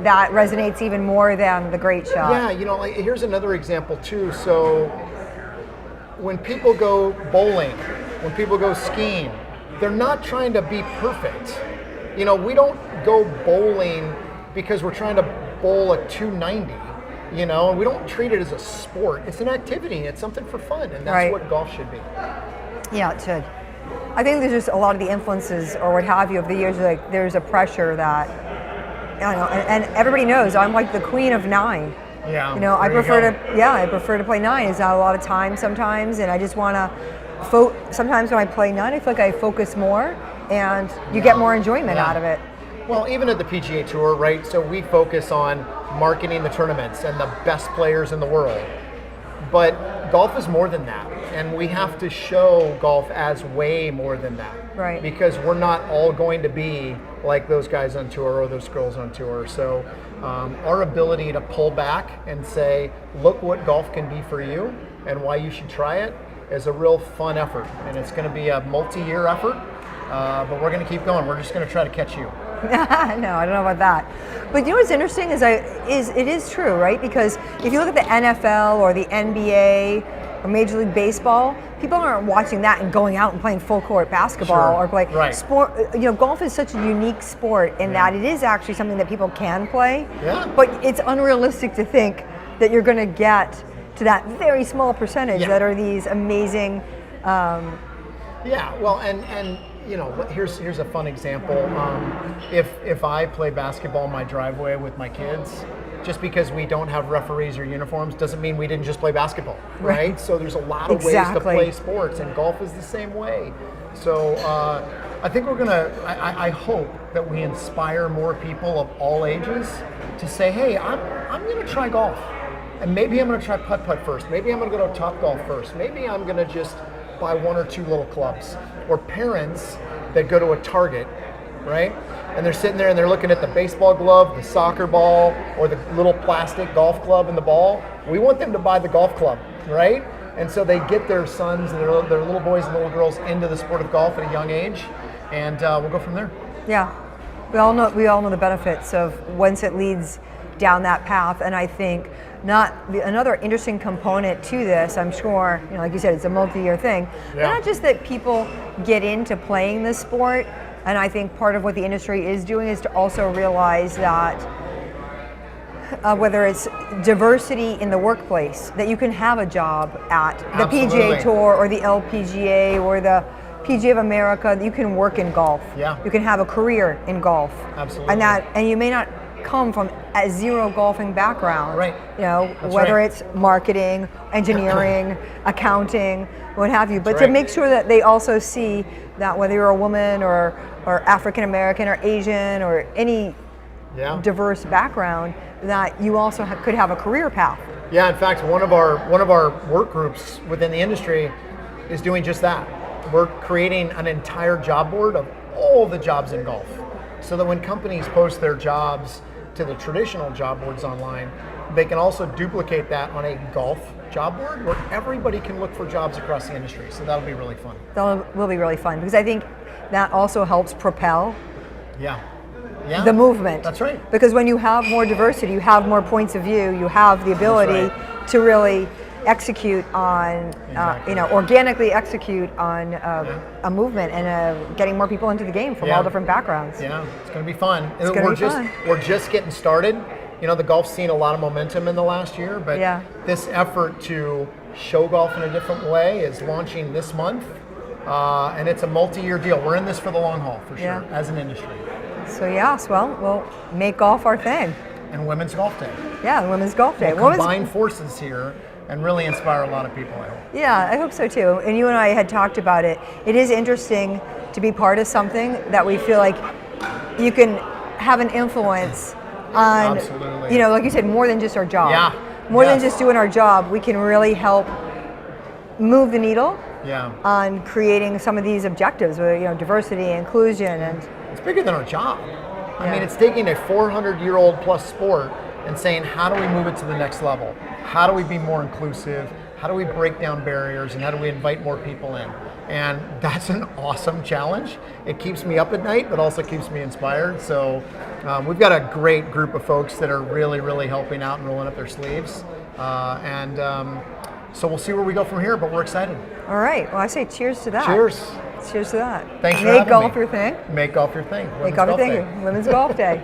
that resonates even more than the great shot. Yeah, like, here's another example too. So when people go bowling, when people go skiing, they're not trying to be perfect. We don't go bowling because we're trying to bowl a 290. And we don't treat it as a sport. It's an activity. It's something for fun, and that's Right. what golf should be. Yeah, it should. I think there's just a lot of the influences or what have you of the years, like there's a pressure that, I don't know, and everybody knows I'm like the queen of 9. Yeah. I prefer to play 9. It's not a lot of time sometimes, and I just want to, sometimes when I play 9, I feel like I focus more, and you get more enjoyment out of it. Well, even at the PGA Tour, right? So we focus on marketing the tournaments and the best players in the world. But golf is more than that. And we have to show golf as way more than that. Right. Because we're not all going to be like those guys on tour or those girls on tour. So our ability to pull back and say, look what golf can be for you and why you should try it is a real fun effort. And it's going to be a multi-year effort. But we're going to keep going. We're just going to try to catch you. No, I don't know about that. But what's interesting is it is true, right? Because if you look at the NFL or the NBA or Major League Baseball, people aren't watching that and going out and playing full court basketball or play sport. Golf is such a unique sport in that it is actually something that people can play. Yeah. But it's unrealistic to think that you're going to get to that very small percentage that are these amazing. Well, and here's a fun example. If I play basketball in my driveway with my kids, just because we don't have referees or uniforms doesn't mean we didn't just play basketball, right? So there's a lot of ways to play sports, and golf is the same way. So I think I hope that we inspire more people of all ages to say, hey, I'm going to try golf. And maybe I'm going to try putt-putt first. Maybe I'm going to go to Topgolf first. Maybe I'm going to just buy 1 or 2 little clubs. Or parents that go to a Target, right? And they're sitting there and they're looking at the baseball glove, the soccer ball, or the little plastic golf club and the ball. We want them to buy the golf club, right? And so they get their sons and their little boys and little girls into the sport of golf at a young age, and we'll go from there. Yeah, we all know the benefits of once it leads down that path, and I think another interesting component to this, I'm sure, like you said, it's a multi-year thing, but not just that people get into playing this sport, and I think part of what the industry is doing is to also realize that whether it's diversity in the workplace, that you can have a job at the PGA Tour or the LPGA or the PGA of America, that you can work in golf. Yeah. You can have a career in golf. Absolutely. And you may not come from a zero golfing background, right? Whether it's marketing, engineering, accounting, what have you. But That's to make sure that they also see that whether you're a woman or African American or Asian or any diverse background, that you also could have a career path. Yeah, in fact, one of our work groups within the industry is doing just that. We're creating an entire job board of all the jobs in golf, so that when companies post their jobs to the traditional job boards online, they can also duplicate that on a golf job board where everybody can look for jobs across the industry. So that'll be really fun. That will be really fun, because I think that also helps propel the movement. That's right. Because when you have more diversity, you have more points of view, you have the ability to really execute on, organically execute on a movement and getting more people into the game from all different backgrounds. Yeah, it's going to be fun. It's going to be fun. We're just getting started. The golf's seen a lot of momentum in the last year, but this effort to show golf in a different way is launching this month, and it's a multi-year deal. We're in this for the long haul, for sure, as an industry. So yes, well, we'll make golf our thing. And Women's Golf Day. Yeah, Women's Golf Day. We'll combine forces here and really inspire a lot of people, I hope. Yeah, I hope so too. And you and I had talked about it. It is interesting to be part of something that we feel like you can have an influence on, Absolutely. Like you said, more than just our job. Yeah. More than just doing our job, we can really help move the needle on creating some of these objectives, diversity, inclusion, and it's bigger than our job. I mean, it's taking a 400-year-old plus sport and saying, how do we move it to the next level? How do we be more inclusive? How do we break down barriers? And how do we invite more people in? And that's an awesome challenge. It keeps me up at night, but also keeps me inspired. So we've got a great group of folks that are really, really helping out and rolling up their sleeves. So we'll see where we go from here, but we're excited. All right. Well, I say cheers to that. Cheers. Cheers to that. Thanks for Make having golf me. your thing. Make golf your thing. Make golf your thing. Women's Golf Day.